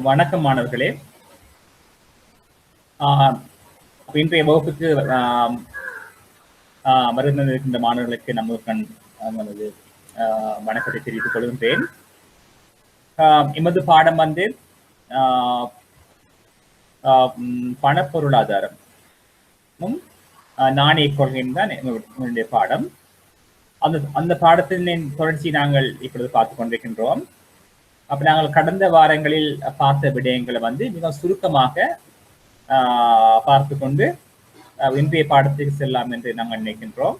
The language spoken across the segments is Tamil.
வணக்கம் மாணவர்களே. இன்றைய வகுப்புக்கு வருகின்ற மாணவர்களுக்கு நமது வணக்கத்தை தெரிவித்துக் கொள்கின்றேன். எமது பாடம் வந்து பணப்பொருளாதாரமும் நாணய கொள்கையும் தான் என்னுடைய பாடம். அந்த பாடத்தின் தொடர்ச்சி நாங்கள் இப்பொழுது பார்த்து கொண்டிருக்கின்றோம். அப்ப நாங்கள் கடந்த வாரங்களில் பார்த்த விடயங்களை வந்து மிக சுருக்கமாக பார்த்து கொண்டு இன்றைய பாடத்துக்கு செல்லலாம் என்று நாங்கள் நினைக்கின்றோம்.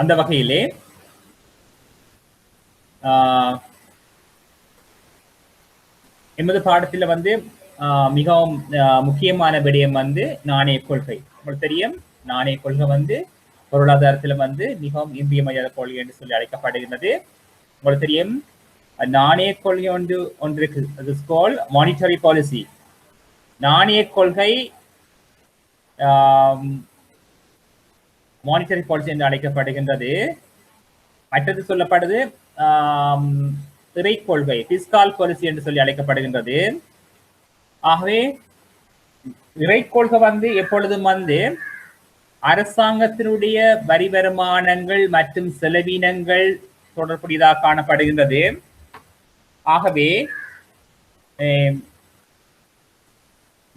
அந்த வகையிலே எமது பாடத்தில் வந்து மிகவும் முக்கியமான விடயம் வந்து நாணய கொள்கை. உங்களுக்கு தெரியும், நாணய கொள்கை வந்து பொருளாதாரத்துல வந்து மிகவும் இன்றியமையாத கொள்கை என்று சொல்லி அழைக்கப்படுகின்றது. உங்களுக்கு தெரியும், நாணய கொள்கை ஒன்று இருக்கு, அது கால் மானிட்டரி பாலிசி. நாணய கொள்கை மானிட்டரி பாலிசி என்று அழைக்கப்படுகின்றது. மற்றது சொல்லப்படுது திரை கொள்கை, பிஸ்கால் பாலிசி என்று சொல்லி அழைக்கப்படுகின்றது. ஆகவே இறை கொள்கை வந்து எப்பொழுதும் வந்து அரசாங்கத்தினுடைய வரி வருமானங்கள் மற்றும் செலவினங்கள் தொடர்புடையதாக காணப்படுகின்றது. ஆகவே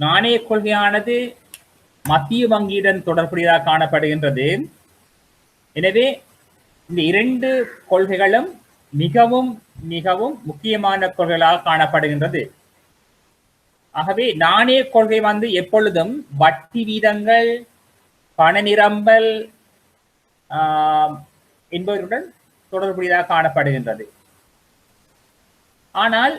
நாணய கொள்கையானது மத்திய வங்கியுடன் தொடர்புடையதாக காணப்படுகின்றது. எனவே இந்த இரண்டு கொள்கைகளும் மிகவும் மிகவும் முக்கியமான கொள்கைகளாக காணப்படுகின்றது. ஆகவே நாணய கொள்கை வந்து எப்பொழுதும் வட்டி வீதங்கள், பண நிரம்பல் என்பவர்களுடன் தொடர்புடையதாக காணப்படுகின்றது. ஆனால்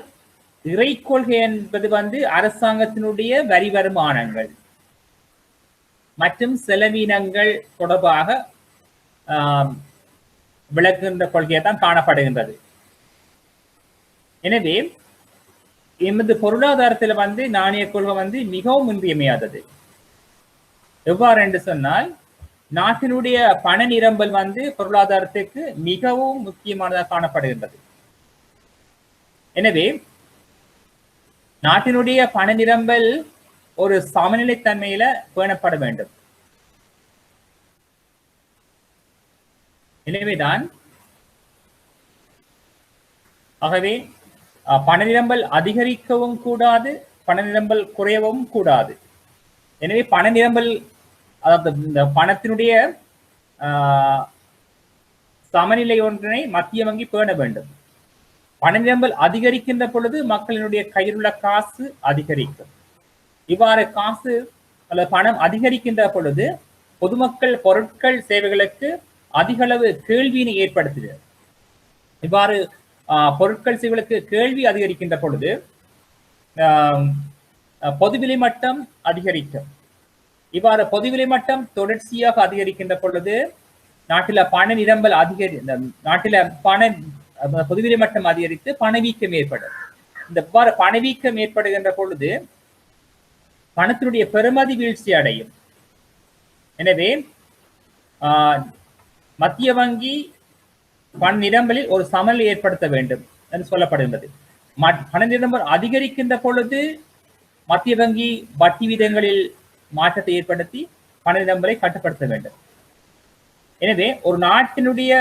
இறை கொள்கை என்பது வந்து அரசாங்கத்தினுடைய வரி வருமானங்கள் மற்றும் செலவினங்கள் தொடர்பாக விளக்குகின்ற கொள்கையை தான் காணப்படுகின்றது. எனவே எமது பொருளாதாரத்தில் வந்து நாணய கொள்கை வந்து மிகவும் இன்றியமையாதது. எவ்வாறு என்று சொன்னால், நாட்டினுடைய பண நிரம்பல் வந்து பொருளாதாரத்துக்கு மிகவும் முக்கியமானதாக காணப்படுகின்றது. எனவே நாட்டினுடைய பண நிரம்பல் ஒரு சமநிலைத்தன்மையில பேணப்பட வேண்டும். எனவேதான் ஆகவே பண நிரம்பல் அதிகரிக்கவும் கூடாது, பண நிரம்பல் குறையவும் கூடாது. எனவே பண நிரம்பல், அதாவது இந்த பணத்தினுடைய சமநிலை ஒன்றினை மத்திய வங்கி பேண வேண்டும். பண நிரம்பல் அதிகரிக்கின்ற பொழுது மக்களினுடைய கையில் உள்ள காசு அதிகரிக்கும். இவ்வாறு காசு அல்லது பணம் அதிகரிக்கின்ற பொழுது பொதுமக்கள் பொருட்கள் சேவைகளுக்கு அதிக அளவு கேள்வியினை ஏற்படுத்துகிறது. இவ்வாறு பொருட்கள் சேவைகளுக்கு கேள்வி அதிகரிக்கின்ற பொழுது பொதுவிலை மட்டம் அதிகரிக்கும். இவ்வாறு பொதுவிலை மட்டம் தொடர்ச்சியாக அதிகரிக்கின்ற பொழுது நாட்டில பண நிரம்பல் நாட்டில பொதுவிலை மட்டம் அதிகரித்து பணவீக்கம் ஏற்படும். இந்த பணவீக்கம் ஏற்படுகின்ற பொழுது பணத்தினுடைய பெறுமதி வீழ்ச்சி அடையும். எனவே மத்திய வங்கி பண நிரம்பலில் ஒரு சமநிலை ஏற்படுத்த வேண்டும் என்று சொல்லப்படுகின்றது. பண நிரம்பல் அதிகரிக்கின்ற பொழுது மத்திய வங்கி வட்டி வீதங்களில் மாற்றத்தை ஏற்படுத்தி பண நிரம்பலை கட்டுப்படுத்த வேண்டும். எனவே ஒரு நாட்டினுடைய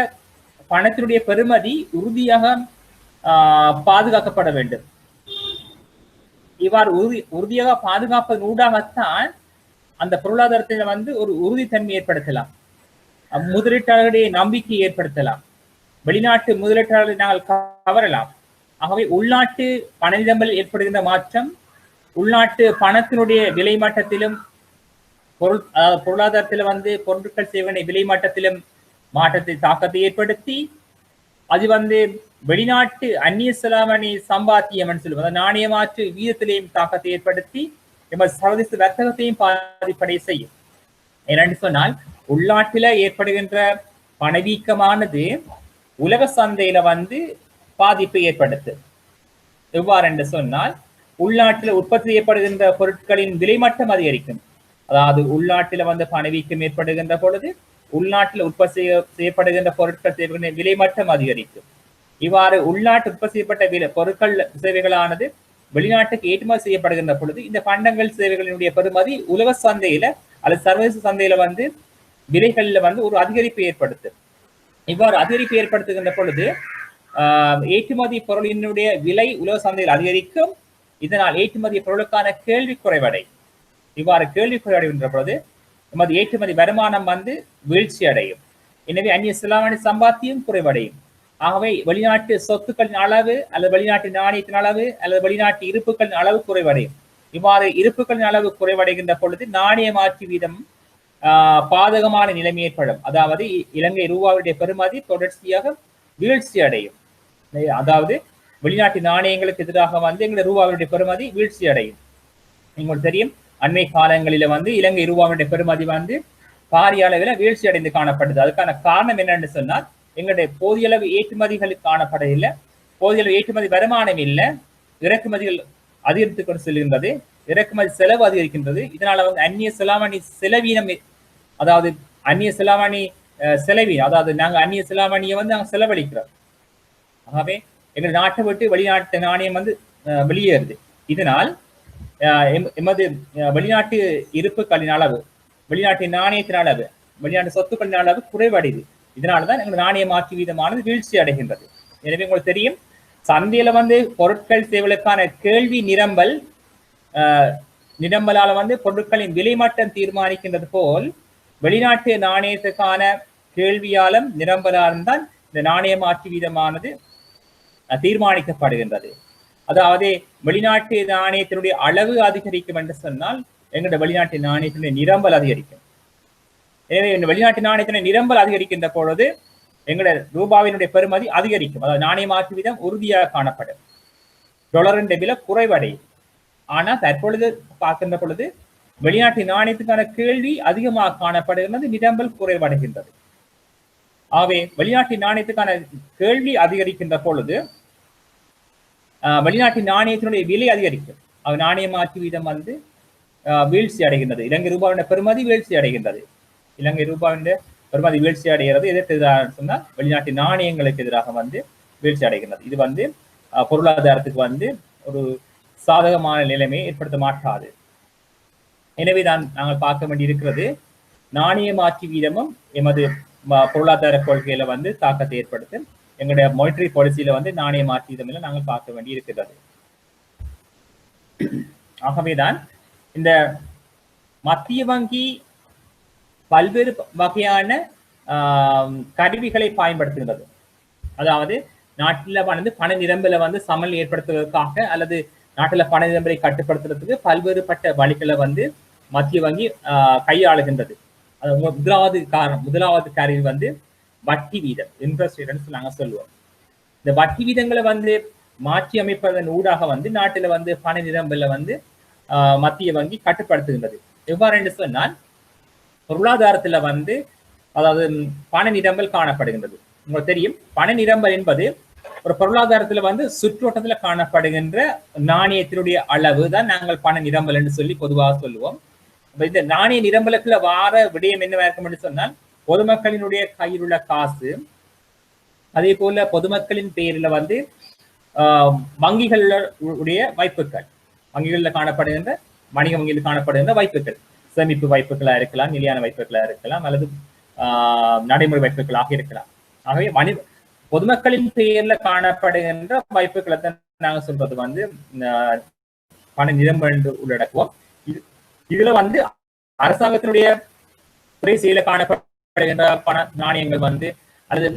பணத்தினுடைய பெறுமதி உறுதியாக பாதுகாக்கப்பட வேண்டும். இவ்வாறு உறுதியாக பாதுகாப்பதன் ஊடாகத்தான் அந்த பொருளாதாரத்தில் வந்து ஒரு உறுதித்தன்மை ஏற்படுத்தலாம், முதலீட்டாளர்களுடைய நம்பிக்கை ஏற்படுத்தலாம், வெளிநாட்டு முதலீட்டாளர்களை நாங்கள் கவரலாம். ஆகவே உள்நாட்டு பண நிரம்பலில் ஏற்படுகின்ற மாற்றம் உள்நாட்டு பணத்தினுடைய விலை மட்டத்திலும் பொருளாதாரத்தில் வந்து பொருட்கள் சேவை விலை மட்டத்திலும் மாற்றத்தை தாக்கத்தை ஏற்படுத்தி அது வந்து வெளிநாட்டு அந்நிய செலாவணி சம்பாத்தியம் சொல்லுவது நாணய மாற்று வீதத்திலேயும் தாக்கத்தை ஏற்படுத்தி எமது சர்வதேச வர்த்தகத்தையும் பாதிப்படை செய்யும். ஏனென்று சொன்னால் உள்நாட்டில ஏற்படுகின்ற பணவீக்கமானது உலக சந்தையில வந்து பாதிப்பை ஏற்படுத்து. எவ்வாறு என்று சொன்னால், உள்நாட்டில் உற்பத்தி செய்யப்படுகின்ற பொருட்களின் விலை மட்டம் அதிகரிக்கும். அதாவது உள்நாட்டில வந்து பணவீக்கம் ஏற்படுகின்ற பொழுது உள்நாட்டில் உற்பத்தி செய்யப்படுகின்ற பொருட்கள் சேவைகளின் விலை மட்டும் அதிகரிக்கும். இவ்வாறு உள்நாட்டு உற்பத்தி செய்யப்பட்ட பொருட்கள் சேவைகளானது வெளிநாட்டுக்கு ஏற்றுமதி செய்யப்படுகின்ற பொழுது இந்த பண்டங்கள் சேவைகளினுடைய பெறுமதி உலக சந்தையில அல்லது சர்வதேச சந்தையில வந்து விலைகள்ல வந்து ஒரு அதிகரிப்பு ஏற்படுத்தும். இவ்வாறு அதிகரிப்பு ஏற்படுத்துகின்ற பொழுது ஏற்றுமதி பொருளினுடைய விலை உலக சந்தையில் அதிகரிக்கும். இதனால் ஏற்றுமதி பொருளுக்கான கேள்வி குறைவடையும். இவ்வாறு கேள்வி குறைவடைகின்ற பொழுது நமது ஏற்றுமதி வருமானம் வந்து வீழ்ச்சி அடையும். எனவே அந்நிய செலாவணி சம்பாத்தியம் குறைவடையும். ஆகவே வெளிநாட்டு சொத்துக்களின் அளவு அல்லது வெளிநாட்டு நாணயத்தின் அளவு அல்லது வெளிநாட்டு இருப்புகளின் அளவு குறைவடையும். இவ்வாறு இருப்புகளின் அளவு குறைவடைகின்ற பொழுது நாணய மாற்று வீதம் பாதகமான நிலைமை ஏற்படும். அதாவது இலங்கை ரூபாவுடைய பெறுமதி தொடர்ச்சியாக வீழ்ச்சி அடையும். அதாவது வெளிநாட்டு நாணயங்களுக்கு எதிராக வந்து எங்களுடைய ரூபாவுடைய பெறுமதி வீழ்ச்சி அடையும். உங்களுக்கு தெரியும், அண்மை காலங்களில வந்து இலங்கை ரூபாவுடைய பெறுமதி வந்து பாரிய அளவில் வீழ்ச்சி அடைந்து காணப்படுது. அதுக்கான காரணம் என்னன்னு சொன்னால் எங்களுடைய போதிய அளவு ஏற்றுமதிகள் காணப்படவில்லை, போதிய அளவு ஏற்றுமதி வருமானம் இல்லை, இறக்குமதிகள் அதிகரித்துக் கொண்டு செல்கின்றது, இறக்குமதி செலவு அதிகரிக்கின்றது. இதனால வந்து அந்நிய செலாவணி செலவீனம், அதாவது அந்நிய செலாவணி செலவீனம், அதாவது நாங்க அந்நிய செலாவணியை வந்து நாங்கள் செலவழிக்கிறோம். ஆகவே எங்கள் நாட்டை விட்டு வெளிநாட்டு நாணயம் வந்து வெளியேறுது. இதனால் எமது வெளிநாட்டு இருப்புகளின் அளவு, வெளிநாட்டு நாணயத்தின் அளவு, வெளிநாட்டு சொத்துக்களின் அளவு குறைவடையுது. இதனாலதான் எங்கள் நாணய மாற்று வீதமானது வீழ்ச்சி அடைகின்றது. எனவே உங்களுக்கு தெரியும், சந்தையில வந்து பொருட்கள் சேவைகளுக்கான கேள்வி நிரம்பலால வந்து பொருட்களின் விலை மட்டம் தீர்மானிக்கின்றது போல் வெளிநாட்டு நாணயத்துக்கான கேள்வியாலும் நிரம்பலாலும் தான் இந்த நாணய மாற்று வீதமானது தீர்மானிக்கப்படுகின்றது. அதாவது வெளிநாட்டு நாணயத்தினுடைய அளவு அதிகரிக்கும் என்று சொன்னால் எங்களுடைய வெளிநாட்டு நாணயத்தினுடைய நிரம்பல் அதிகரிக்கும். எனவே இந்த வெளிநாட்டு நாணயத்தினுடைய நிரம்பல் அதிகரிக்கின்ற பொழுது எங்களுடைய ரூபாவினுடைய பெறுமதி அதிகரிக்கும். அதாவது நாணய மாற்று வீதம் உறுதியாக காணப்படும், டாலரின் விலை குறைவடையும். ஆனால் தற்பொழுது பார்க்கின்ற பொழுது வெளிநாட்டு நாணயத்துக்கான கேள்வி அதிகமாக காணப்படுகின்றது, நிரம்பல் குறைவடைகின்றது. ஆகவே வெளிநாட்டு நாணயத்துக்கான கேள்வி அதிகரிக்கின்ற பொழுது வெளிநாட்டு நாணயத்தினுடைய விலை அதிகரிக்கும். நாணய மாற்று வீதம் வந்து வீழ்ச்சி அடைகின்றது. இலங்கை ரூபாவின் பெறுமதி வீழ்ச்சி அடைகின்றது. இலங்கை ரூபாவின் பெறுமதி வீழ்ச்சி அடைகிறது. எதற்கு எதிராக சொன்னால் வெளிநாட்டு நாணயங்களுக்கு எதிராக வந்து வீழ்ச்சி அடைகின்றது. இது வந்து பொருளாதாரத்துக்கு வந்து ஒரு சாதகமான நிலைமையை ஏற்படுத்த மாட்டாது. எனவே தான் நாங்கள் பார்க்க வேண்டியிருக்கிறது, நாணய மாற்று வீதமும் எமது பொருளாதார கொள்கையில வந்து தாக்கத்தை ஏற்படுத்தும். எங்களுடைய மானிட்டரி பாலிசியில வந்து நாணய மாற்று வீதம் நாங்கள் பார்க்க வேண்டி இருக்கிறது. ஆகவேதான் இந்த மத்திய வங்கி பல்வேறு வகையான கருவிகளை பயன்படுத்துகிறது. அதாவது நாட்டில் வந்து பண நிரம்பலை வந்து சமன் ஏற்படுத்துவதற்காக அல்லது நாட்டில் பண நிரம்பலை கட்டுப்படுத்துறதுக்கு பல்வேறுபட்ட வழிகளை வந்து மத்திய வங்கி கையாளுகின்றது. அது முதலாவது கருவி வந்து வட்டி வீதம், இன்ட்ரெஸ்ட் ரேட்னு நாங்கள் சொல்லுவோம். இந்த வட்டி வீதங்களை வந்து மாற்றி அமைப்பதன் ஊடாக வந்து நாட்டில் வந்து பண நிரம்பலை வந்து மத்திய வங்கி கட்டுப்படுத்துகின்றது. எவ்வாறு என்று சொன்னால், பொருளாதாரத்துல வந்து அதாவது பண நிரம்பல் காணப்படுகின்றது. உங்களுக்கு தெரியும், பண நிரம்பல் என்பது ஒரு பொருளாதாரத்துல வந்து சுற்றோட்டத்துல காணப்படுகின்ற நாணயத்தினுடைய அளவு தான் நாங்கள் பண நிரம்பல் என்று சொல்லி பொதுவாக சொல்லுவோம். இந்த நாணய நிரம்பலுக்குள்ள வார விடயம் என்னவா இருக்கும் என்று சொன்னால், பொதுமக்களினுடைய கையில் உள்ள காசு, அதே போல பொதுமக்களின் பேரில் வந்து வங்கிகளுடைய வாய்ப்புகள், வங்கிகளில் காணப்படுகின்ற வணிக வங்கியில் காணப்படுகின்ற வாய்ப்புகள், சேமிப்பு வாய்ப்புகளா இருக்கலாம், நிலையான வாய்ப்புகளா இருக்கலாம், அல்லது நடைமுறை வாய்ப்புகளாக இருக்கலாம். ஆகவே பொதுமக்களின் பெயர்ல காணப்படுகின்ற வாய்ப்புகளை தான் நாங்கள் சொல்றது வந்து பண நிரம்பல் என்று உள்ளடக்குவோம். இதுல வந்து அரசாங்கத்தினுடைய துறை செயல காணப்படுகின்ற பண நாணயங்கள் வந்து அல்லது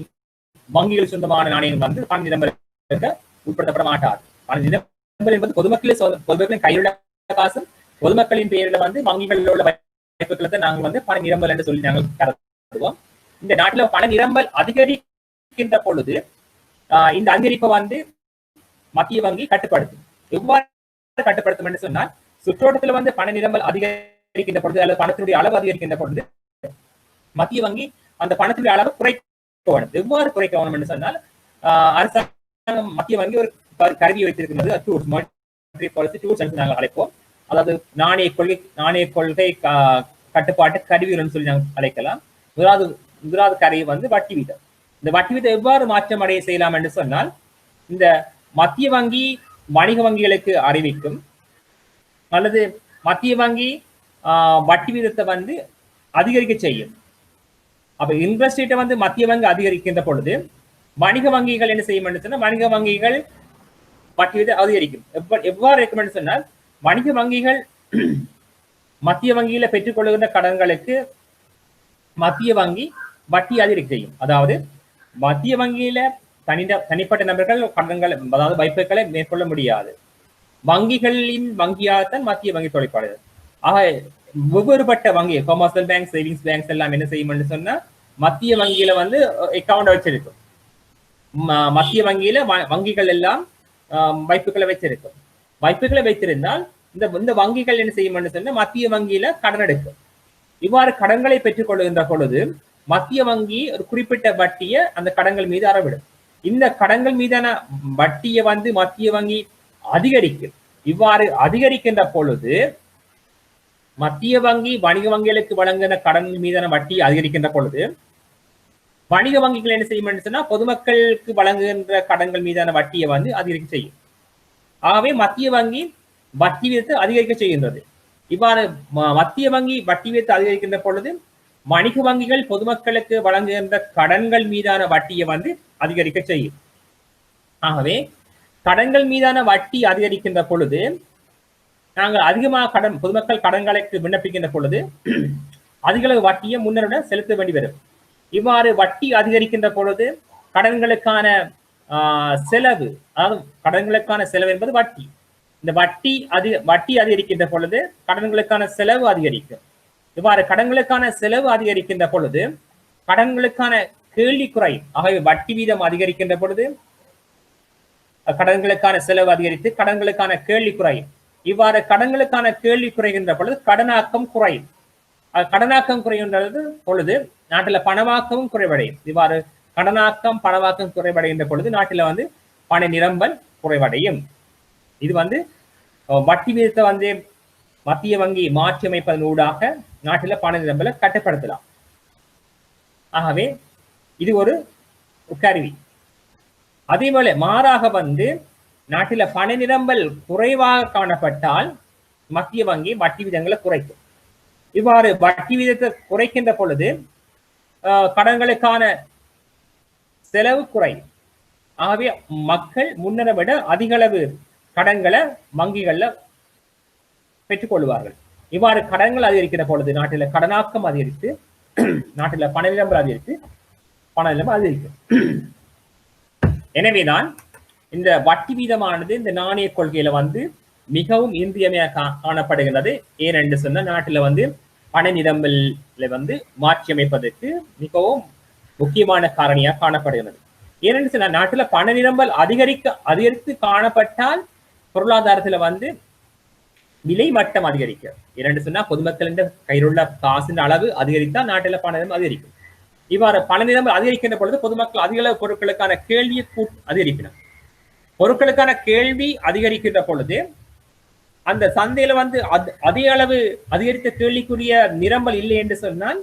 வங்கிகள் சொந்தமான நாணயங்கள் வந்து பண நிரம்பலுக்கு உட்படுத்தப்பட மாட்டாது. பண நிரம்பல் என்பது பொதுமக்களின் கையுள்ள காசு, பொதுமக்களின் பெயரில் வந்து வங்கிகளில் உள்ள வாய்ப்புகளை தான் நாங்கள் வந்து பண நிரம்பல் என்று சொல்லி நாங்கள் கருதுவோம். இந்த நாட்டில் பண நிரம்பல் அதிகரிக்கின்ற பொழுது இந்த அதிகரிப்பை வந்து மத்திய வங்கி கட்டுப்படுத்தும். எவ்வாறு கட்டுப்படுத்தும் என்று சொன்னால், சுற்றோட்டத்தில் வந்து பண நிரம்பல் அதிகரிக்கின்ற பொழுது அல்லது பணத்தினுடைய அளவு அதிகரிக்கின்ற பொழுது மத்திய வங்கி அந்த பணத்தினுடைய அளவு குறைக்க வேணும். எவ்வாறு குறைக்க வேணும் என்று சொன்னால், அரசாங்கம் மத்திய வங்கி ஒரு கருவி வைத்திருக்கிறது, டூல்ஸ் என்று நாங்கள் அழைப்போம். அதாவது நாணய கொள்கை கட்டுப்பாட்டு கருவிகள் சொல்லி நாங்கள் அழைக்கலாம். முதலாவது முதலாவது கரை வந்து வட்டி வீதம். இந்த வட்டி வீதம் எவ்வாறு மாற்றம் அடைய செய்யலாம் என்று சொன்னால், இந்த மத்திய வங்கி வணிக வங்கிகளுக்கு அறிவிக்கும், அல்லது மத்திய வங்கி வட்டி வீதத்தை வந்து அதிகரிக்க செய்யும். அப்ப இன்ட்ரெஸ்ட் ரேட்டை வந்து மத்திய வங்கி அதிகரிக்கின்ற பொழுது வணிக வங்கிகள் என்ன செய்யும் என்று சொன்னால், வணிக வங்கிகள் வட்டி வீதம் அதிகரிக்கும். எவ்வாறு இருக்கும் என்று சொன்னால், வணிக வங்கிகள் மத்திய வங்கியில பெற்றுக்கொள்கின்ற கடன்களுக்கு மத்திய வங்கி வட்டி அதிகரிக்க செய்யும். அதாவது மத்திய வங்கியில தனிப்பட்ட நபர்கள் கடன்கள், அதாவது வைப்புகளை மேற்கொள்ள முடியாது. வங்கிகளின் வங்கியாகத்தான் மத்திய வங்கி தொலைப்பாடுது. ஆக வெவ்வேறுபட்ட வங்கி, கமர்ஷியல் பேங்க், சேவிங்ஸ் பேங்க்ஸ் எல்லாம் என்ன செய்யும் என்று சொன்னா, மத்திய வங்கியில வந்து அக்கௌண்ட் வச்சிருக்கும். மத்திய வங்கியில வங்கிகள் எல்லாம் வைப்புகளை வச்சிருக்கும். வைப்புகளை வைத்திருந்தால் இந்த வங்கிகள் என்ன செய்யும் என்று சொன்னா, மத்திய வங்கியில கடன் எடுக்கும். இவ்வாறு கடன்களை பெற்றுக் கொள்கின்ற பொழுது மத்திய வங்கி ஒரு குறிப்பிட்ட வட்டியை அந்த கடன்கள் மீது அறவிடும். இந்த கடன்கள் மீதான வட்டியை வந்து மத்திய வங்கி அதிகரிக்கும். இவ்வாறு அதிகரிக்கின்ற பொழுது மத்திய வங்கி வணிக வங்கிகளுக்கு வழங்குகிற கடன் மீதான வட்டி அதிகரிக்கின்ற பொழுது வணிக வங்கிகள் என்ன செய்யும் என்று சொன்னா, பொதுமக்களுக்கு வழங்குகின்ற கடன்கள் மீதான வட்டியை வந்து அதிகரிக்க செய்யும். ஆகவே மத்திய வங்கி வட்டி வீதத்தை அதிகரிக்க செய்கின்றது. இவ்வாறு மத்திய வங்கி வட்டி வீதத்தை அதிகரிக்கின்ற பொழுது வணிக வங்கிகள் பொதுமக்களுக்கு வழங்குகின்ற கடன்கள் மீதான வட்டியை வந்து அதிகரிக்க செய்யும். ஆகவே கடன்கள் மீதான வட்டி அதிகரிக்கின்ற பொழுது நாங்கள் அதிகமாக பொதுமக்கள் கடன்களுக்கு விண்ணப்பிக்கின்ற பொழுது அதிகளவு வட்டியை முன்னருடன் செலுத்த வேண்டி வரும். இவ்வாறு வட்டி அதிகரிக்கின்ற பொழுது கடன்களுக்கான செலவு, அதாவது கடன்களுக்கான செலவு என்பது வட்டி. இந்த வட்டி அதிகரிக்கின்ற பொழுது கடன்களுக்கான செலவு அதிகரிக்கும். இவ்வாறு கடன்களுக்கான செலவு அதிகரிக்கின்ற பொழுது கடன்களுக்கான கேள்வி குறையும். ஆகவே வட்டி வீதம் அதிகரிக்கின்ற பொழுது கடன்களுக்கான செலவு அதிகரித்து கடன்களுக்கான கேள்வி குறையும். இவ்வாறு கடன்களுக்கான கேள்வி குறைகின்ற பொழுது கடனாக்கம் குறையும். கடனாக்கம் குறைகின்றது பொழுது நாட்டில பணவாக்கமும் குறைவடையும். இவ்வாறு கடனாக்கம் பணவாக்கம் குறைவடைகின்ற பொழுது நாட்டில வந்து பண நிரம்பல் குறைவடையும். இது வந்து வட்டி வீதத்தை வந்து மத்திய வங்கி மாற்றி அமைப்பதன் ஊடாக நாட்டில பண நிரம்பலை கட்டுப்படுத்தலாம். ஆகவே இது ஒரு கருவி. அதே போல மாறாக வந்து நாட்டில பண நிரம்பல் குறைவாக காணப்பட்டால் மத்திய வங்கி வட்டி விதங்களை குறைக்கும். இவ்வாறு வட்டி விதத்தை குறைக்கின்ற பொழுது கடன்களுக்கான செலவு குறையும். ஆகவே மக்கள் முன்னரை விட அதிக அளவு கடன்களை வங்கிகள்ல பெற்றுக்கொள்வார்கள். இவ்வாறு கடன்கள் அதிகரிக்கிற பொழுது நாட்டில கடனாக்கம் அதிகரித்து நாட்டில பண நிரம்பல் அதிகரித்து பண நிரம்பல் அதிகரிக்கும். எனவேதான் இந்த வட்டி வீதமானது இந்த நாணய கொள்கையில வந்து மிகவும் இன்றியமையாக காணப்படுகிறது. ஏனென்று சொன்ன நாட்டில வந்து பண நிரம்பல்ல வந்து மாற்றி அமைப்பதற்கு மிகவும் முக்கியமான காரணியாக காணப்படுகிறது. ஏனென்று சொன்ன நாட்டில பண நிரம்பல் அதிகரித்து காணப்பட்டால் பொருளாதாரத்துல வந்து விலை மட்டம் அதிகரிக்கும். ஏனென்று சொன்னா பொதுமக்களின் கையில் உள்ள காசின் அளவு அதிகரித்தால் நாட்டில பண நிரம்பல் அதிகரிக்கும். இவ்வாறு பண நிரம்பல் அதிகரிக்கின்ற பொழுது பொதுமக்கள் அதிக அளவு பொருட்களுக்கான கேள்வியை அதிகரிக்கணும். பொருட்களுக்கான கேள்வி அதிகரிக்கின்ற பொழுது அந்த சந்தையில வந்து அதே அளவு அதிகரித்த கேள்விக்குரிய நிரம்பல் இல்லை என்று சொன்னால்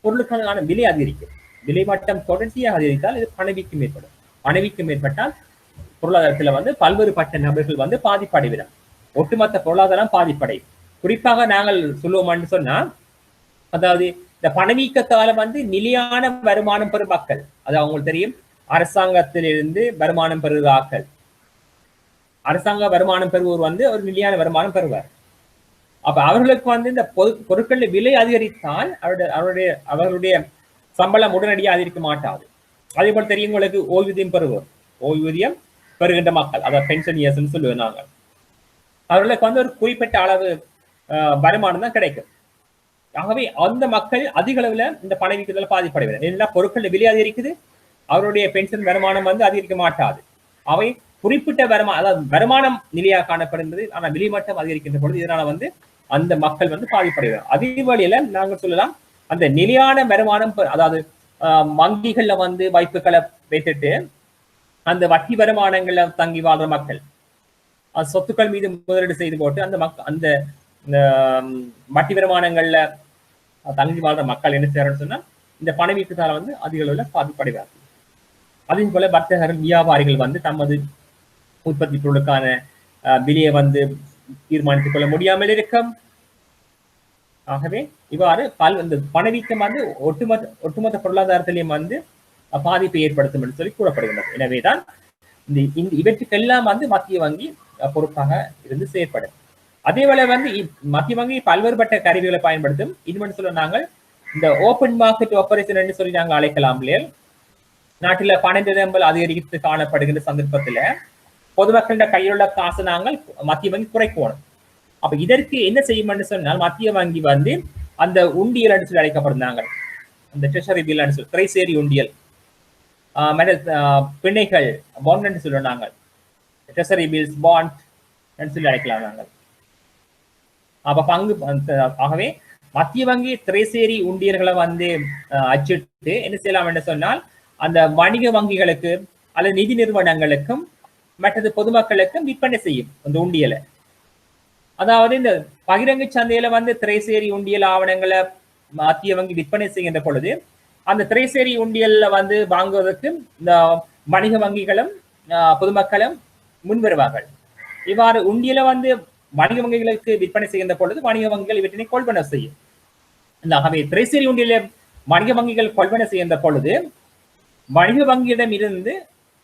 பொருளுக்கான விலை அதிகரிக்கும். விலை மட்டம் தொடர்ச்சியாக அதிகரித்தால் இது பணவீக்கம் ஏற்படும். பணவீக்கம் ஏற்பட்டால் பொருளாதாரத்துல வந்து பல்வேறுபட்ட நபர்கள் வந்து பாதிப்படைவிடும். ஒட்டுமொத்த பொருளாதாரம் பாதிப்படையும். குறிப்பாக நாங்கள் சொல்லுவோம் என்று சொன்னா, அதாவது இந்த பணவீக்கத்தால வந்து நிலையான வருமானம் பெறும் மக்கள், அது அவங்களுக்கு தெரியும், அரசாங்கத்திலிருந்து வருமானம் பெறுகிறார்கள். அரசாங்க வருமானம் பெறுவோர் வந்து ஒரு நிலையான வருமானம் பெறுவார். அப்ப அவர்களுக்கு வந்து இந்த பொருட்களின் விலை அதிகரித்தால் அவர்களுடைய சம்பளம் உடனடியாக அதிகரிக்க மாட்டாது. அதே போல தெரியும் உங்களுக்கு ஓய்வூதியம் பெறுவோர், ஓய்வூதியம் பெறுகின்ற மக்கள், அதாவது பென்ஷனியர்ஸ் சொல்லுவோம் நாங்கள், அவர்களுக்கு வந்து ஒரு குறிப்பிட்ட அளவு வருமானம் தான் கிடைக்கும். ஆகவே அந்த மக்கள் அதிக அளவுல இந்த பணவீக்கத்தால் பாதிப்படைவர். ஏன்னா பொருட்கள் விலை அதிகரிக்குது, அவருடைய பென்ஷன் வருமானம் வந்து அதிகரிக்க மாட்டாது. அவை குறிப்பிட்ட வருமானம், அதாவது வருமானம் நிலையாக காணப்படுகிறது, ஆனா விலை மட்டம் அதிகரிக்கின்ற பொழுது இதனால வந்து அந்த மக்கள் வந்து பாதிப்படைவார். அதே வழியில நாங்கள் சொல்லலாம், அந்த நிலையான வருமானம், அதாவது வங்கிகள்ல வந்து வைப்புகளை வைத்துட்டு அந்த வட்டி வருமானங்கள்ல தங்கி வாழ்ற மக்கள், சொத்துக்கள் மீது முதலீடு செய்து போட்டு அந்த வட்டி வருமானங்கள்ல தங்கி வாழ்ற மக்கள் என்ன செய்யறன்னு சொன்னா, இந்த பணவீக்கத்தால் வந்து அதிக அளவில் பாதிப்படைவார்கள். அதே போல வர்த்தகர்கள் வியாபாரிகள் வந்து தமது உற்பத்தி பொருளுக்கான விலையை வந்து தீர்மானித்துக் கொள்ள முடியாமல் இருக்கும். ஆகவே இவ்வாறு இந்த பணவீக்கம் வந்து ஒட்டுமொத்த பொருளாதாரத்திலையும் வந்து பாதிப்பை ஏற்படுத்தும் என்று சொல்லி கூறப்படுகின்றது. எனவேதான் இவற்றுக்கெல்லாம் வந்து மத்திய வங்கி பொறுப்பாக இருந்து செயற்படும். அதேவேளை வந்து மத்திய வங்கி பல்வேறுபட்ட கருவிகளை பயன்படுத்தும். இன்னொன்று சொல்ல நாங்கள் இந்த ஓப்பன் மார்க்கெட் ஆபரேஷன் என்று சொல்லி நாங்கள் அழைக்கலாம் இல்லையா. நாட்டில் பண நிரம்பல் அதிகரித்து காணப்படுகின்ற சந்தர்ப்பத்தில் பொதுமக்களின் கையில் உள்ள காசு நாங்கள் மத்திய வங்கி குறைக்கணும். அப்ப இதற்கு என்ன செய்யும் சொன்னால் மத்திய வங்கி வந்து அந்த உண்டியல் என்று சொல்லி அழைக்கப்படுறாங்க. அந்த ட்ரெஷரி பில் என்று சொல்லி திரைசேரி உண்டியல், பிணைகள் பாண்ட் என்று சொல்லுவோம் நாங்கள். ட்ரெஷரி பில்ஸ் பாண்ட் என்று சொல்லி அழைக்கலாம் நாங்கள். அப்ப பங்கு ஆகவே மத்திய வங்கி திரைசேரி உண்டியல்களை வந்து அச்சிட்டு என்ன செய்யலாம் என்று சொன்னால் அந்த வணிக வங்கிகளுக்கு அல்லது நிதி நிறுவனங்களுக்கும் மற்றது பொதுமக்களுக்கும் விற்பனை செய்யும் அந்த உண்டியலை. அதாவது இந்த பகிரங்க சந்தையில வந்து திரைசேரி உண்டியல் ஆவணங்களை மத்திய வங்கி விற்பனை செய்கின்ற பொழுது அந்த திரைசேரி உண்டியல்ல வந்து வாங்குவதற்கு இந்த வணிக வங்கிகளும் பொதுமக்களும் முன்வருவார்கள். இவ்வாறு உண்டியலை வந்து வணிக வங்கிகளுக்கு விற்பனை செய்கின்ற பொழுது வணிக வங்கிகள் இவற்றினை கொள்வனவு செய்யும். ஆகவே திரைசேரி உண்டியலை வணிக வங்கிகள் கொள்வனவு செய்கின்ற பொழுது வணிக வங்கியிடம் இருந்து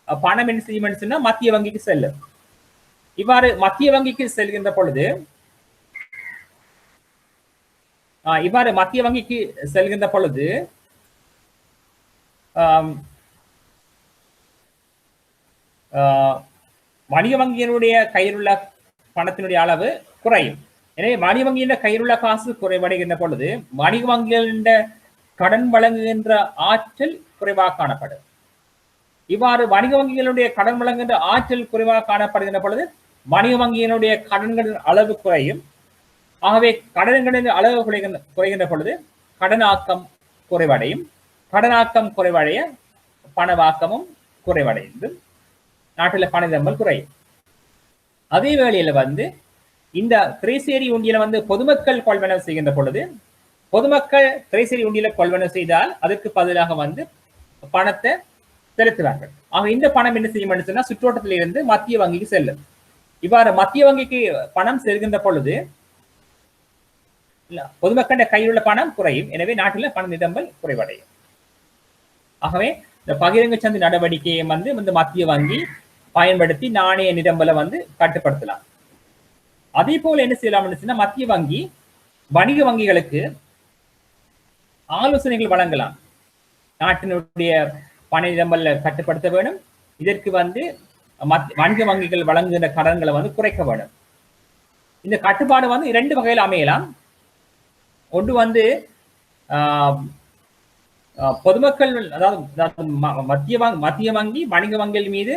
பணம் என்ன செய்யும் சொன்னா மத்திய வங்கிக்கு செல்லும். இவ்வாறு மத்திய வங்கிக்கு செல்கின்ற பொழுது வணிக வங்கியினுடைய கையில் உள்ள பணத்தினுடைய அளவு குறையும். எனவே வணிக வங்கியின் கையில் உள்ள காசு குறைவடைகின்ற பொழுது வணிக வங்கிகளின் கடன் வழங்குகின்ற ஆற்றல் குறைவாக காணப்படும். இவ்வாறு வணிக வங்கிகளுடைய கடன் வழங்குகின்ற ஆற்றல் குறைவாக காணப்படுகின்ற பொழுது வணிக வங்கியினுடைய கடன்களின் அளவு குறையும். ஆகவே கடன்களின் அளவு குறைகின்ற பொழுது கடனாக்கம் குறைவடையும். கடனாக்கம் குறைவடைய பணவாக்கமும் குறைவடைந்து நாட்டில் பண நிரம்பல் குறையும். அதே வேளையில வந்து இந்த திரைசேரி உண்டியலை வந்து பொதுமக்கள் கொள்வனவு செய்கின்ற பொழுது பொதுமக்கள் திரைசேரி உண்டியலை கொள்வனவு செய்தால் அதற்கு பதிலாக வந்து பணத்தை செலுத்துவார்கள். ஆக இந்த பணம் என்ன செய்யும் சொன்னா சுற்றோட்டத்தில் இருந்து மத்திய வங்கிக்கு செல்லும். இவ்வாறு மத்திய வங்கிக்கு பணம் செல்கின்ற பொழுது பொதுமக்களின் கையில் உள்ள பணம் குறையும். எனவே நாட்டில் பண நிரம்பல் குறைவடையும். ஆகவே இந்த பகிரங்க சந்தை நடவடிக்கையை வந்து இந்த மத்திய வங்கி பயன்படுத்தி நாணய நிரம்பலை வந்து கட்டுப்படுத்தலாம். அதே போல என்ன செய்யலாம், மத்திய வங்கி வணிக வங்கிகளுக்கு ஆலோசனைகள் வழங்கலாம். நாட்டினுடைய பண நிரம்பல் கட்டுப்படுத்த வேணும். இதற்கு வந்து வணிக வங்கிகள் வழங்குகின்ற கடன்களை வந்து குறைக்க வேணும். இந்த கட்டுப்பாடு வந்து இரண்டு வகையில் அமையலாம். ஒன்று வந்து பொதுமக்கள், அதாவது மத்திய வங்கி வணிக வங்கிகள் மீது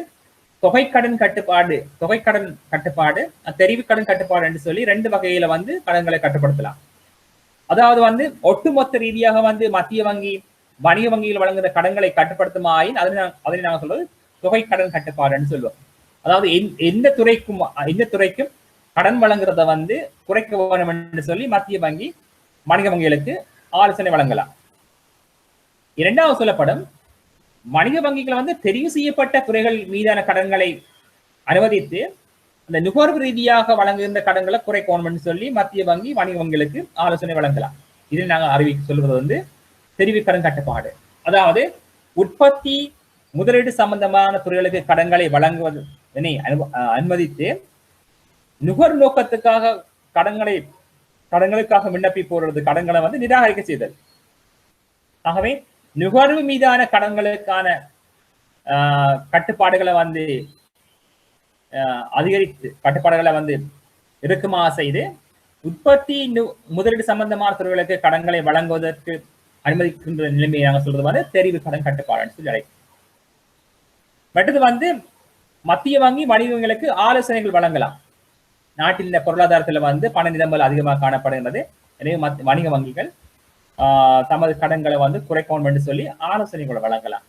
தொகைக்கடன் கட்டுப்பாடு, தெரிவு கடன் கட்டுப்பாடு என்று சொல்லி ரெண்டு வகையில வந்து கடன்களை கட்டுப்படுத்தலாம். அதாவது வந்து ஒட்டுமொத்த ரீதியாக வந்து மத்திய வங்கி வணிக வங்கிகள் வழங்குகிற கடன்களை கட்டுப்படுத்தும் ஆயின் அதனை நாங்கள் சொல்வது தொகை கடன் கட்டுப்பாடுன்னு சொல்லுவோம். அதாவது எந்த துறைக்கும் கடன் வழங்குறத வந்து குறைக்க வேணும் என்று சொல்லி மத்திய வங்கி வணிக வங்கிகளுக்கு ஆலோசனை வழங்கலாம். இரண்டாவது சொல்லப்படும் வணிக வங்கிகள் வந்து தெரிவு செய்யப்பட்ட துறைகள் மீதான கடன்களை அனுமதித்து அந்த நுகர்வு ரீதியாக வழங்குகின்ற கடன்களை குறைக்கணும் என்று சொல்லி மத்திய வங்கி வணிக வங்கிகளுக்கு ஆலோசனை வழங்கலாம். இதில் நாங்கள் சொல்வது வந்து தெரிவு கடன் கட்டுப்பாடு. அதாவது உற்பத்தி முதலீடு சம்பந்தமான துறைகளுக்கு கடன்களை வழங்குவதனை அனுமதித்து நுகர் நோக்கத்துக்காக கடன்களுக்காக விண்ணப்பிப்போறது கடன்களை வந்து நிராகரிக்க செய்தல். ஆகவே நுகர்வு மீதான கடன்களுக்கான கட்டுப்பாடுகளை வந்து அதிகரித்து கட்டுப்பாடுகளை வந்து இறுக்கமாக செய்து உற்பத்தி முதலீடு சம்பந்தமான துறைகளுக்கு கடன்களை வழங்குவதற்கு அனுமதிக்கின்ற நிலைமையை நாங்கள் சொல்றது வந்து தெரிவு கடன் கட்டுப்பாடுன்னு சொல்லி அழைக்கும். மற்றது வந்து மத்திய வங்கி வணிகங்களுக்கு ஆலோசனைகள் வழங்கலாம். நாட்டில் இந்த பொருளாதாரத்தில் வந்து பண நிரம்பல் அதிகமாக காணப்படுகிறது. எனவே வணிக வங்கிகள் தமது கடன்களை வந்து குறைக்கணும் என்று சொல்லி ஆலோசனைகளை வழங்கலாம்.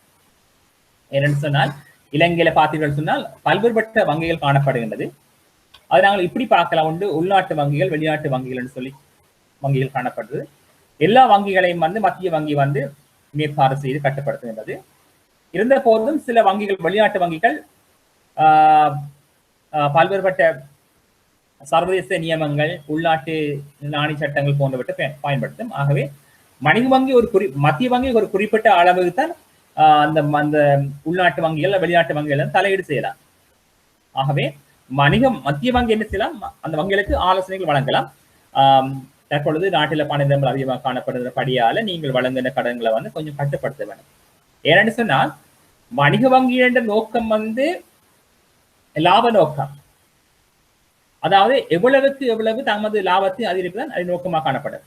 ஏனென்று சொன்னால் இலங்கையில பார்த்தீர்கள் சொன்னால் பல்வேறுபட்ட வங்கிகள் காணப்படுகின்றது. அதை நாங்கள் இப்படி பார்க்கலாம். உண்டு உள்நாட்டு வங்கிகள், வெளிநாட்டு வங்கிகள் என்று சொல்லி வங்கிகள் காணப்படுது. எல்லா வங்கிகளையும் வந்து மத்திய வங்கி வந்து மேற்பார்வை செய்து கட்டுப்படுத்துகின்றது. இருந்த போதும் சில வங்கிகள், வெளிநாட்டு வங்கிகள் பல்வேறுபட்ட சர்வதேச நியமங்கள், உள்நாட்டு நாணய சட்டங்கள் போன்றவற்றை பயன்படுத்தும். ஆகவே வணிக வங்கி மத்திய வங்கி ஒரு குறிப்பிட்ட அளவுக்கு தான் அந்த உள்நாட்டு வங்கிகள், வெளிநாட்டு வங்கிகள் தலையீடு செய்யலாம். ஆகவே மத்திய வங்கி என்ன செய்யலாம், அந்த வங்கிகளுக்கு ஆலோசனைகள் வழங்கலாம். தற்பொழுது நாட்டில் பணம் அதிகமாக காணப்படுகிற படியால நீங்கள் வழங்கின கடன்களை வந்து கொஞ்சம் கட்டுப்படுத்த வேண்டும். ஏன்னு சொன்னால் வணிக வங்கியோட நோக்கம் வந்து லாப நோக்கம். அதாவது எவ்வளவுக்கு எவ்வளவு தமது லாபத்தை அதிகரிப்புதான் அது நோக்கமாக காணப்படும்.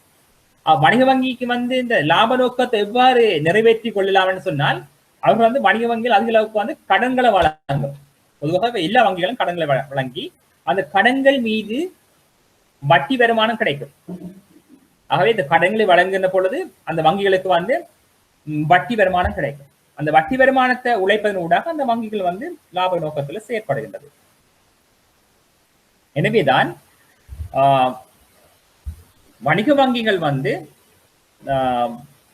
வணிக வங்கிக்கு வந்து இந்த லாப நோக்கத்தை எவ்வாறு நிறைவேற்றி கொள்ளலாம்னு சொன்னால் அவர்கள் வந்து வணிக வங்கியில் அதிக அளவுக்கு வந்து கடன்களை வழங்கும். பொதுவாக எல்லா வங்கிகளும் கடன்களை வழங்கி அந்த கடன்கள் மீது வட்டி வருமானம் கிடைக்கும். ஆகவே இந்த கடன்களை வழங்குகின்ற பொழுது அந்த வங்கிகளுக்கு வந்து வட்டி வருமானம் கிடைக்கும். அந்த வட்டி வருமானத்தை உழைப்பதன் ஊடாக அந்த வங்கிகள் வந்து லாப நோக்கத்தில் செயற்படுகின்றது. எனவேதான் வணிக வங்கிகள் வந்து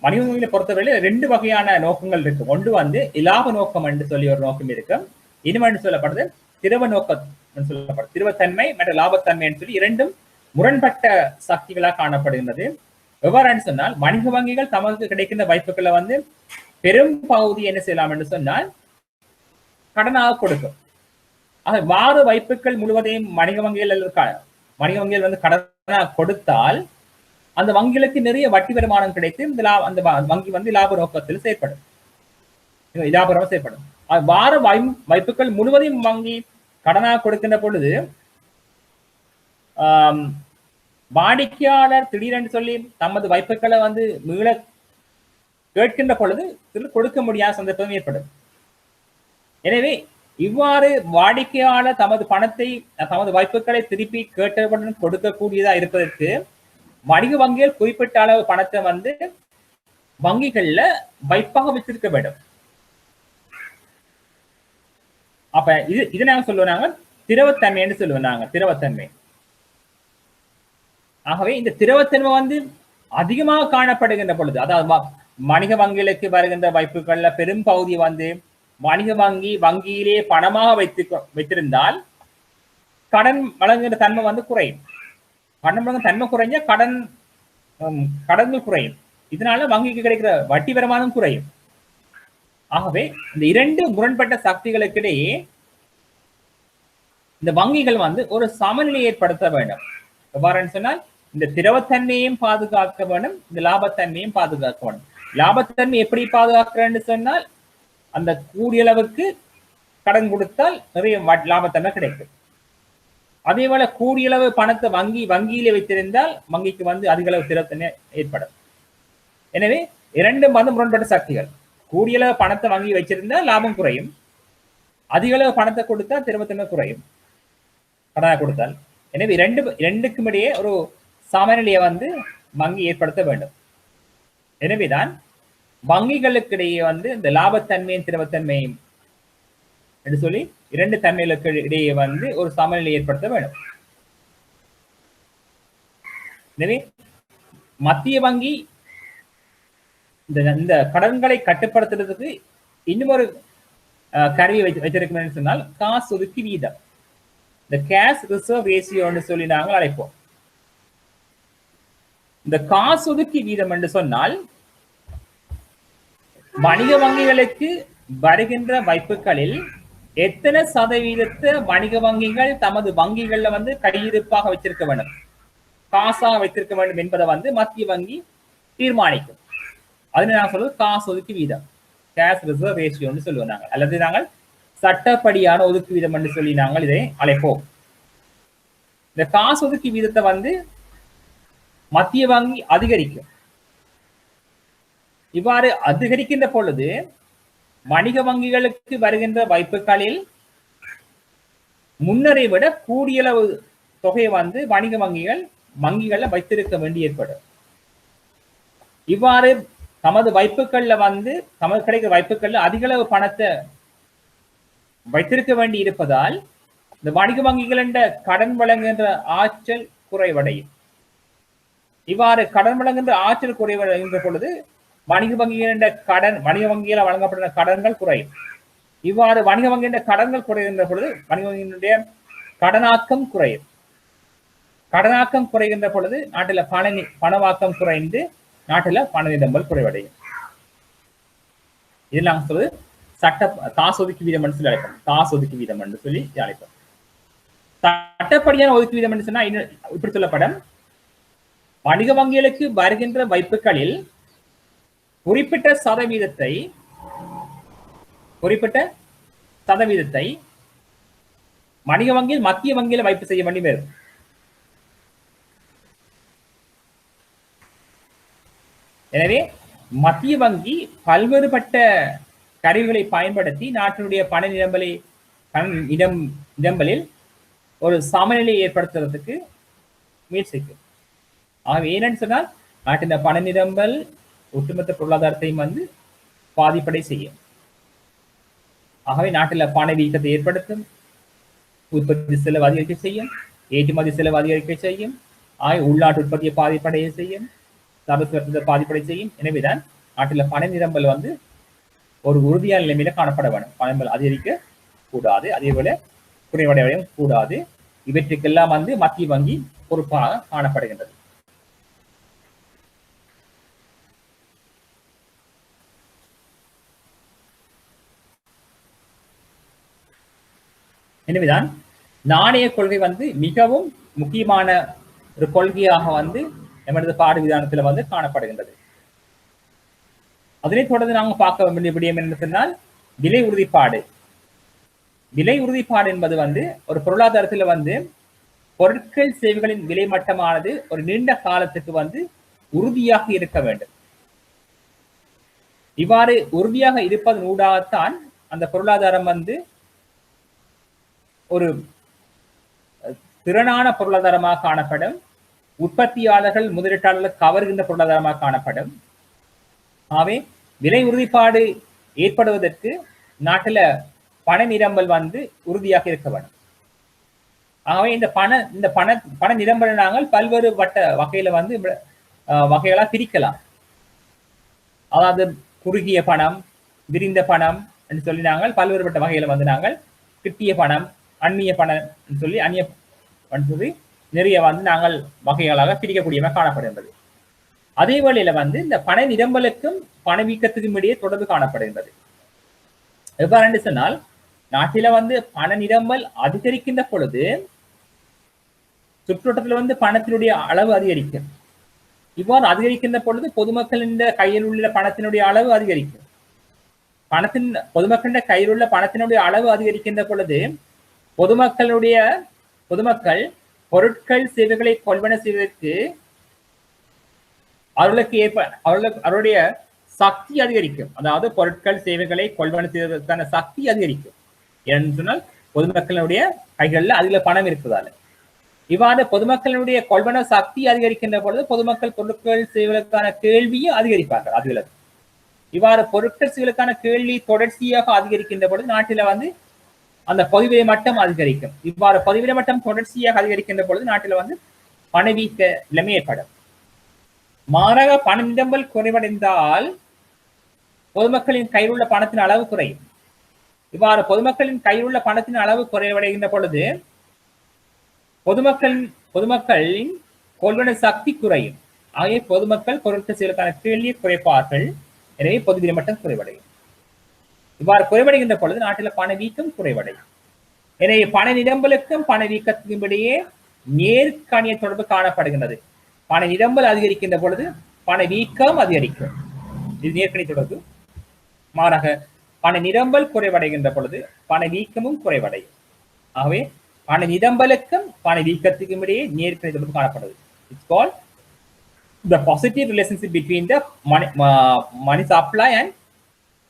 வணிக வங்கிகளை பொறுத்தவரையில 2 வகையான நோக்கங்கள் இருக்கு. ஒன்று வந்து இலாப நோக்கம் என்று சொல்லி ஒரு நோக்கம் இருக்கும். இன்னும் சொல்லப்படுது திரவ நோக்கம் சொல்லப்படுது. திரவத்தன்மை மற்றும் லாபத்தன்மை என்று சொல்லி 2ம் முரண்பட்ட சக்திகளாக காணப்படுகின்றது. எவ்வாறு சொன்னால் வணிக வங்கிகள் தமக்கு கிடைக்கின்ற வாய்ப்புகளை வந்து பெரும் பகுதி என்ன செய்யலாம் என்று சொன்னால் கடனாக கொடுக்கும். ஆக வார வாய்ப்புகள் முழுவதையும் வணிக வங்கிகள் வந்து கடனாக கொடுத்தால் அந்த வங்கிகளுக்கு நிறைய வட்டி வருமானம் கிடைத்து அந்த வங்கி வந்து லாப நோக்கத்தில் செயற்படும். லாபகரமாக செயற்படும். வார வாய்ப்புகள் முழுவதையும் வங்கி கடனாக கொடுக்கின்ற பொழுது வாடிக்கையாளர் திடீரென்று சொல்லி தமது வாய்ப்புகளை வந்து மீள கேட்கின்ற பொழுது கொடுக்க முடியாத சந்தர்ப்பம் ஏற்படும். எனவே இவ்வாறு வாடிக்கையாளர் தமது பணத்தை, தமது வாய்ப்புகளை திருப்பி கேட்டவுடன் கொடுக்கக்கூடியதா இருப்பதற்கு வணிக வங்கிகள் குறிப்பிட்ட அளவு பணத்தை வந்து வங்கிகள்ல வைப்பாக வச்சிருக்க வேண்டும். அப்ப இது நாங்க சொல்லுவாங்க திரவத்தன்மை என்று சொல்லுவாங்க. திரவத்தன்மை. ஆகவே இந்த திரவத்தன்மை வந்து அதிகமாக காணப்படுகின்ற பொழுது, அதாவது வணிக வங்கிகளுக்கு வருகின்ற வாய்ப்புகள்ல பெரும் பகுதி வந்து வணிக வங்கியிலே பணமாக வைத்திருந்தால் கடன் வழங்குகின்ற தன்மை வந்து குறையும். கடன் வழங்கும் தன்மை குறைஞ்ச கடன்கள் குறையும். இதனால வங்கிக்கு கிடைக்கிற வட்டி வருமானம் குறையும். ஆகவே இந்த 2 முரண்பட்ட சக்திகளுக்கிடையே இந்த வங்கிகள் வந்து ஒரு சமநிலை ஏற்படுத்த வேண்டும். எவ்வாறு சொன்னால் இந்த திரவத்தன்மையையும் பாதுகாக்க வேண்டும், இந்த லாபத்தன்மையும் பாதுகாக்க வேண்டும். லாபத்தன்மை எப்படி பாதுகாக்கிறேன்னு சொன்னால் அந்த கூடிய அளவுக்கு கடன் கொடுத்தால் நிறைய லாபத்தன்மை கிடைக்கும். அதே போல கூடிய அளவு பணத்தை வங்கியிலே வைத்திருந்தால் வங்கிக்கு வந்து அதிக அளவு திரவத்தன்மை ஏற்படும். எனவே 2 வந்து முரண்பட்ட சக்திகள். கூடிய அளவு பணத்தை வங்கி வச்சிருந்தால் லாபம் குறையும், அதிக அளவு பணத்தை கொடுத்தா திரவத்தன்மை குறையும் கடனாக கொடுத்தால். எனவே 2க்கும் இடையே ஒரு சமநிலையை வந்து வங்கி ஏற்படுத்த வேண்டும். எனவேதான் வங்கிகளுக்கிடையே வந்து இந்த லாபத்தன்மையும் திரவத்தன்மையும் என்று சொல்லி 2 தன்மைகளுக்கு இடையே வந்து ஒரு சமநிலை ஏற்படுத்த வேண்டும். எனவே மத்திய வங்கி இந்த கடன்களை கட்டுப்படுத்துறதுக்கு இன்னும் ஒரு கருவி வைத்திருக்கும் சொன்னால் காசு ஒதுக்கி வீதம், இந்த கேஷ் ரிசர்வ் ரேஷியோன்னு சொல்லி நாங்கள் அழைப்போம். இந்த காசு ஒதுக்கி வீதம் என்று சொன்னால் வணிக வங்கிகளுக்கு வருகின்ற வாய்ப்புகளில் எத்தனை சதவீதத்தை வணிக வங்கிகள் தமது வங்கிகள்ல வந்து கையிருப்பாக வச்சிருக்க வேண்டும், காசாக வைத்திருக்க வேண்டும் என்பதை வந்து மத்திய வங்கி தீர்மானிக்கும். அதுன்னு நான் சொல்றது காசு ஒதுக்கி வீதம், கேஷ் ரிசர்வ் ரேஷியோன்னு சொல்லுவோம் நாங்கள், அல்லது நாங்கள் சட்டப்படியான ஒதுக்கு வீதம் என்று சொல்லி நாங்கள் இதை அழைப்போம். இந்த காசு ஒதுக்கி வீதத்தை வந்து மத்திய வங்கி அதிகரிக்கும். இவ்வாறு அதிகரிக்கின்ற பொழுது வணிக வங்கிகளுக்கு வருகின்ற வாய்ப்புகளில் முன்னரை விட கூடிய அளவு தொகையை வந்து வணிக வங்கிகள்ல வைத்திருக்க வேண்டி ஏற்படும். இவ்வாறு தமது வாய்ப்புகள்ல வந்து தமது கிடைக்கிற வாய்ப்புகள்ல அதிக அளவு பணத்தை வைத்திருக்க வேண்டி இருப்பதால் இந்த வணிக வங்கிகள் என்ற கடன் வழங்குகின்ற ஆற்றல் குறைவடையும். இவ்வாறு கடன் வழங்குகின்ற ஆற்றல் குறைவடைகின்ற பொழுது வணிக வங்கிகளின் கடன் வணிக வங்கியால் வழங்கப்பட்ட கடன்கள் குறையும். இவ்வாறு வணிக வங்கியின் கடன்கள் குறைகின்ற பொழுது வணிக வங்கியினுடைய கடனாக்கம் குறையும். கடனாக்கம் குறைகின்ற பொழுது நாட்டில் பணவாக்கம் குறைந்து நாட்டில் பண நிரம்பல் குறைவடையும். இது நாங்கள் சொல்வது காசு ஒதுக்கி வீதம் என்று சொல்லி அழைப்போம். காசு ஒதுக்கி வீதம் என்று சொல்லி அழைப்போம். சட்டப்படியான ஒதுக்கி வீதம் என்று சொன்னா இப்படி சொல்லப்படும், வணிக வங்கிகளுக்கு வருகின்ற வைப்புகளில் குறிப்பிட்ட சதவீதத்தை வணிக வங்கியில் மத்திய வங்கியில வைப்பு செய்ய வேண்டி வரும். எனவே மத்திய வங்கி பல்வேறுபட்ட கருவிகளை பயன்படுத்தி நாட்டினுடைய பண நிரம்பலில் ஒரு சமநிலையை ஏற்படுத்துறதுக்கு முயற்சிக்கும். ஆகவே ஏனென்று சொன்னால் நாட்டின் பண நிரம்பல் ஒட்டுமொத்த பொருளாதாரத்தையும் பாதிப்படை செய்யும். ஆகவே நாட்டில் பண வீக்கத்தை ஏற்படுத்தும், உற்பத்தி செலவு அதிகரிக்க செய்யும், ஏற்றுமதி செலவு அதிகரிக்க செய்யும், ஆகவே உள்நாட்டு உற்பத்தியை பாதிப்படைய செய்யும், சர்வ பாதிப்படை செய்யும். எனவேதான் நாட்டில் பண நிரம்பல் ஒரு உறுதியான நிலைமையில காணப்பட வேண்டும். பணம் அதிகரிக்க கூடாது, அதே போல குறைவடையும் கூடாது. இவற்றுக்கெல்லாம் மத்திய வங்கி பொறுப்பாக காணப்படுகின்றது. எனவேதான் நாணய கொள்கை மிகவும் முக்கியமான ஒரு கொள்கையாக எமது பாடு விதானத்தில் காணப்படுகின்றது. அதனை தொடர்ந்து நாங்கள் பார்க்க வேண்டிய விடயம் என்ன சொன்னால் விலை உறுதிப்பாடு. விலை உறுதிப்பாடு என்பது ஒரு பொருளாதாரத்தில் பொருட்கள் சேவைகளின் விலை மட்டமானது ஒரு நீண்ட காலத்துக்கு உறுதியாக இருக்க வேண்டும். இவ்வாறு உறுதியாக இருப்பதன் ஊடாகத்தான் அந்த பொருளாதாரம் ஒரு திறனான பொருளாதாரமாக காணப்படும், உற்பத்தியாளர்கள் முதலீட்டாளர்கள் கவர்கின்ற பொருளாதாரமாக காணப்படும். ஆகவே விலை உறுதிப்பாடு ஏற்படுவதற்கு நாட்டில் பண நிரம்பல் உறுதியாக இருக்க வேண்டும். ஆகவே இந்த பண நிரம்பல் நாங்கள் பல்வேறு வகையில வகைகளா பிரிக்கலாம். அதாவது குறுகிய பணம், விரிந்த பணம் என்று சொல்லி நாங்கள் பல்வேறுபட்ட வகையில நாங்கள் கிட்டிய பணம், அந்நிய பணம் சொல்லி சொல்லி நிறைய நாங்கள் வகைகளாக பிரிக்கக்கூடியவங்க காணப்படுகின்றது. அதே வேளையில இந்த பண நிரம்பலுக்கும் பணவீக்கத்துக்கும் இடையே தொடர்பு காணப்படுகின்றது. எவ்வாறு சொன்னால் நாட்டில பண நிரம்பல் அதிகரிக்கின்ற பொழுது சுற்றுவட்டத்தில் பணத்தினுடைய அளவு அதிகரிக்கும். இவ்வாறு அதிகரிக்கின்ற பொழுது பொதுமக்களின் கையில் உள்ள பணத்தினுடைய அளவு அதிகரிக்கும். பொதுமக்களின் கையில் உள்ள பணத்தினுடைய அளவு அதிகரிக்கின்ற பொழுது பொதுமக்கள் பொருட்கள் சேவைகளை கொள்வன செய்வதற்கு அவருடைய சக்தி அதிகரிக்கும். அதாவது பொருட்கள் சேவைகளை கொள்வன செய்வதற்கான சக்தி அதிகரிக்கும். ஏன்னு சொன்னால் பொதுமக்களுடைய கைகளில் அதிக பணம் இருக்கிறதால இவ்வாறு பொதுமக்களுடைய கொள்வன சக்தி அதிகரிக்கின்ற பொழுது பொதுமக்கள் பொருட்கள் செய்வதற்கான கேள்வியை அதிகரிப்பார்கள். அதிகளவு இவ்வாறு பொருட்கள் செய்வதற்கான கேள்வி தொடர்ச்சியாக அதிகரிக்கின்ற பொழுது நாட்டில அந்த பதிவிலை மட்டம் அதிகரிக்கும். இவ்வாறு பதிவிலை மட்டம் தொடர்ச்சியாக அதிகரிக்கின்ற பொழுது நாட்டில் பணவீக்க நிலைமை ஏற்படும். மாறாக பண நிரம்பல் குறைவடைந்தால் பொதுமக்களின் கையில் உள்ள பணத்தின் அளவு குறையும். இவ்வாறு பொதுமக்களின் கையில் உள்ள பணத்தின் அளவு குறைவடைகின்ற பொழுது பொதுமக்களின் கொள்வன சக்தி குறையும். ஆகிய பொதுமக்கள் பொருட்கள் செய்வதற்கான கேள்வியை குறைப்பார்கள். எனவே பொதுவிலை மட்டம் குறைவடையும். இவ்வாறு குறைவடைகின்ற பொழுது நாட்டில் பணவீக்கம் குறைவடையும். எனவே பண நிரம்பலுக்கும் பணவீக்கத்துக்கும் இடையே நேர்கணிய தொடர்பு காணப்படுகின்றது. பண நிரம்பல் அதிகரிக்கின்ற பொழுது பணவீக்கம் அதிகரிக்கும். இது நேர்கணி தொடர்பு. மாறாக பண நிரம்பல் குறைவடைகின்ற பொழுது பணவீக்கமும் குறைவடையும். ஆகவே பண நிரம்பலுக்கும் பணவீக்கத்துக்கும் இடையே நேர்கணி தொடர்பு காணப்படுது. It's called the positive relationship between the money supply and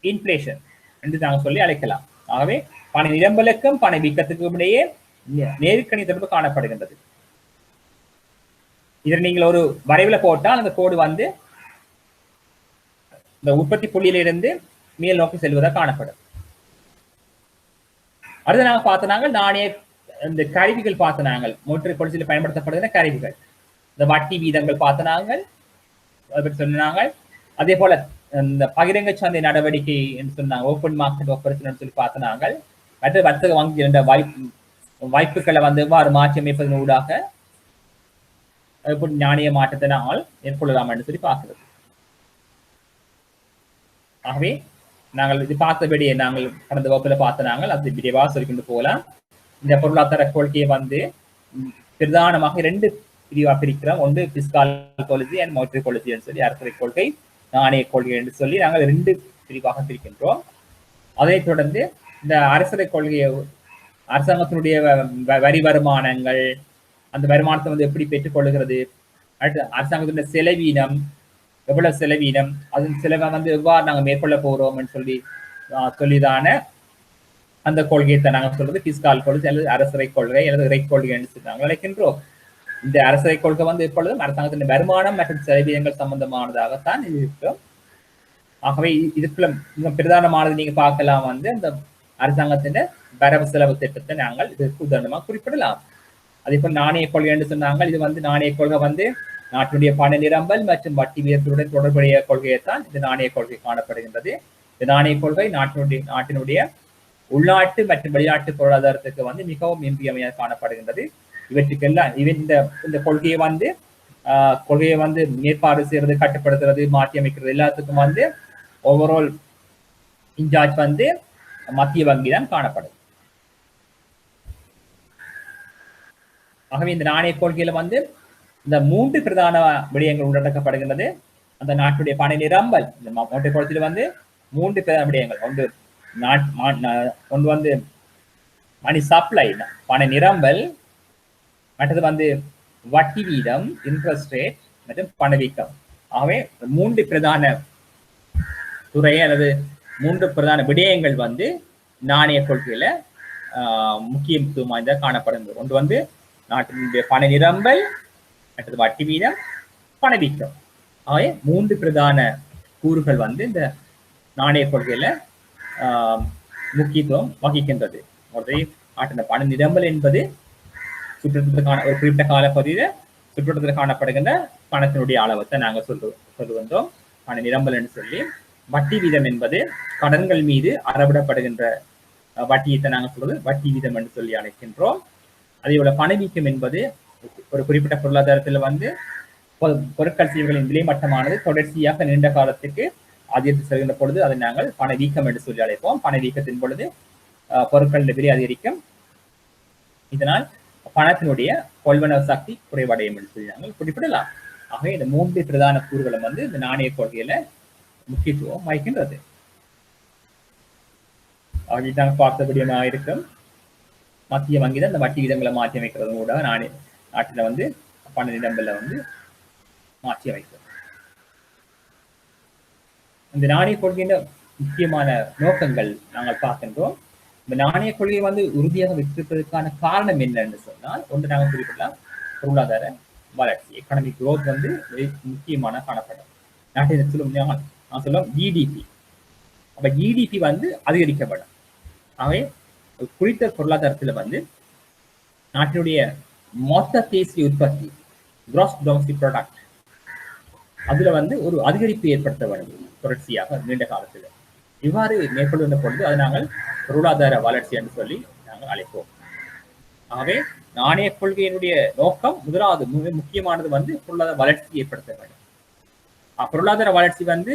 inflation என்று நாங்கள் சொல்லி அழைக்கலாம். ஆகவே பண நிரம்பலுக்கும் பணவீக்கத்துக்கும் இடையே நேர்கணி தொடர்பு காணப்படுகின்றது. இதில் நீங்கள் ஒரு வரைவில் போட்டால் அந்த கோடு இந்த உற்பத்தி புள்ளியிலிருந்து மேல் நோக்கி செல்வதாக காணப்படும். அடுத்து நாங்கள் பார்த்தனாங்க நாணய இந்த கருவிகள் பார்த்தனாங்கள் மோட்டர் பொலிசியில் பயன்படுத்தப்படுகிற கருவிகள். இந்த வட்டி வீதங்கள் பார்த்தனாங்கள் அதை பற்றி சொன்னாங்க. அதே போல இந்த பகிரங்க சந்தை நடவடிக்கை என்று சொன்னாங்க, ஓப்பன் மார்க்கெட் ஆப்பரேஷன் சொல்லி பார்த்த நாங்கள் மற்ற வர்த்தக வங்கி என்ற வாய்ப்புகளை வந்து எவ்வாறு மாற்றி அமைப்பதன் ஊடாக நாணய மாற்றத்தை நாங்கள் மேற்கொள்ளலாம் என்று சொல்லி பார்க்கிறது. ஆகவே நாங்கள் இது பார்த்தபடியே நாங்கள் கடந்த வகுப்புல பார்த்த நாங்கள் அது விரைவாக சொல்லிக்கொண்டு போகலாம். இந்த பொருளாதார கொள்கையை வந்து பிரதானமாக 2 பிரிவாக பிரிக்கிறோம். ஒன்று fiscal policy and monetary policy என்று சொல்லி அரசரை கொள்கை, நாணய கொள்கை என்று சொல்லி நாங்கள் 2 பிரிவாக பிரிக்கின்றோம். அதைத் தொடர்ந்து இந்த அரசரை கொள்கையை அரசாங்கத்தினுடைய வரி வருமானங்கள், அந்த வருமானத்தை வந்து எப்படி பெற்றுக்கொள்கிறது, அடுத்து அரசாங்கத்தினுடைய செலவீனம், எவ்வளவு செலவீனம், அதன் செலவை வந்து எவ்வாறு நாங்கள் மேற்கொள்ள போறோம்னு சொல்லிதான அந்த கொள்கையை தான் நாங்கள் சொல்றது பிஸ்கால் பாலிசி அல்லது அரசரை கொள்கை அல்லது இறை கொள்கை என்று சொல்லி நாங்கள் அழைக்கின்றோம். இந்த அரசரை கொள்கை வந்து எப்பொழுதும் அரசாங்கத்தின் வருமானம் மற்றும் செலவீனங்கள் சம்பந்தமானதாகத்தான் இது இருக்கும். ஆகவே இதுக்குள்ள மிக பிரதானமானது நீங்க பார்க்கலாம் வந்து இந்த அரசாங்கத்தின் வரவு செலவு திட்டத்தை நாங்கள் இதற்கு உதாரணமாக குறிப்பிடலாம். அதே போல் நாணய கொள்கை என்று சொன்னாங்க. இது வந்து நாணய கொள்கை வந்து நாட்டினுடைய பண நிரம்பல் மற்றும் வட்டி விகிதத்துடன் தொடர்புடைய கொள்கையைத்தான் இந்த நாணய கொள்கை காணப்படுகின்றது. இந்த நாணய கொள்கை நாட்டினுடைய உள்நாட்டு மற்றும் வெளிநாட்டு பொருளாதாரத்துக்கு வந்து மிகவும் இன்றியமையாக காணப்படுகின்றது. இவற்றுக்கெல்லாம் இந்த கொள்கையை வந்து மேற்பாடு செய்யறது, கட்டுப்படுத்துறது, மாற்றி அமைக்கிறது எல்லாத்துக்கும் வந்து ஓவரால் இன்சார்ஜ் வந்து மத்திய வங்கி தான் காணப்படுது. ஆகவே இந்த நாணய கொள்கையில வந்து இந்த 3 பிரதான விடயங்கள் உள்ளடக்கப்படுகின்றது. அந்த நாட்டுடைய பண நிரம்பல், இந்த மானிட்டரி பாலிசியில வந்து 3 பிரதான விடயங்கள். ஒன்று வந்து மணி சப்ளை, பண நிரம்பல், மற்றது வந்து வட்டி வீதம், இன்ட்ரெஸ்ட் ரேட் மற்றும் பணவீக்கம். ஆகவே 3 பிரதான துறை அல்லது 3 பிரதான விடயங்கள் வந்து நாணய கொள்கையில முக்கியத்துவம் வாய்ந்த காணப்படுகிறது. ஒன்று வந்து நாட்டினுடைய பண நிரம்பல், மற்றது வட்டி வீதம், பணவீக்கம். ஆகவே 3 பிரதான கூறுகள் வந்து இந்த நாணய கொள்கையில முக்கியத்துவம் வகிக்கின்றது. நாட்டின் பண நிரம்பல் என்பது சுற்றுவட்டத்துக்கான ஒரு குறிப்பிட்ட காலப்பகுதியில சுற்றுவட்டத்தில் காணப்படுகின்ற பணத்தினுடைய அளவத்தை நாங்கள் சொல்லுகின்றோம் பண நிரம்பல் என்று சொல்லி. வட்டி வீதம் என்பது கடன்கள் மீது அறவிடப்படுகின்ற வட்டியத்தை நாங்கள் சொல்வது வட்டி வீதம் என்று சொல்லி அழைக்கின்றோம். அதே போல பணவீக்கம் என்பது ஒரு குறிப்பிட்ட பொருளாதாரத்தில் வந்து பொருட்கள் சேவைகளின் விலைமட்டமானது தொடர்ச்சியாக நீண்ட காலத்துக்கு அதிகரித்து செல்கின்ற பொழுது அதை நாங்கள் பணவீக்கம் என்று சொல்லி அழைப்போம். பணவீக்கத்தின் பொழுது பொருட்களின் விலை அதிகரிக்கும், இதனால் பணத்தினுடைய கொள்வனவு சக்தி குறைவடையும் என்று சொல்லி நாங்கள் குறிப்பிடலாம். ஆகவே இந்த 3 பிரதான கூறுகளும் வந்து இந்த நாணய கொள்கையில முக்கியத்துவம் வகிக்கின்றது. ஆகவே நாங்கள் பார்த்தபடியாக இருக்கும் மத்திய வங்கி தான் இந்த வட்டி விதங்களை மாற்றி அமைக்கிறது கூட நாட்டில் வந்து பண நிரம்பல வந்து மாற்றி அமைக்கிறது. இந்த நாணய கொள்கையின் முக்கியமான நோக்கங்கள் நாங்கள் பார்க்கின்றோம். இந்த நாணய கொள்கையை வந்து உறுதியாக வைத்திருப்பதற்கான காரணம் என்னன்னு சொன்னால், ஒன்று நாங்கள் குறிப்பிடலாம் பொருளாதார வளர்ச்சி, எக்கனாமிக் குரோத் வந்து முக்கியமான காணப்படும். நாட்டின் சொல்லுவோம் ஜிடிபி. அப்ப ஜிடிபி வந்து அதிகரிக்கப்படும். ஆகவே குறித்த பொருளாதாரத்தில் வந்து நாட்டினுடைய மொத்த தேசிய உற்பத்தி, கிராஸ் டொமஸ்டிக் ப்ராடக்ட், அதுல வந்து ஒரு அதிகரிப்பு ஏற்படுத்த வேண்டும் தொடர்ச்சியாக நீண்ட காலத்தில். இவ்வாறு மேற்கொள்கின்ற பொழுது அதை நாங்கள் பொருளாதார வளர்ச்சி என்று சொல்லி நாங்கள் அழைப்போம். ஆகவே நாணய கொள்கையினுடைய நோக்கம் முதலாவது முக்கியமானது வந்து பொருளாதார வளர்ச்சி ஏற்படுத்த வேண்டும். பொருளாதார வளர்ச்சி வந்து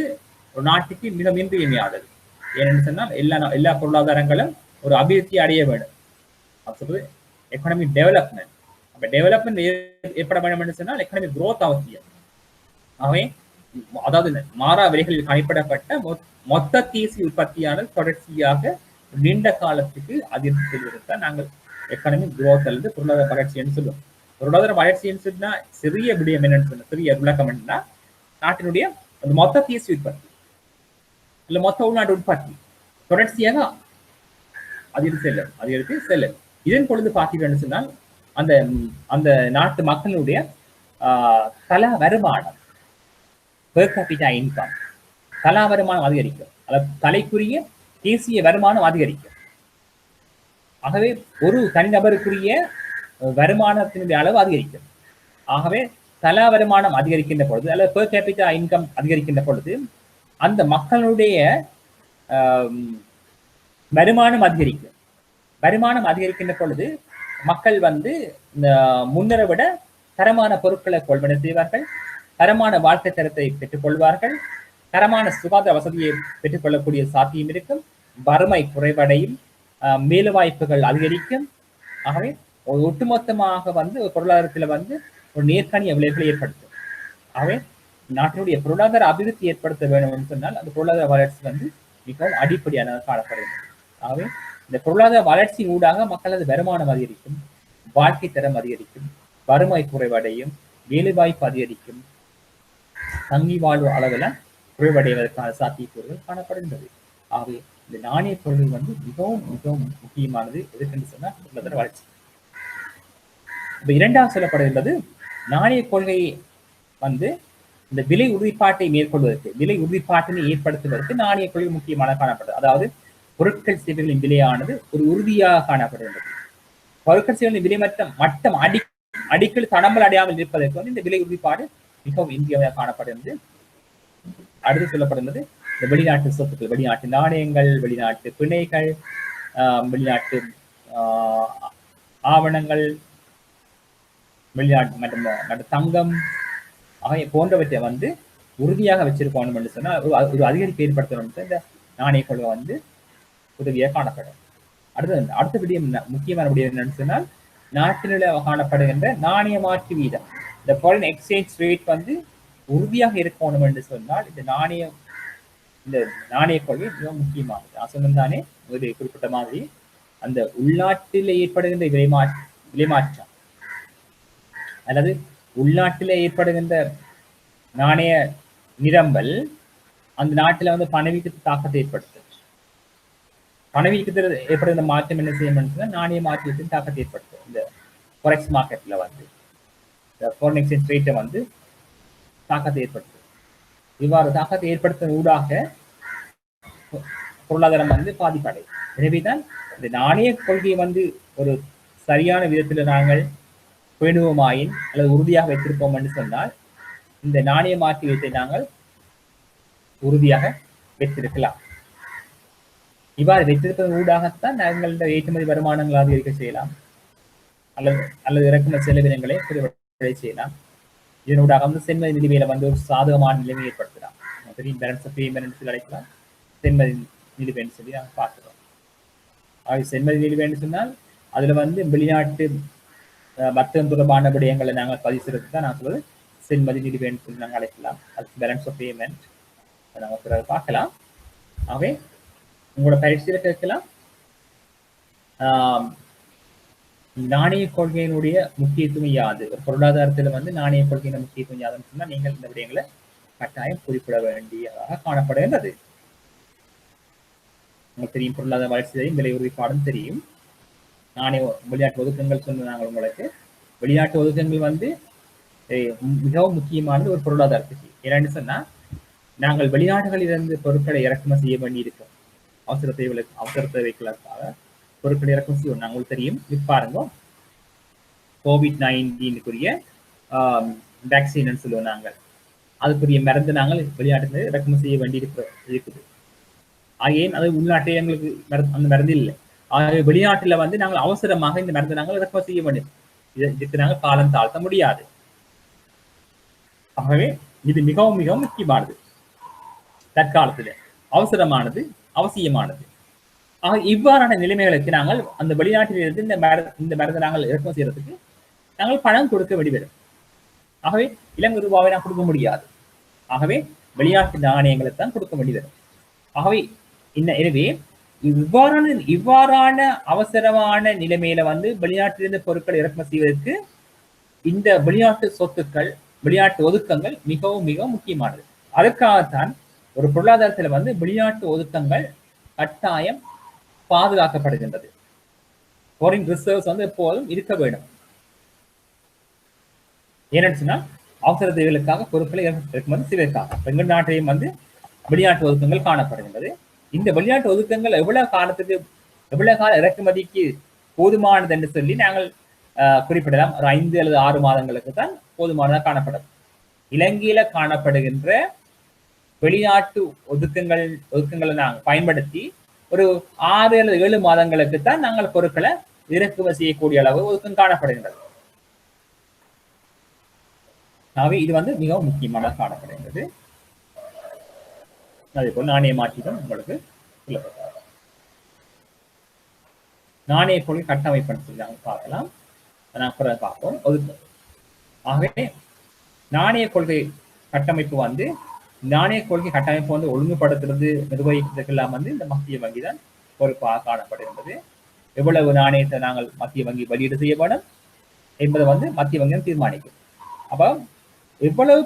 ஒரு நாட்டுக்கு மிக இன்றியமையாதது. ஏனென்று சொன்னால் எல்லா பொருளாதாரங்களும் ஒரு அபிவிருத்தி அடைய வேண்டும். சொல்றது எக்கனாமிக் டெவலப்மெண்ட். அப்ப டெவலப்மெண்ட் ஏற்பட வேண்டும் என்று சொன்னால் எக்கனாமிக் குரோத் அவசியம். ஆகவே அதாவது மாறா விலைகளில் கணிப்பிடப்பட்ட மொத்த தேசிய உற்பத்தியானது தொடர்ச்சியாக நீண்ட காலத்துக்கு அதிகரித்து செல்வதற்காக நாங்கள் எக்கனாமிக் குரோத் அல்லது பொருளாதார வளர்ச்சி என்று சொல்லுவோம். பொருளாதார வளர்ச்சி என்று சொன்னா சிறிய விடயம் என்னன்னு சொன்ன சிறிய விளக்கம் என்னன்னா, நாட்டினுடைய அந்த மொத்த தேசிய உற்பத்தி இல்ல மொத்த உள்நாட்டு உற்பத்தி தொடர்ச்சியாக அதிகரித்து செல்லும். இதன் பொழுது பார்த்தீங்கன்னு சொன்னால் அந்த நாட்டு மக்களுடைய தலா வருமானம், பெர் கேபிட்டா இன்கம், தலா வருமானம் அதிகரிக்கும். அல்லது தலைக்குரிய தேசிய வருமானம் அதிகரிக்கும். ஆகவே ஒரு தனிநபருக்குரிய வருமானத்தினுடைய அளவு அதிகரிக்கும். ஆகவே தலா வருமானம் அதிகரிக்கின்ற பொழுது அல்லது பெர் கேபிட்டா இன்கம் அதிகரிக்கின்ற பொழுது அந்த மக்களுடைய வருமானம் அதிகரிக்கும். வருமானம் அதிகரிக்கின்ற பொழுது மக்கள் வந்து முன்னரை விட தரமான பொருட்களை கொள்வனை செய்வார்கள், தரமான வாழ்க்கை தரத்தை பெற்றுக்கொள்வார்கள், தரமான சுகாதார வசதியை பெற்றுக்கொள்ளக்கூடிய சாத்தியம் இருக்கும், வறுமை குறைவடையும், மேலு வாய்ப்புகள் அதிகரிக்கும். ஆகவே ஒட்டுமொத்தமாக வந்து பொருளாதாரத்தில் வந்து ஒரு நேர்காணிய விளைவுகளை ஏற்படுத்தும். ஆகவே நாட்டினுடைய பொருளாதார அபிவிருத்தி ஏற்படுத்த வேண்டும் என்று சொன்னால் அந்த பொருளாதார வளர்ச்சி வந்து மிகவும் அடிப்படையானதாக காணப்படுகிறது. ஆகவே இந்த பொருளாதார வளர்ச்சி ஊடாக மக்களது வருமானம் அதிகரிக்கும், வாழ்க்கை தரம் அதிகரிக்கும், வறுமை குறைவடையும், வேலைவாய்ப்பு அதிகரிக்கும், தங்கி வாழ்வு அளவில் குறைவடைவதற்கான சாத்தியக்கூறுகள் காணப்படுகின்றது. ஆகவே இந்த நாணய கொள்கை வந்து மிகவும் மிகவும் முக்கியமானது எதுக்கென்று சொன்னால் பொருளாதார வளர்ச்சி. இப்ப இரண்டாவது சொல்லப்படுகின்றது நாணய கொள்கை வந்து இந்த விலை உறுதிப்பாட்டை மேற்கொள்வதற்கு, விலை உறுதிப்பாட்டினை ஏற்படுத்துவதற்கு நாணய கொள்கை முக்கியமான காணப்படுது. அதாவது பொருட்கள் சேவைகளின் விலையானது ஒரு உறுதியாக காணப்படுகின்றது. பொருட்கள் சேவைகளின் விலை மட்டம் அடிக்கல் தடம்பல் அடையாமல் இருப்பதற்கு வந்து இந்த விலை உறுதிப்பாடு மிகவும் இந்தியாவாக காணப்படுகிறது. அடுத்து சொல்லப்படுகிறது இந்த வெளிநாட்டு சொத்துக்கள், வெளிநாட்டு நாணயங்கள், வெளிநாட்டு பிணைகள், வெளிநாட்டு ஆவணங்கள், வெளிநாட்டு மற்றும் தங்கம் ஆகிய போன்றவற்றை வந்து உறுதியாக வச்சிருக்கணும் என்று சொன்னால் ஒரு அதிகரிப்பு ஏற்படுத்தணும். இந்த நாணய கொள்கை வந்து உதவியாக காணப்படும். அடுத்த விடயம் முக்கியமான விடயம் என்னன்னு சொன்னால் நாட்டில் காணப்படுகின்ற நாணய மாற்று வீதம், இந்த ஃபாரின் எக்ஸ்சேஞ்ச் ரேட் வந்து உறுதியாக இருக்கணும் என்று சொன்னால் இந்த நாணய கொள்கை மிகவும் முக்கியமானது. நான் சொன்னதானே ஒரு குறிப்பிட்ட மாதிரி அந்த உள்நாட்டில் ஏற்படுகின்ற விலைமாற்றம் அல்லது உள்நாட்டில் ஏற்படுகின்ற நாணய நிரம்பல் அந்த நாட்டில் வந்து பணவீக்கத்து தாக்கத்தை ஏற்படுத்தும். பணவீக்கத்தில் ஏற்படுகின்ற மாற்றம் என்ன செய்யணும், நாணய மாற்றத்தின் தாக்கத்தை ஏற்படுத்தும். இந்த ஃபாரெக்ஸ் மார்க்கெட்ல வந்து ஃபாரின் எக்ஸ்சேஞ்ச் ரேட்டை வந்து தாக்கத்தை ஏற்படுத்தும். இவ்வாறு தாக்கத்தை ஏற்படுத்தும் ஊடாக பொருளாதாரம் வந்து பாதிப்படையும். எனவேதான் இந்த நாணய கொள்கையை வந்து ஒரு சரியான விதத்தில் நாங்கள் பேணுவோமாயின் அல்லது உறுதியாக வைத்திருப்போம் என்று சொன்னால் இந்த நாணய மாற்று வீதத்தை நாங்கள் உறுதியாக வைத்திருக்கலாம். இவ்வாறு வைத்திருப்பதன் ஊடாகத்தான் நாங்கள் ஏற்றுமதி வருமானங்கள் அதிகரிக்க செய்யலாம் அல்லது இறக்குமதி செலவினங்களை குறைவடை செய்யலாம். இதனூடாக வந்து சென்மதி நிலைமையில வந்து ஒரு சாதகமான நிலைமை ஏற்படுத்தலாம். பெரிய பேலன்ஸ் ஆஃப் பேமெண்ட் கிடைக்கலாம், சென்மதி நிலுவைன்னு சொல்லி நாங்கள் பார்க்கிறோம். சென்மதி நிலுவைன்னு சொன்னால் அதுல வந்து வெளிநாட்டு வர்த்தகம் தொடர்பான விடயங்களை நாங்கள் பதிவு செய்யறதுக்கு தான் நான் சொல்வது சென்மதி நிலுவைன்னு சொல்லி நாங்கள் அழைக்கலாம். அதுக்கு பேலன்ஸ் ஆஃப் பேமெண்ட் நாங்கள் பிறகு பார்க்கலாம். ஆகவே உங்களோட பயிற்சியில கேட்கலாம் நாணய கொள்கையினுடைய முக்கியத்துவம் யாது, ஒரு பொருளாதாரத்துல வந்து நாணய கொள்கையின் முக்கியத்துவம் யாதுன்னு சொன்னா நீங்கள் இந்த விடயங்களை கட்டாயம் குறிப்பிட வேண்டியதாக காணப்படுகின்றது. உங்களுக்கு தெரியும், பொருளாதார வளர்ச்சி தெரியும், விலை உறுதிப்பாடும் தெரியும், நாணய வெளிநாட்டு ஒதுக்கங்கள் சொன்ன நாங்கள் உங்களுக்கு. வெளிநாட்டு ஒதுக்கங்கள் வந்து மிகவும் முக்கியமானது ஒரு பொருளாதாரத்துக்கு. என்னன்னு சொன்னா நாங்கள் வெளிநாடுகளிலிருந்து பொருட்களை இறக்குமதி செய்ய வேண்டியிருக்கோம். அவசர தேவைகளுக்காக பொருட்களை இறக்குமதி செய்வோம். நாங்களுக்கு தெரியும், பாருங்க COVID-19 வேக்சின் சொல்லுவோம் நாங்கள், அதுக்குரிய மருந்து நாங்கள் வெளிநாட்டுல இறக்குமதி செய்ய வேண்டி இருக்குது. ஆகிய அது உள்நாட்டே எங்களுக்கு அந்த மருந்து இல்லை. ஆகவே வெளிநாட்டுல வந்து நாங்கள் அவசரமாக இந்த மருந்து நாங்கள் இறக்குமதி செய்ய வேண்டும். இதுக்கு நாங்கள் காலம் தாழ்த்த முடியாது. ஆகவே இது மிகவும் மிகவும் முக்கியமானது, தற்காலத்துல அவசரமானது, அவசியமானது. ஆக இவ்வாறான நிலைமைகளுக்கு நாங்கள் அந்த வெளிநாட்டிலிருந்து இந்த மருந்து நாங்கள் இறக்குமதி செய்யறதுக்கு நாங்கள் பணம் கொடுக்க வேண்டிவரும். ஆகவே இலங்கை ரூபாவை நான் கொடுக்க முடியாது. ஆகவே வெளிநாட்டு நாணயங்களை தான் கொடுக்க வேண்டிவரும். ஆகவே எனவே இவ்வாறான அவசரமான நிலைமையில வந்து வெளிநாட்டிலிருந்து பொருட்களை இறக்குமதி செய்வதற்கு இந்த வெளிநாட்டு சொத்துக்கள், வெளிநாட்டு ஒதுக்கங்கள் மிகவும் மிகவும் முக்கியமானது. அதற்காகத்தான் ஒரு பொருளாதாரத்துல வந்து வெளிநாட்டு ஒதுக்கங்கள் கட்டாயம் பாதுகாக்கப்படுகின்றது. ஃபாரின் ரிசர்வ்ஸ் வந்து எப்போதும் இருக்க வேண்டும். ஏன்னு சொன்னா அவசர தேவைகளுக்காக பொருட்களை இறக்குமதி செய்வதற்காக எங்கள் நாட்டிலையும் வந்து வெளிநாட்டு ஒதுக்கங்கள் காணப்படுகின்றது. இந்த வெளிநாட்டு ஒதுக்கங்கள் எவ்வளவு கால இறக்குமதிக்கு போதுமானது என்று சொல்லி நாங்கள் குறிப்பிடலாம். ஒரு 5 அல்லது 6 மாதங்களுக்கு தான் போதுமானதாக காணப்படும். இலங்கையில காணப்படுகின்ற வெளிநாட்டு ஒதுக்கங்களை நாங்கள் பயன்படுத்தி ஒரு 6 அல்லது 7 மாதங்களுக்கு தான் நாங்கள் பொருட்களை இறக்குமதி செய்யக்கூடிய அளவு ஒதுக்கம் காணப்படுகின்றது. ஆகவே இது வந்து மிகவும் முக்கியமாக காணப்படுகின்றது. அதே போல் நாணய மாற்றிடம் உங்களுக்கு சொல்லப்பட்டார். நாணய கொள்கை கட்டமைப்புன்னு சொல்லி நாங்கள் பார்க்கலாம். அப்புறம் பார்ப்போம். ஆகவே நாணய கொள்கை கட்டமைப்பு வந்து நாணய கொள்கை கட்டமைப்பு வந்து ஒழுங்குபடுத்துறது நிர்வகிக்கிறதுக்கெல்லாம் வந்து இந்த மத்திய வங்கி தான் பொறுப்பாக காணப்படுகின்றது. எவ்வளவு நாணயத்தை நாங்கள் மத்திய வங்கி வெளியீடு செய்யப்படும் என்பதை வந்து மத்திய வங்கி தீர்மானிக்கும். அப்ப எவ்வளவு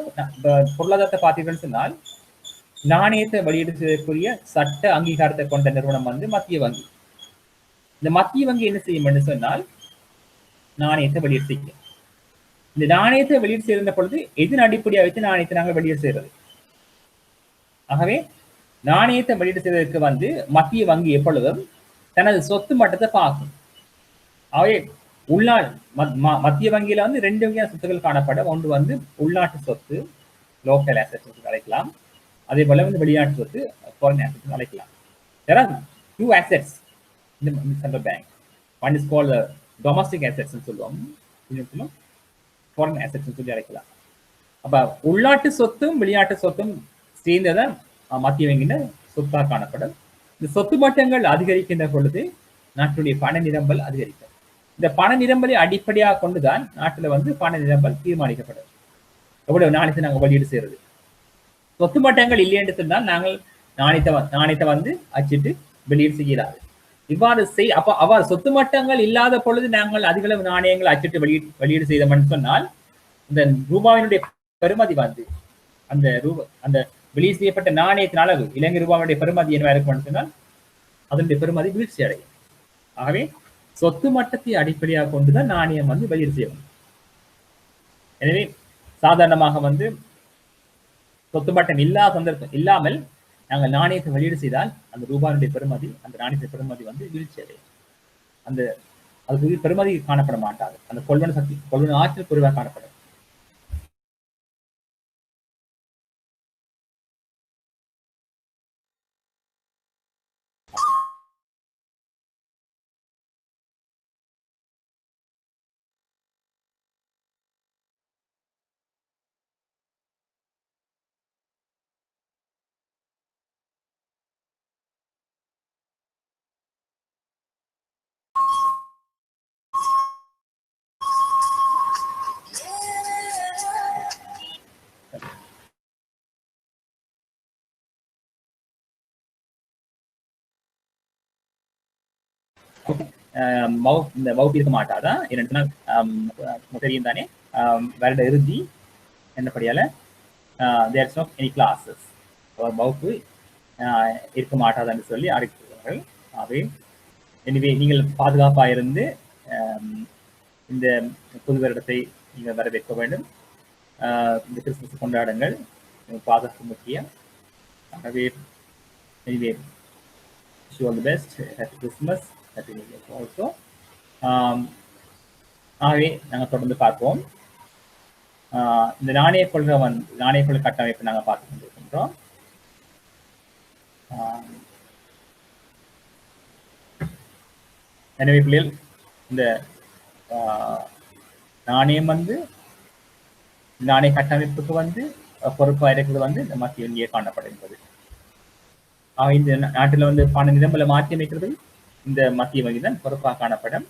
பொருளாதாரத்தை பார்த்தீங்கன்னு சொன்னால் நாணயத்தை வெளியீடு செய்யக்கூடிய சட்ட அங்கீகாரத்தை கொண்ட நிறுவனம் வந்து மத்திய வங்கி. இந்த மத்திய வங்கி என்ன செய்யும் என்று சொன்னால் நாணயத்தை வெளியீடு செய்யும். இந்த நாணயத்தை வெளியீடு செய்கிற பொழுது எதன் அடிப்படையாக வைத்து நாணயத்தை நாங்கள் வெளியீடு செய்யறது. ஆகவே நாணயத்தை வெளியீடு செய்வதற்கு வந்து மத்திய வங்கி எப்பொழுதும் தனது சொத்து மட்டத்தை பார்க்கும். ஆகவே மத்திய வங்கியில வந்து 2 வகையான சொத்துக்கள் காணப்படும். ஒன்று வந்து உள்நாட்டு சொத்து, லோக்கல் அசெட்ஸ் அழைக்கலாம். அதே போல வந்து வெளிநாட்டு சொத்து, ஃபாரின் அசெட்ஸ் அழைக்கலாம். There are 2 assets in the central bank. One is called domestic assets சொல்லுவோம், இன்னொரு ஃபாரின் அசெட்ஸ் சொல்லி அழைக்கலாம். அப்ப உள்நாட்டு சொத்தும் வெளிநாட்டு சொத்தும் சேர்ந்ததான் மத்திய வங்கியில சொத்தாக காணப்படும். இந்த சொத்து மட்டங்கள் அதிகரிக்கின்ற பொழுது நாட்டுடைய பண நிரம்பல் அதிகரிக்கும். இந்த பண நிரம்பலை அடிப்படையாக கொண்டுதான் நாட்டுல வந்து பண நிரம்பல் தீர்மானிக்கப்படும். எவ்வளவு நாணயத்தை நாங்கள் வெளியீடு செய்யறது. சொத்து மட்டங்கள் இல்லை என்று சொன்னால் நாங்கள் நாணயத்தை வந்து அச்சிட்டு வெளியீடு செய்யலாது. இவ்வாறு அவ்வாறு சொத்து மட்டங்கள் இல்லாத பொழுது நாங்கள் அதிகளவு நாணயங்கள் அச்சிட்டு வெளியீடு செய்தோம்னு சொன்னால் இந்த ரூபாவினுடைய பெறுமதி வந்து அந்த வெளியீடு செய்யப்பட்ட நாணயத்தின் அளவு இலங்கை ரூபாவுடைய பெறுமதி என்ன இருக்கும்னு சொன்னால் அதனுடைய பெறுமதி வீழ்ச்சி அடையும். ஆகவே சொத்து மட்டத்தை அடிப்படையாக கொண்டுதான் நாணயம் வந்து வெளியீடு செய்யணும். எனவே சாதாரணமாக வந்து சொத்து மட்டம் இல்லாமல் நாங்கள் நாணயத்தை வெளியீடு செய்தால் அந்த ரூபாயுடைய பெறுமதி, அந்த நாணயத்தின் பெறுமதி வந்து வீழ்ச்சி அடையும். அதுக்கு பெறுமதி காணப்பட மாட்டாது. அந்த கொள்வன ஆற்றல் குறைவாக காணப்படும். இந்த வகுப்பு இருக்க மாட்டாதான். என்னன்னா தெரியும் தானே, வருட இறுதி என்னப்படியால தேர்ஸ் நாட் எனி கிளாஸஸ், வகுப்பு இருக்க மாட்டாதான்னு சொல்லி அறிவிக்கிறார்கள். ஆகவே எனவே நீங்கள் பாதுகாப்பாக இருந்து இந்த புது வருடத்தை நீங்கள் வரவேற்க வேண்டும். இந்த கிறிஸ்துமஸ் கொண்டாடுங்கள், பாதுகாப்பு முக்கியம். ஆகவே எனவே wish you all the best. Happy Christmas, Happy New Year also. ஆகவே நாங்கள் தொடர்ந்து பார்ப்போம். இந்த நாணய கொள்கை கட்டமைப்பு நாங்கள் பார்த்து கொண்டிருக்கின்றோம். எனவே பிள்ளைகள் இந்த நாணயம் வந்து நாணய கட்டமைப்புக்கு வந்து பொறுப்பாக இருக்கிறது வந்து இந்த மத்திய வங்கியே காணப்படுகிறது. இந்த நாட்டில் வந்து பண நிரம்பலை மாற்றி அமைக்கிறது இந்த மத்திய வங்கி தான் பொறுப்பாக காணப்படும்.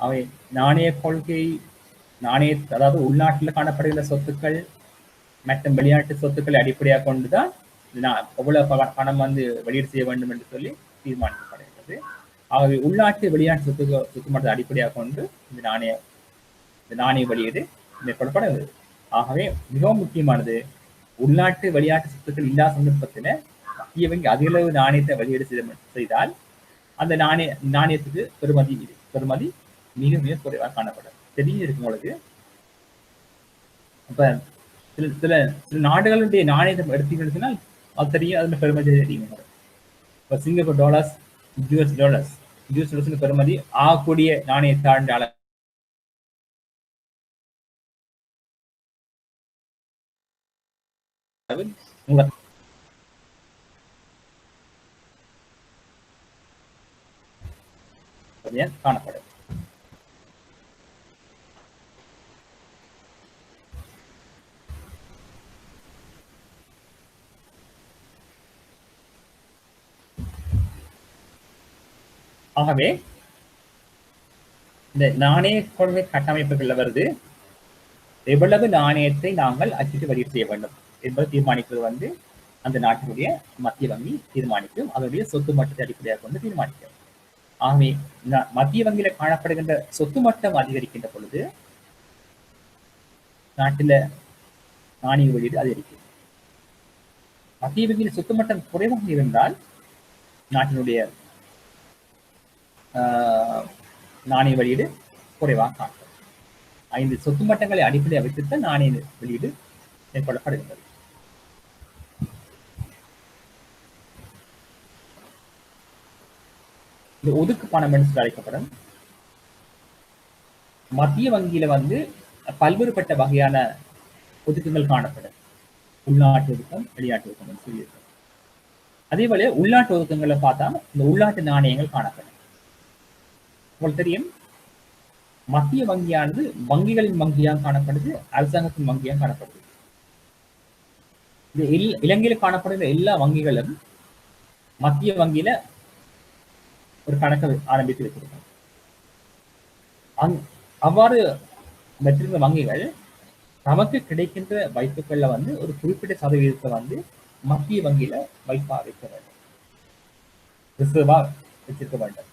அவை நாணய கொள்கை, அதாவது உள்நாட்டில் காணப்படுகிற சொத்துக்கள் மற்றும் வெளிநாட்டு சொத்துக்களை அடிப்படையாக கொண்டுதான் எவ்வளவு பணம் வந்து வெளியீடு செய்ய வேண்டும் என்று சொல்லி தீர்மானிக்கப்படுகிறது. ஆகவே உள்நாட்டு வெளிநாட்டு சொத்து மட்டத்தை அடிப்படையாக கொண்டு இந்த நாணய வெளியீடு மேற்கொள்ளப்படுகிறது. ஆகவே மிகவும் முக்கியமானது, உள்நாட்டு வெளிநாட்டு சொத்துக்கள் இல்லாத சந்தர்ப்பத்தில் மத்திய வங்கி அதிகளவு நாணயத்தை வெளியீடு செய்தால் அந்த நாணயத்துக்கு பெறுமதி மிக மிக குறைவாக காணப்படும். தெரிஞ்சிருக்கு உங்களுக்கு. அப்ப சில நாடுகளுடைய நாணயத்தை எடுத்தீங்கன்னா அது தெரியும், அதோட பெறுமதி தெரியும். இப்போ சிங்கப்பூர் டாலர்ஸ், யூஎஸ் டாலர்ஸ் பெறுமதி ஆகக்கூடிய நாணயத்தாண்ட காணப்படும். ஆகவே இந்த நாணய கொள்கை கட்டமைப்புகள்ல வருது எவ்வளவு நாணயத்தை நாங்கள் அச்சிட்டு வெளியீடு செய்ய வேண்டும் என்பதை தீர்மானிப்பது வந்து அந்த நாட்டினுடைய மத்திய வங்கி தீர்மானிக்கும். அதனுடைய சொத்து மட்டத்தை அடிப்படையாக கொண்டு தீர்மானிக்கும். ஆகவே மத்திய வங்கியில காணப்படுகின்ற சொத்து மட்டம் அதிகரிக்கின்ற பொழுது நாட்டில நாணய வெளியீடு அதிகரிக்கும். மத்திய வங்கியில் சொத்து மட்டம் குறைவாக இருந்தால் நாட்டினுடைய நாணய வெளியீடு குறைவாக காணப்படும். 5 சொத்து மட்டங்களை அடிப்படையாக வைத்துத்தான் நாணய வெளியீடு மேற்கொள்ளப்படுகின்றது. இந்த ஒதுக்கு பணம் என்று அழைக்கப்படும். மத்திய வங்கியில வந்து பல்வேறுபட்ட வகையான ஒதுக்குகள் காணப்படும். உள்நாட்டு ஒதுக்கம், வெளிநாட்டு ஒதுக்கம் சொல்லியிருக்கோம். அதே போல உள்நாட்டு ஒதுக்கங்களை பார்த்தா இந்த உள்நாட்டு நாணயங்கள் காணப்படும். உங்களுக்கு தெரியும், மத்திய வங்கியானது வங்கிகளின் வங்கியாக காணப்படுது, அரசாங்கத்தின் வங்கியாக காணப்படுது. இந்த இலங்கையில காணப்படுகிற எல்லா வங்கிகளும் மத்திய வங்கியில ஒரு கணக்கை ஆரம்பித்து வைத்திருக்காங்க. அவ்வாறு வச்சிருந்த வங்கிகள் நமக்கு கிடைக்கின்ற வைப்புகள்ல வந்து ஒரு குறிப்பிட்ட சதவீதத்தை வந்து மத்திய வங்கியில வைப்பா வைக்க வேண்டும், ரிசர்வா வச்சிருக்க வேண்டும்.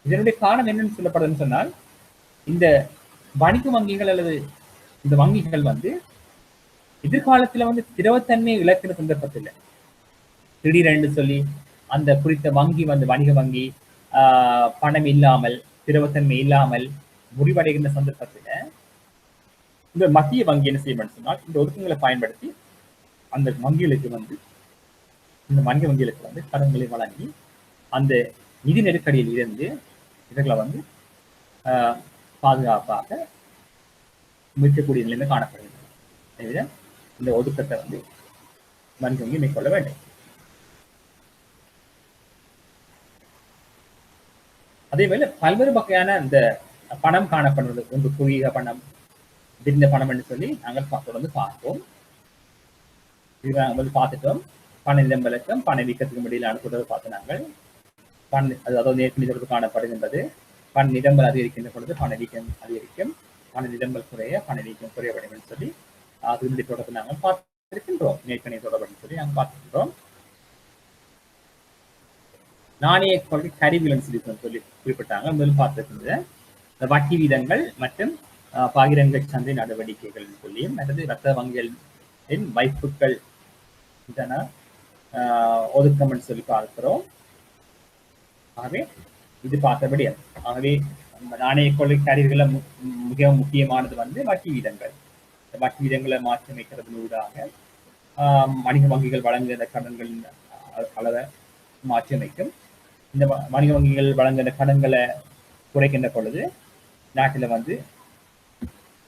இதனுடைய காரணம் என்னன்னு சொல்லப்படுதுன்னு சொன்னால், இந்த வணிக வங்கிகள் அல்லது இந்த வங்கிகள் வந்து எதிர்காலத்துல வந்து திரவத்தன்மை இழக்கிற சந்தர்ப்பத்தில் திடீரென்று சொல்லி அந்த குறித்த வங்கி வந்து வணிக வங்கி பணம் இல்லாமல் திரவத்தன்மை இல்லாமல் முடிவடைகின்ற சந்தர்ப்பத்தில் இந்த மத்திய வங்கி என்ன செய்யணும்னு சொன்னால் இந்த ஒதுக்கங்களை பயன்படுத்தி அந்த வங்கிகளுக்கு வந்து இந்த வணிக வங்கிகளுக்கு வந்து கடன்களை வழங்கி அந்த நிதி நெருக்கடியில் இருந்து இவர்களை வந்து பாதுகாப்பாக மீட்கக்கூடிய நிலைமை காணப்படுகிறது. எனவே இந்த ஒதுக்கத்தை வந்து வணிக வங்கி மேற்கொள்ள வேண்டும். அதே போல பல்வேறு வகையான இந்த பணம் காணப்படுறது, ஒன்று குறுகிய பணம், விரிந்த பணம் என்று சொல்லி நாங்கள் தொடர்ந்து பார்ப்போம். வந்து பார்த்துட்டோம். பண நிலம்பலக்கம், பண வீக்கத்துக்கு இடையிலான தொடர்பு பார்த்து நாங்கள் அதாவது நேர்கணி தொடர்பு காணப்படுகின்றது. பண நிரம்பல் அதிகரிக்கின்ற பொழுது பண வீக்கம் அதிகரிக்கும், பண நிரம்பல் குறைய பண வீக்கம் குறையப்படும் என்று சொல்லி அதனுடைய தொடர்பு நாங்கள் பார்த்திருக்கின்றோம். நேர்கணி தொடர்பு சொல்லி நாங்கள் பார்த்திருக்கிறோம். நாணய கொள்கை கருவிகள் சொல்லி குறிப்பிட்டாங்க. முதல் பார்த்திருக்கின்ற வட்டி வீதங்கள் மற்றும் பகிரங்க சந்தை நடவடிக்கைகள் சொல்லியும் அல்லது ரத்த வங்கிகளின் வைப்புகள் ஒதுக்கம் என்று சொல்லி பார்க்கிறோம். ஆகவே இது பார்த்தபடி, ஆகவே நாணய கொள்கை கருவிகளை மிக முக்கியமானது வந்து வட்டி வீதங்கள். வட்டி வீதங்களை மாற்றி அமைக்கிறதனூடாக வணிக வங்கிகள் வழங்குகிற கடன்களின் அளவை மாற்றி அமைக்கும். இந்த வணிக வங்கிகள் வழங்குகிற கடன்களை குறைக்கின்ற பொழுது நாட்டில் வந்து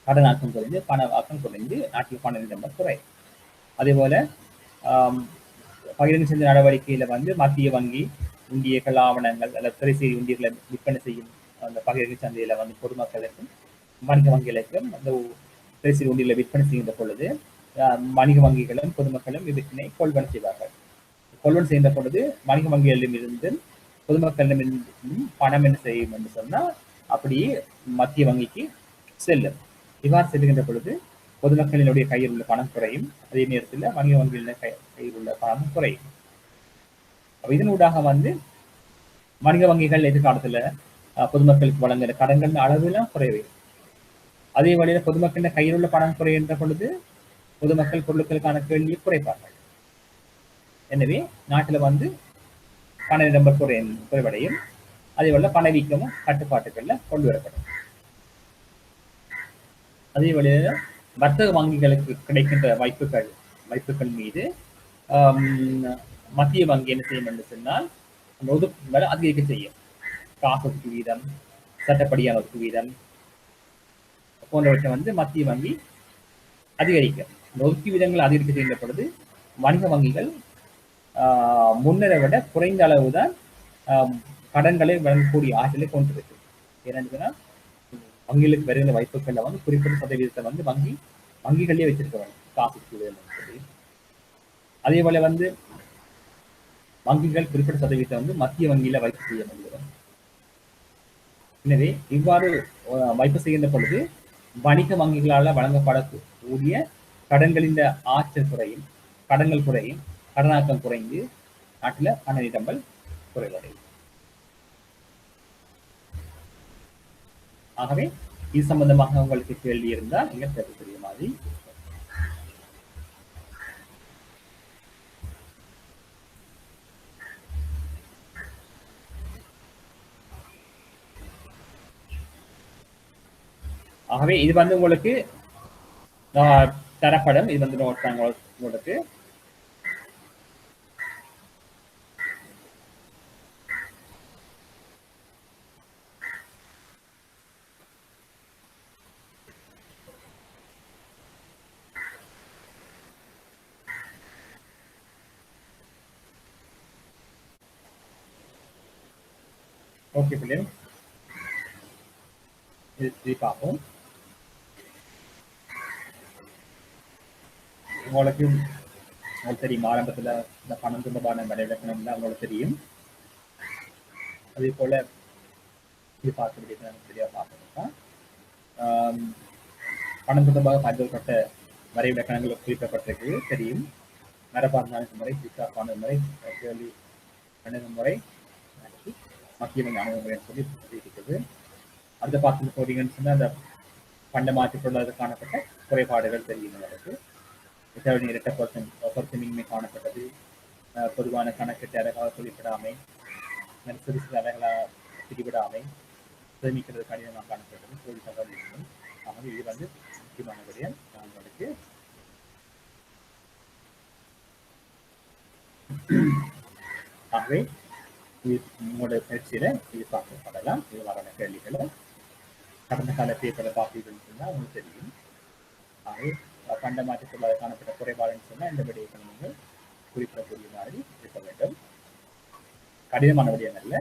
கடனாக்கம் குறைந்து பண வாக்கம் குறைந்து நாட்டில் பண நிரம்பல் குறையும். அதே போல பகிரங்க சந்தை நடவடிக்கையில வந்து மத்திய வங்கி உண்டியர்கள், ஆவணங்கள் அல்லது திரைசேரி உண்டியர்களை விற்பனை செய்யும் அந்த பகிரங்க சந்தையில வந்து பொதுமக்களுக்கும் வணிக வங்கிகளுக்கும் அந்த திரைசேரி உண்டியர்களை விற்பனை செய்கின்ற பொழுது வணிக வங்கிகளும் பொதுமக்களும் விற்பனை கொள்வனை செய்வார்கள். கொள்வனை செய்கின்ற பொழுது வணிக வங்கிகளிடம் இருந்து பொதுமக்களிடமிருந்தும் பணம் என்ன செய்யும் என்று சொன்னால் அப்படியே மத்திய வங்கிக்கு செல்லும். இவ்வாறு செல்லுகின்ற பொழுது பொதுமக்களினுடைய கையில் உள்ள பணம் குறையும், அதே நேரத்தில் வணிக வங்கிகளின் கையில் உள்ள பணமும் குறையும். இதனூடாக வந்து வணிக வங்கிகள் எதிர்காலத்துல பொதுமக்களுக்கு வழங்குகிற கடன்கள் அளவுலாம் குறைவே. அதே வழியில பொதுமக்களின் கையில் உள்ள பணம் குறைகின்ற பொழுது பொதுமக்கள் பொருட்களுக்கான கேள்வியை குறைப்பார்கள். எனவே நாட்டுல வந்து பண நிரம்பல் குறைவடையும். அதே போல பணவீக்கமும் கட்டுப்பாட்டுகள்ல கொண்டு வரப்படும். அதே வழியில வர்த்தக வங்கிகளுக்கு கிடைக்கின்ற வைப்புகள் மீது மத்திய வங்கி என்ன செய்யும் என்று சொன்னால் அந்த ஒதுக்குகளை அதிகரிக்க செய்யும். காசு ஒதுக்கு வீதம், சட்டப்படியான ஒதுக்கு வீதம் போன்றவற்றை வந்து மத்திய வங்கி அதிகரிக்கும். ஒதுக்கி விதங்கள் அதிகரிக்க செய்கின்ற பொழுது வணிக வங்கிகள் முன்னரை விட குறைந்த அளவுதான் கடன்களை வழங்கக்கூடிய ஆற்றலை கொண்டிருக்கு. ஏன்னா வங்கிகளுக்கு வருகிற வாய்ப்புகள்ல வந்து குறிப்பிட்ட சதவீதத்தை வந்து வங்கிகளே வச்சிருக்க காசு சொல்லி, அதே போல வந்து வங்கிகள் குறிப்பிட்ட சதவீதத்தை வந்து மத்திய வங்கியில வைப்பு செய்ய முடியும். எனவே இவ்வாறு வைப்பு செய்கின்ற பொழுது வணிக வங்கிகளால் வழங்கப்படக்கூடிய கடன்களின் ஆற்றல் குறையும், கடன்கள் குறையும், கடனாக்கம் குறைந்து நாட்டில் பண நிரம்பல் குறைவடையும். ஆகவே இது சம்பந்தமாக உங்களுக்கு கேள்வி இருந்தால் நீங்க தெரியக்கூடிய மாதிரி. ஆகவே இது வந்து உங்களுக்கு தரப்படும். இது வந்து உங்களுக்கு ஓகே பிள்ளைங்க, இது பார்ப்போம். உங்களுக்கு தெரியும் ஆரம்பத்தில் இந்த பணம் தொடர்பான வரைவிலக்கணம் தான் உங்களுக்கு தெரியும். அதே போல இது பார்க்க முடியாது சரியா பார்க்கணும்னா பணம் தொடர்பாக பயன்படுத்தப்பட்ட வரைவிலக்கணங்கள் குறிப்பிடப்பட்டிருக்கு தெரியும். மரபார்ந்த அணுகுமுறை, சிக்காப்பான முறை, கேள்வி அணுகுமுறை, மத்திய வங்கி அணுகுமுறைன்னு சொல்லி இருக்குது. அடுத்த பார்த்து போறீங்கன்னு சொன்னா அந்த பண்ட மாற்றிக் கொள்வதற்கு காணப்பட்ட குறைபாடுகள் தெரியும். உங்களுக்கு இரட்ட பொருத்தமின்மை காணப்பட்டது, பொதுவான கணக்கெட்டு அழகாக குறிப்பிடாமை, சிறு சிறு அழகாக பிரிவிடாமை, சேமிக்கிறது கடினமாக காணப்பட்டது, கோடி தகவல் இருக்கும். ஆகவே இது வந்து முக்கியமான விடயம். நான் உங்களுக்கு ஆகவே உங்களுடைய பயிற்சியில இது பார்க்கப்படலாம். இது வரான கேள்விகளை கடந்த கால பேப்பரை பார்த்தீங்கன்னு சொன்னா உங்களுக்கு தெரியும். ஆகவே பண்ட மாற்றத்தில் காணப்பட்ட குறைபாடுன்னு சொன்னா இந்த விடயத்தை நீங்கள் குறிப்பிடக்கூடிய மாதிரி இருக்க வேண்டும். கடினமான விடயங்கள்ல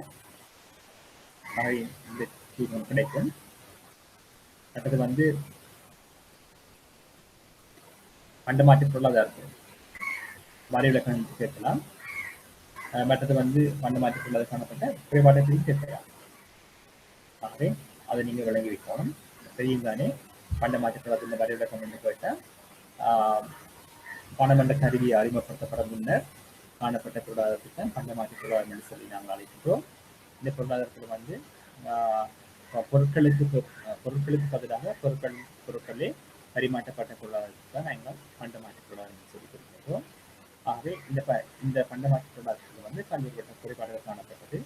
ஆகவே இந்த தீர்வு கிடைக்கும். அடுத்தது வந்து பண்ட மாற்ற பொருளாதாரத்தில் வரைவிலக்கணம் சேர்க்கலாம். மற்றது வந்து பண்ட மாற்ற பொருளாதார காணப்பட்ட குறைபாடுகளையும் சேர்க்கலாம். ஆகவே அதை நீங்கள் விளங்கி வைக்கணும். தெரியும் தானே பண்ட மாற்ற பொருளாதார வரைவிலக்கம் என்று கேட்டால் பணம் என்ற கருவியை அறிமுகப்படுத்தப்பட முன்னர் காணப்பட்ட பொருளாதாரத்தை பண்ட மாற்ற பொருளாதாரம் என்று சொல்லி நாங்கள் அழைக்கின்றோம். இந்த பொருளாதாரத்தில் வந்து பொருட்களுக்கு பதிலாக பொருட்களே பரிமாற்றப்பட்ட பொருளாதாரத்தை தான் நாங்கள் பண்ட மாற்ற பொருளாதாரம் என்று சொல்லி கொடுக்கின்றோம். ஆகவே இந்த பண்ட மாற்ற பொருளாதாரத்தில் வந்து பல்வேறுபட்ட குறைபாடுகள் காணப்பட்டது.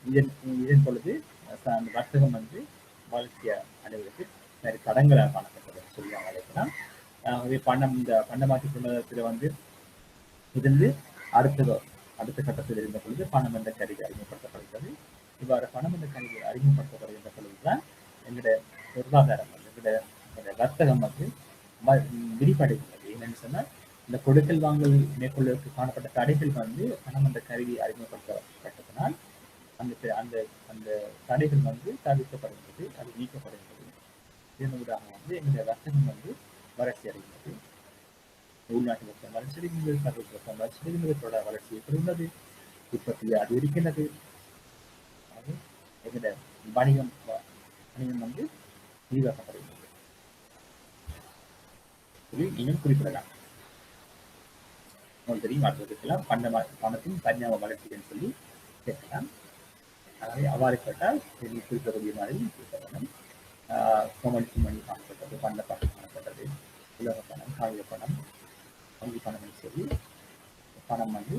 இதன் பொழுது அந்த வர்த்தகம் வந்து வளர்ச்சி அடைவதற்கு நிறைய தடங்களாக காணப்பட்டது சொல்லி அழைக்கலாம். ஆகவே இந்த பண்ட மாற்ற பொருளாதாரத்தில் வந்து இருந்து அடுத்த கட்டத்தில் இருந்த பொழுது பணம் என்ற கருவி அறிமுகப்படுத்தப்படுகிறது. இவ்வாறு பணம் என்ற கருவி அறிமுகப்படுத்தப்படுகின்ற பொழுதுதான் எங்களுடைய பொருளாதாரம் எங்களுடைய வர்த்தகம் வந்து விரிவடைகிறது. என்னன்னு சொன்னா இந்த கொடுக்கல் வாங்கல் மேற்கொள்வதற்கு காணப்பட்ட தடைகள் வந்து பணம் என்ற கருவி அறிமுகப்படுத்தப்பட்டதனால் அந்த அந்த தடைகள் வந்து தவிர்க்கப்படுகிறது, அது நீக்கப்படுகிறது. இதனூடாக வந்து எங்களுடைய வர்த்தகம் வந்து வளர்ச்சி அடைகிறது. உள்நாட்டு வர்த்தகம் வளர்ச்சி அடைகின்றது, சர்வதேச வர்த்தகம் வளர்ச்சி அடைகின்றது, வளர்ச்சி ஏற்படுகிறது, உற்பத்தி அதிகரிக்கின்றது. எங்களுடைய வணிகம் வந்து விரிவாக்கப்படுகிறது. இன்னும் குறிப்பிடலாம். உங்களுக்கு தெரியும் அடுத்ததுக்கெல்லாம் பணத்தின் பரிணாம வளர்ச்சின்னு சொல்லி கேட்கலாம். ஆகவே அவ்வாறு கேட்டால் குறிப்பிடக்கூடிய மாதிரி குறிப்பிடணும். கோமடிக்கு மணி காணப்பட்டது, பண்ட பணம் காணப்பட்டது, உலக பணம், காகித பணம், வங்கி பணம் சொல்லி பணம் வந்து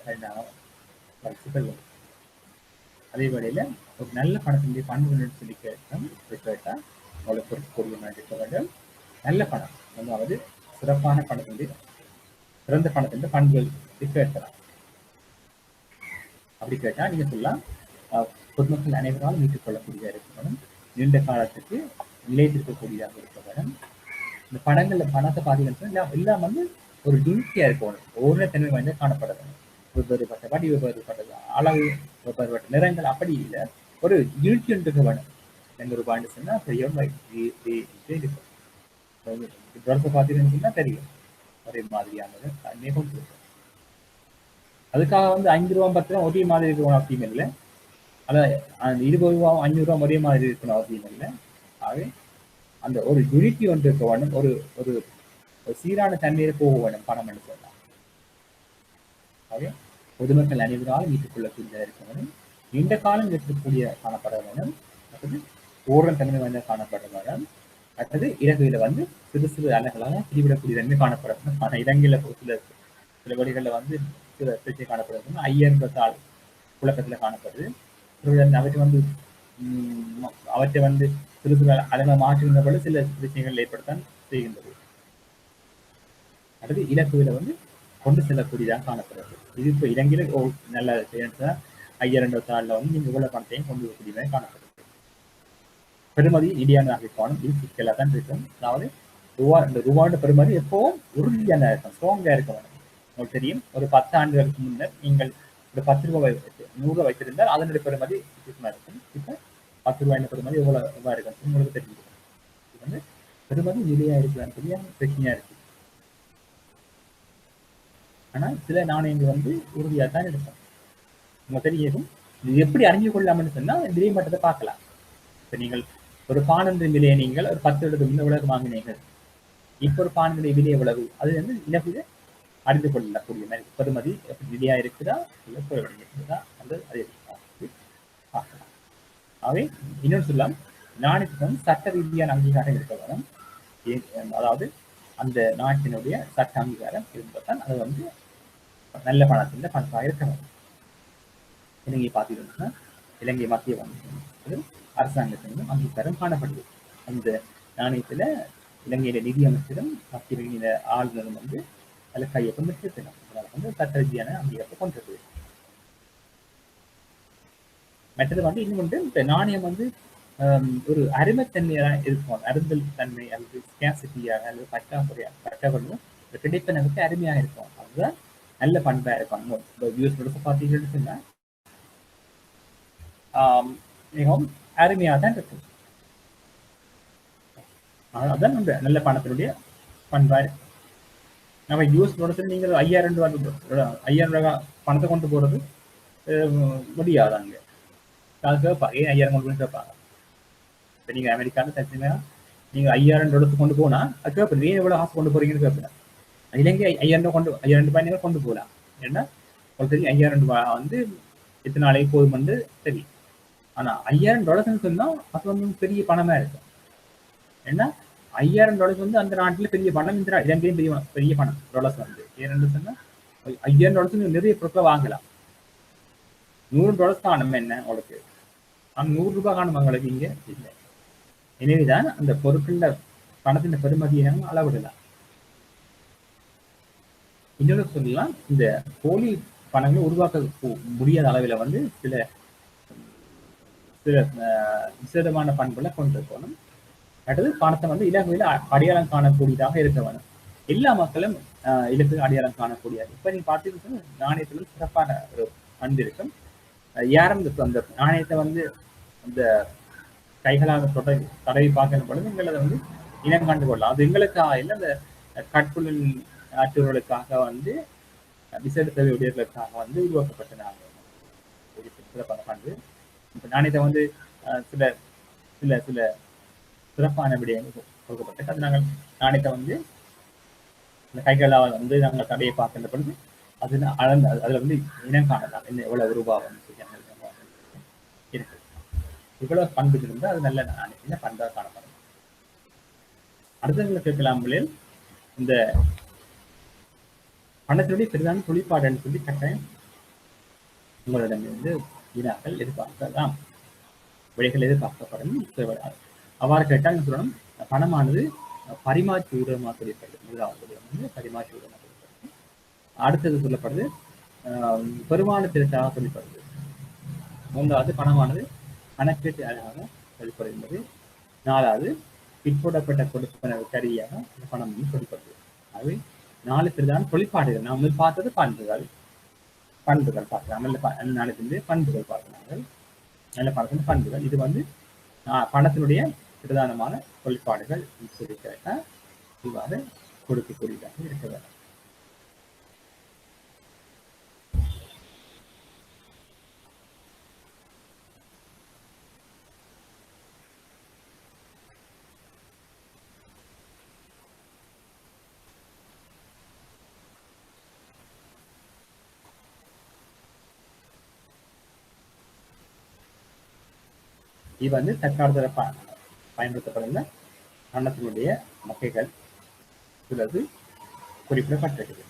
பரிணாம வளர்ச்சி பெறுவது. அதே வேளையில ஒரு நல்ல பணத்தினுடைய பண்புகள் சொல்லி கேட்டால் அவளை பொறுக்கக்கூடிய மாதிரி இருக்க வேண்டும். நல்ல பணம் அதாவது சிறப்பான பணத்தினுடைய சிறந்த பணத்தின் பண்புகள் கேட்கலாம். அப்படி கேட்டா நீங்க சொல்லலாம் பொதுமக்கள் அனைவராலும் மீட்டுக் கொள்ளக்கூடியதாக இருக்க வேண்டும், நீண்ட காலத்துக்கு நிலைத்திருக்கக்கூடியதாக இருக்க வேண்டும், இந்த படங்கள்ல பணத்தை பார்த்தீங்கன்னா எல்லாம் வந்து ஒரு யூனிட்டியா இருக்கணும், ஒவ்வொரு தன்மை வந்து காணப்படணும். வெவ்வேறுபட்ட வடி, வெவ்வேறுபட்ட அளவு, வெவ்வேறுபட்ட நிறங்கள் அப்படி இல்லை, ஒரு யூனிட்டி ஒன்றுக்கு வேணும். எங்க ஒரு பாயிண்ட் சொன்னா பெரிய இருக்கும். ட்ரெஸ்ஸை பார்த்தீங்கன்னா தெரியும் ஒரே மாதிரியானது தன்மையை கொண்டு இருக்கும். அதுக்காக வந்து 5 ரூபா 10 ரூபா ஒரே மாதிரி இருக்கணும் அவசியம் இல்லை. அதான் அந்த 20 ரூபா 5 ரூபா ஒரே மாதிரி இருக்கணும் அவசியம் இல்லை. ஆகவே அந்த ஒரு யூனிட்டி ஒன்று இருக்க வேண்டும், ஒரு ஒரு சீரான தன்மையில போக வேண்டும் பணம் என்று சொல்லலாம். ஆகவே பொதுமக்கள் அனைவராலும் ஈட்டுக்கொள்ளக்கூடிய இருக்க வேண்டும், நீண்ட காலம் இருக்கக்கூடிய காணப்பட வேண்டும், அல்லது ஓரம் தன்மை வந்து காணப்பட வேண்டும், அல்லது இலங்கையில வந்து சிறு சிறு அலைகளாக பிரிவிடக்கூடிய தன்மை காணப்பட வேண்டும். ஆனால் இலங்கையில சில வழிகளில் வந்து சில பிரச்சனை காணப்படுறது ஐயன்றதால் புழக்கத்துல காணப்படுது. அவற்றை வந்து அவற்றை வந்து சிறு சிறு அலைகளை மாற்றுகின்ற பொழுது சில பிரச்சனைகள் ஏற்படுத்தான் செய்கின்றது. அடுத்து இலக்குவில வந்து கொண்டு செல்லக்கூடியதாக காணப்படுறது. இது இப்போ இலங்கையில நல்ல ஐயர் வந்து நீங்க இவ்வளவு பணத்தையும் கொண்டு வரக்கூடியதாக காணப்படுது. பெருமதி இடியானதாக இருக்கணும், இது சிக்கலாக தான் இருக்கும். அதாவது இந்த ரூபாவோட பெருமதி எப்பவும் உறுதியான இருக்கும், ஸ்ட்ராங்கா இருக்க வேண்டும். உங்களுக்கு தெரியும், ஒரு 10 ஆண்டுகளுக்கு முன்னர் நீங்கள் ஒரு 10 ரூபாய் 100 ரூபாய் வைத்திருந்தால் அதனுடைய பெருமதி வித்தியாசமா இருக்கும். இப்போ 10 ரூபாய் பெருமதி எவ்வளவு இருக்கும் உங்களுக்கு தெரிஞ்சுக்கணும். இது வந்து பெருமதி நிலையா இருக்குதான்னு சொல்லி பிரச்சனையா இருக்கு. ஆனால் சில நாணயங்கள் வந்து உறுதியாக தான் இருக்கும். உங்களுக்கு தெரியும், இது எப்படி அறிஞ்சு கொள்ளாமன்னு சொன்னா விலை மட்டத்தை பார்க்கலாம். இப்ப நீங்கள் ஒரு பானந்த விலையை நீங்கள் ஒரு 10 வருடத்துக்கு முன்ன எவ்வளவு வாங்கினீர்கள், இப்போ ஒரு பானந்த விலை எவ்வளவு, அது வந்து இலக்கு அறிந்து கொள்ளக்கூடிய மாதிரி பெருமதி நிதியா இருக்குதா இல்லை குறைவடைந்து இருக்குதா அல்லது அதை பார்க்கலாம். ஆகவே இன்னொன்று சொல்லலாம், நாணயத்துக்கு வந்து சட்ட ரீதியான அங்கீகாரம் இருக்க வேணும். அதாவது அந்த நாட்டினுடைய சட்ட அங்கீகாரம் இருந்தால்தான் அது வந்து நல்ல பணத்தின் பணத்தாக இருக்க வேண்டும். இலங்கை பார்த்தீங்கன்னா இலங்கை மத்திய வங்கி அரசாங்கத்தினும் அங்கீகாரம் காணப்படுது. அந்த நாணயத்துல இலங்கையில நிதி அமைச்சரும் மத்திய வங்கியில ஆளுநரும் வந்து அதில் கையொப்பம் வச்சிருக்கணும். அதனால வந்து சட்ட ரீதியான அங்கீகாரத்தை கொண்டிருக்கு. மற்றது வந்து இன்னும் வந்து இந்த நாணயம் வந்து ஒரு அருமைத்தன்மையாக இருக்கும், அருந்தல் தன்மை அல்லது ஸ்கேசிட்டியாக அல்லது பற்றாக்குறையும் கிடைப்ப நமக்கு அருமையாக இருக்கும். அதுதான் நல்ல பண்பா இருக்கும். யூஎஸ் பார்த்தீங்கன்னு சொன்னா மிகவும் அருமையாக தான் இருக்கும். அதுதான் நம்ம நல்ல பணத்தினுடைய பண்பா இருக்கும். நம்ம யூஎஸ் பணத்தில் நீங்கள் 5000 ரூபாய் பணத்தை கொண்டு போறது முடியாது. அங்கே அது கேட்பாங்க, ஏன் 5000 கொண்டு போய் கேட்பாங்க. இப்போ நீங்க அமெரிக்கான்னு தனியா நீங்க 5000 டாலர் கொண்டு போனா அது கேட்பது, ஏன் எவ்வளவு காசு கொண்டு போறீங்கன்னு கேட்பேன். இலங்கை 5000 ரூபாய் நீங்கள் கொண்டு போகலாம். ஏன்னா உங்களுக்கு தெரியும் 5000 ரூபாய் வந்து எத்தனை நாளைக்கு போதுமென்று தெரியும். ஆனா 5000 டாலர்ஸ் சொன்னா அது வந்து பெரிய பணமா இருக்கும். ஏன்னா 5000 டாலர்ஸ் வந்து அந்த நாட்டுல பெரிய பணம், இந்த இலங்கையும் பெரிய பணம் டாலர்ஸ் வந்து. ஏன்னு சொன்னா 5000 டாலர்ஸ் நிறைய பொருட்களை வாங்கலாம். 100 டாலர்ஸ் காணும் என்ன உங்களுக்கு, ஆனா 100 ரூபாய் காணும் உங்களுக்கு இங்க இல்லை. எனவேதான் அந்த பொருட்கள்ல பணத்தின் பெருமதியை நம்ம அளவிடலாம். இன்னொரு சொல்லலாம், இந்த போலி பணங்களை உருவாக்க முடியாத அளவில் வந்து சில சில விசேடமான பண்புகளை கொண்டிருக்கணும். அடுத்தது பணத்தை வந்து இலங்கையில அடையாளம் காணக்கூடியதாக இருக்க வேணும். எல்லா மக்களும் இலக்கு அடையாளம் காணக்கூடியது. இப்ப நீங்க பார்த்தீங்கன்னா நாணயத்துல சிறப்பான ஒரு பண்பு இருக்கும். யாரும் அந்த நாணயத்தை வந்து அந்த கைகளாக தடவி பார்க்கிற பொழுது எங்களை வந்து இனம் கண்டு கொள்ளலாம். அது எங்களுக்காக இல்லை, அந்த கற்புலின் ஆற்றுவர்களுக்காக வந்து விசேட தேவை உடையவர்களுக்காக வந்து உருவாக்கப்பட்ட நாணயம் சிறப்பான பண்பு. இப்ப நாணயத்தை வந்து சில சில சில சிறப்பான விடயங்கள் கொடுக்கப்பட்டது. அது நாங்கள் நாணயத்தை வந்து இந்த கைகளால் வந்து நாங்கள் தடையை பார்க்கின்ற பொழுது அது அதுல வந்து இனம் காணலாம், என்ன எவ்வளவு ரூபாய் வந்து இருக்கு. இவ்வளவு பண்பு இருந்தால் அது நல்ல நாணயத்தின் பண்பாக காணப்படும். அடுத்தவங்களை கேட்கலாம், இந்த பணத்தினுடைய பெரிதான தொழிற்பாடுன்னு சொல்லி கட்டாயம் உங்களிடம் இருந்து வினாக்கள் எதிர்பார்க்கலாம், விடைகள் எதிர்பார்க்கப்படும். அவ்வாறு கேட்டால் சொல்லணும், பணமானது பரிமாற்று ஊடகமாக சொல்லப்படுது. முதலாவது வந்து பரிமாற்று ஊடகமாக சொல்லப்படுது. அடுத்தது சொல்லப்படுது பெருமான திரட்டாக சொல்லப்படுது. மூன்றாவது பணமானது கணக்கீட்டு அழகாக சொல்லப்படுகின்றது. நாலாவது பிற்போடப்பட்ட கொடுப்பனவு கருவியாக இந்த பணம் கொடுப்பது. அது 4 பிரதான தொழிற்பாடுகள். நாம் பார்த்தது பண்புகள் பார்க்கலாம். நல்ல நாளுக்கு பண்புகள் பார்க்கிறார்கள். நல்ல பணத்தின் பண்புகள். இது வந்து பணத்தினுடைய பிரதானமான தொழிற்பாடுகள் சொல்லிக்கிறத இவ்வாறு கொடுக்கக்கூடியதாக இருக்க வேண்டும். இது வந்து தற்காலத்தில் பயன்படுத்தப்படுகிற பணத்தினுடைய வகைகள் சிலது குறிப்பிடப்பட்டிருக்குது.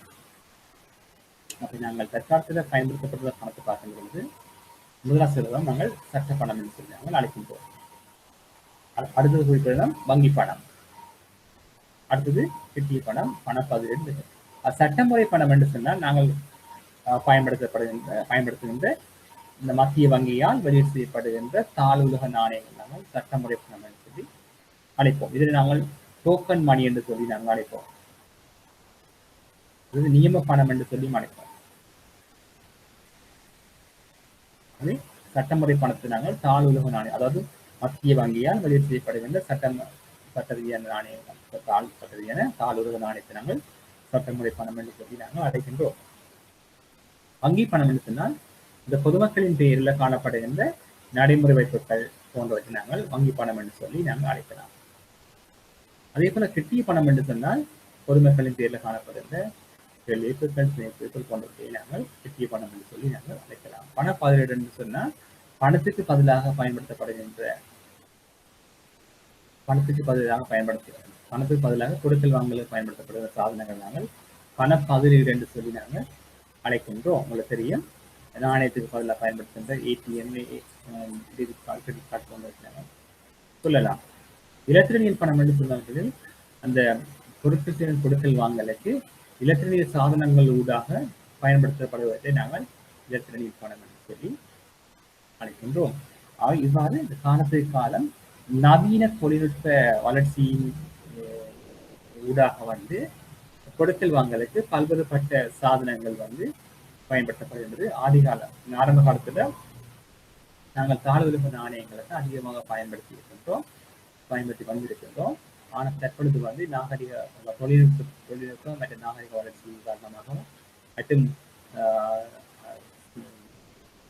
அப்படி நாங்கள் தற்காலத்தில் பயன்படுத்தப்படுற பணத்தை பார்க்கும் பொழுது முதலாவது செலவை நாங்கள் சட்ட பணம் என்று சொல்லி நாங்கள் அழைக்கின்றோம். அடுத்தது குறிப்பிடம் வங்கி பணம், அடுத்தது கிட்டிய பணம், பணப்பதிவு. சட்டமுறை பணம் என்று சொன்னால் நாங்கள் பயன்படுத்துகின்ற இந்த மத்திய வங்கியால் வெளியீடு செய்யப்படுகின்ற தாளுலக நாணயங்கள் நாங்கள் சட்டமுறை பணம் என்று சொல்லி அழைப்போம். இதில் நாங்கள் டோக்கன் மணி என்று சொல்லி நாங்கள் அழைப்போம். இது நியம பணம் என்று சொல்லி அழைப்போம். அது சட்டமுறை பணத்தை நாங்கள் தாளுலக நாணயம், அதாவது மத்திய வங்கியால் வெளியீடு செய்யப்படுகின்ற சட்டரீதியான நாணயம், சட்டரீதியான தாளுலக நாணயத்தை நாங்கள் சட்டமுறை பணம் என்று சொல்லி நாங்கள் அழைக்கின்றோம். வங்கி பணம் என்று சொன்னால் இந்த பொதுமக்களின் பெயரில் காணப்படுகின்ற நடைமுறை வைப்புகள் போன்றவற்றை நாங்கள் வங்கி பணம் என்று சொல்லி நாங்கள் அழைக்கலாம். அதே போல கிட்டிய பணம் என்று சொன்னால் பொதுமக்களின் பேரில் காணப்படுகின்ற இயக்குகள் போன்றவற்றை நாங்கள் கிட்டிய பணம் என்று சொல்லி நாங்கள் அழைக்கலாம். பணப்பாதிரீடு என்று சொன்னால் பணத்துக்கு பதிலாக கொடுக்கல் வாங்கலுக்கு பயன்படுத்தப்படுகிற சாதனங்கள் நாங்கள் பணப்பதிரீடு என்று சொல்லி நாங்கள் அழைக்கின்றோம். உங்களுக்கு தெரியும், நாணயத்துக்கு பதிலாக பயன்படுத்துகின்ற ATM, debit card, credit card போன்றவற்றை சொல்லலாம். இலத்திரனியல் பணம் என்று சொன்னவர்களில் அந்த பொருட்கள் கொடுக்கல் வாங்கலுக்கு இலத்திரனியல் சாதனங்கள் ஊடாக பயன்படுத்தப்படுவதை நாங்கள் இலத்திரனியல் பணம் என்று சொல்லி அழைக்கின்றோம். இவ்வாறு இந்த காலத்துக்கு காலம் நவீன தொழில்நுட்ப வளர்ச்சியின் ஊடாக வந்து கொடுக்கல் வாங்கலுக்கு பல்வேறுபட்ட சாதனங்கள் வந்து பயன்படுத்தப்படுகின்றது. ஆரம்ப காலத்துல நாங்கள் தாளுலக நாணயங்களுக்கு அதிகமாக பயன்படுத்தி வந்திருக்கின்றோம். ஆனால் தற்பொழுது வந்து தொழில்நுட்பம் மற்றும் நாகரிக வளர்ச்சி காரணமாக மற்றும்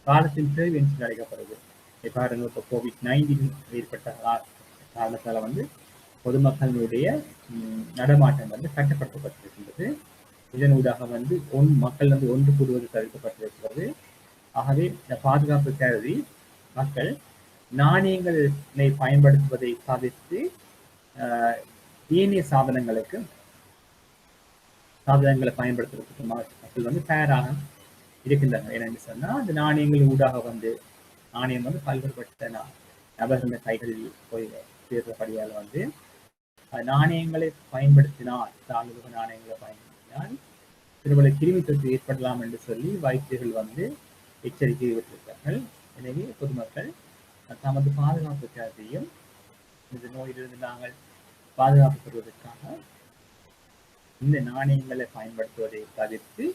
காலத்தின் தேவை என்று அழைக்கப்படுது. பாருங்க, இப்போ COVID-19 ஏற்பட்ட காரணத்தால் வந்து பொதுமக்களுடைய நடமாட்டம் வந்து கட்டுப்படுத்தப்பட்டிருக்கின்றது. இதன் ஊடாக வந்து மக்கள் வந்து ஒன்று கூடுவது தவிர்க்கப்பட்டிருக்கிறது. ஆகவே இந்த பாதுகாப்பு கருதி மக்கள் நாணயங்களை பயன்படுத்துவதை தவிர்த்து ஏனைய சாதனங்களை பயன்படுத்துவதற்கு மக்கள் வந்து தயாராக இருக்கின்றனர். என்னென்னு சொன்னால், அந்த நாணயங்கள் ஊடாக வந்து நாணயம் வந்து பல்வேறுபட்ட நபர்கள் கைகளில் போய் சேர்ந்தபடியால் வந்து நாணயங்களை பயன்படுத்தினால், தாளுலக நாணயங்களை பயன்படுத்தினால் சிறுபல கிருமி தொற்று ஏற்படலாம் என்று சொல்லி வைத்தியர்கள் வந்து எச்சரிக்கை விட்டிருக்கிறார்கள். எனவே பொதுமக்கள் தமது பாதுகாப்பு கருதியும் இந்த நோயிலிருந்து நாங்கள் பாதுகாப்பு பெறுவதற்காக இந்த நாணயங்களை பயன்படுத்துவதை தவிர்த்து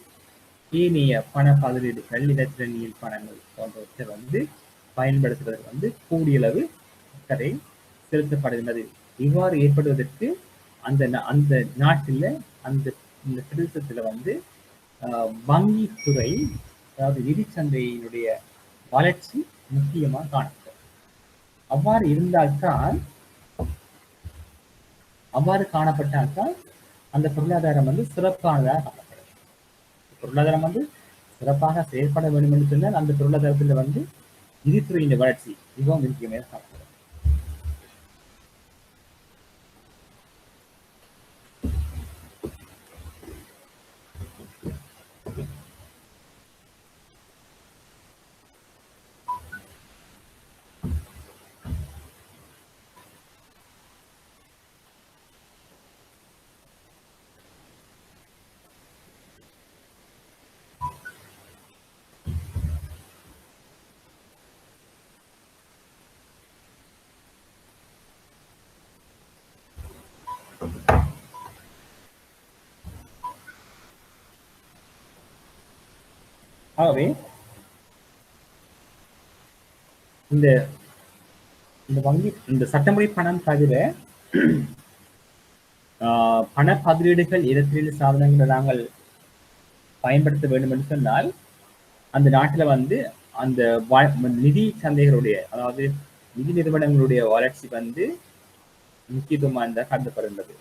ஏனைய பண பதிலீடுகள், இலத்திரனியல் பணங்கள் போன்றவற்றை வந்து பயன்படுத்துவதற்கு வந்து கூடியளவு அக்கறை செலுத்தப்படுகின்றது. இவ்வாறு ஏற்படுவதற்கு அந்த நாட்டில் இந்த பிரதேசத்துல வந்து வங்கித்துறை, அதாவது நிதிச்சந்தையினுடைய வளர்ச்சி முக்கியமாக காணப்படும். அவ்வாறு காணப்பட்டால்தான் அந்த பொருளாதாரம் வந்து சிறப்பானதாக காணப்படும். பொருளாதாரம் வந்து சிறப்பாக செயல்பட வேண்டும் என்று சொன்னால் அந்த பொருளாதாரத்தில் வந்து நிதித்துறையின் வளர்ச்சி மிகவும் முக்கியமாக காணப்படும். ஆகவே இந்த இந்த வங்கி இந்த சட்டமுறை பணம் தவிர பண பதிலீடுகள் இடத்திலே சாதனங்களை நாங்கள் பயன்படுத்த வேண்டும் என்று சொன்னால் அந்த நாட்டில் வந்து அந்த நிதி சந்தைகளுடைய அதாவது நிதி நிறுவனங்களுடைய வளர்ச்சி வந்து முக்கியத்துவமாக கருதப்படுகின்றது.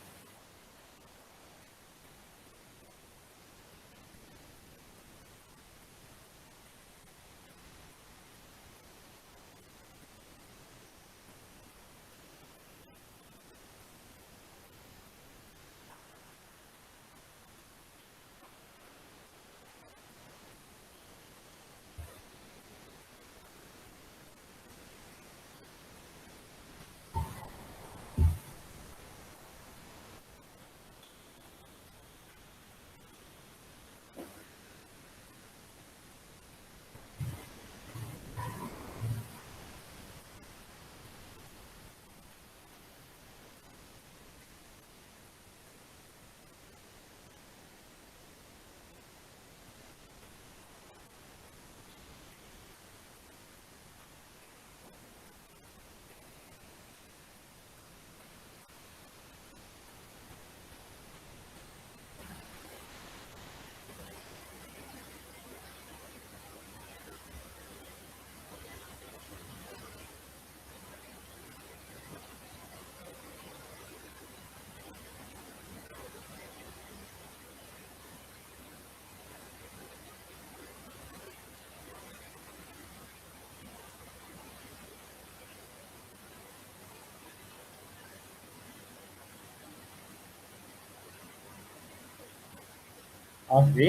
ஆகவே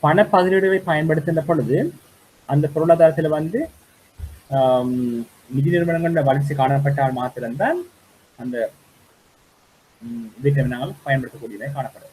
பண பதிலீடுகளை பயன்படுத்துகின்ற பொழுது அந்த பொருளாதாரத்தில் வந்து நிதி நிறுவனங்களோட வளர்ச்சி காணப்பட்டால் மாத்திரம்தான் அந்த இதை நாங்கள் பயன்படுத்தக்கூடியதை காணப்படும்.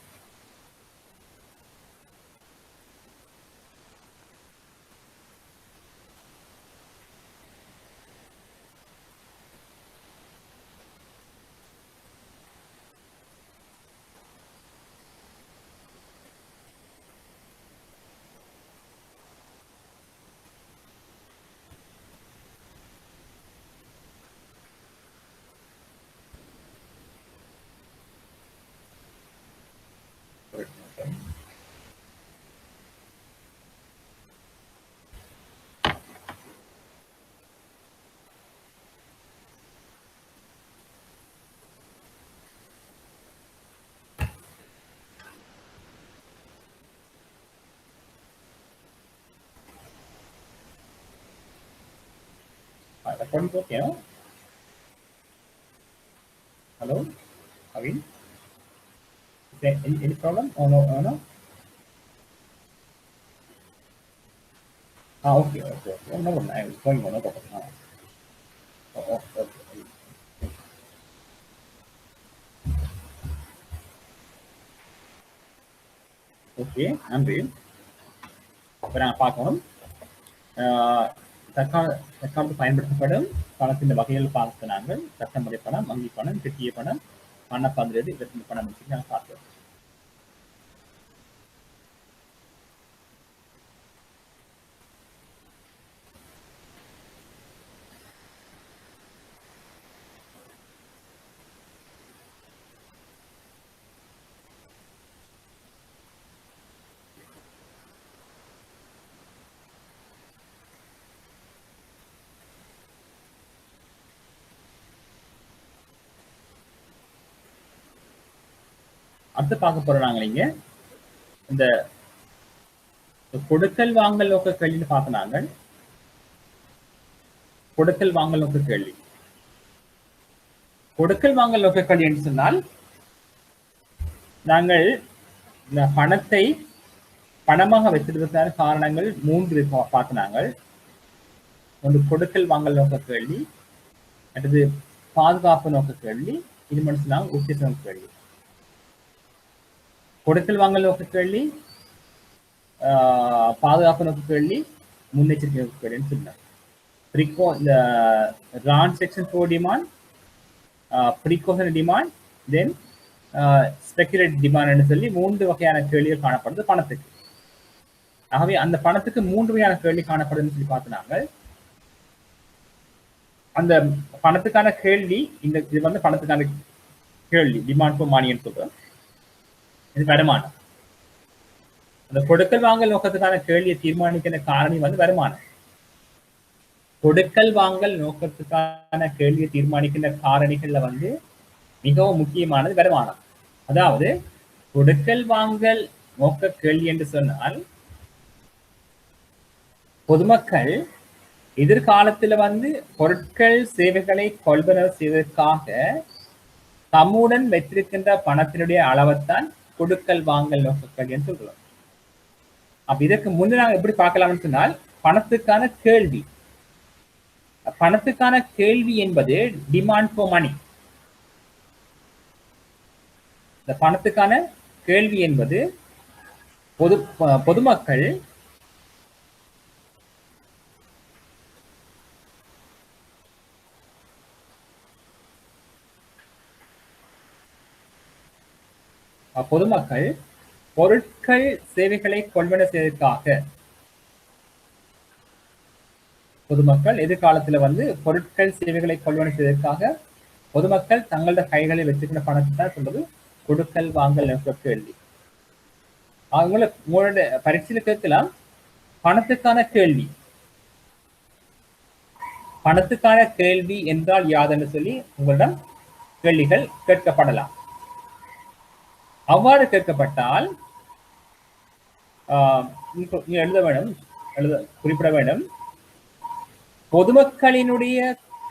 Recording okay, no? Hello, Avin? Is there any problem? Oh no, oh no? Okay, okay, okay. No problem. I was going on, no problem. Okay. Okay, நன்றி. இப்போ நாங்கள் பார்க்கணும் தற்காலத்து பயன்படுத்தப்படும் பணத்தின் வகைகள் பார்த்து நாங்கள் சட்டமுறை பணம், வங்கி பணம், கிட்டிய பணம், பண பதிலீடு இதற்கு பணம் வச்சு நாங்கள் பார்த்தோம். அடுத்து பார்க்க போறோம் நாங்கள் இங்க இந்த கொடுக்கல் வாங்கல் நோக்க கேள்வின்னு பார்த்த நாங்கள் கொடுக்கல் வாங்கல் நோக்க கேள்வி. கொடுக்கல் வாங்கல் நோக்க கேள்வி என்று சொன்னால் நாங்கள் இந்த பணத்தை பணமாக வைத்திருப்பதற்கான காரணங்கள் 3 பார்த்து நாங்கள். ஒன்று கொடுக்கல் வாங்கல் நோக்க கேள்வி, அடுத்தது பாதுகாப்பு நோக்க கேள்வி, இது மட்டும் சொன்னாங்க உத்தேச நோக்க கேள்வி. கொடுக்கல் வாங்கல் நோக்க கேள்வி, பாதுகாப்பு நோக்க கேள்வி, முன்னெச்சரிக்கை நோக்க கேள்வின்னு சொன்னார். இந்த transaction for demand, precautionary demand, then speculate demand சொல்லி 3 வகையான கேள்விகள் காணப்படுது பணத்துக்கு. ஆகவே அந்த பணத்துக்கு 3 வகையான கேள்வி காணப்படுதுன்னு சொல்லி பார்த்தினாங்க. அந்த பணத்துக்கான கேள்வி இது வந்து பணத்துக்கான கேள்வி டிமாண்ட் ஃபார் மணின்னு சொல்றோம். இது வருமானம். அந்த கொடுக்கல் வாங்கல் நோக்கத்துக்கான கேள்வியை தீர்மானிக்கிற காரணி வந்து வருமானம். கொடுக்கல் வாங்கல் நோக்கத்துக்கான கேள்வியை தீர்மானிக்கின்ற காரணிகள்ல வந்து மிகவும் முக்கியமானது வருமானம். அதாவது கொடுக்கல் வாங்கல் நோக்க கேள்வி என்று சொன்னால் பொதுமக்கள் எதிர்காலத்துல வந்து பொருட்கள் சேவைகளை கொள்வனவு செய்வதற்காக தம்முடன் வைத்திருக்கின்ற பணத்தினுடைய அளவைத்தான் கொடுக்கல் வாங்கல் நோக்க கேள்வி என்று சொல்றோம். அப்ப இதற்கு முன்னே நாங்கள் எப்படி பார்க்கலாம்னு சொன்னால் பணத்துக்கான கேள்வி. பணத்துக்கான கேள்வி என்பது டிமாண்ட் ஃபார் மணி. இந்த பணத்துக்கான கேள்வி என்பது பொதுமக்கள் பொருட்கள் சேவைகளை கொள்வன செய்வதற்காக பொதுமக்கள் எதிர்காலத்துல வந்து பொருட்கள் சேவைகளை கொள்வன செய்வதற்காக பொதுமக்கள் தங்களோட கைகளில் வச்சிருக்கிற பணத்தை தான் சொல்றது கொடுக்கல் வாங்கல் நோக்க கேள்வி. உங்களோட பரீட்சையில கேட்கலாம் பணத்துக்கான கேள்வி. பணத்துக்கான கேள்வி என்றால் யாதுன்னு சொல்லி உங்களிடம் கேள்விகள் கேட்கப்படலாம். அவ்வாறு கேட்கப்பட்டால் குறிப்பிட வேண்டும் பொதுமக்களினுடைய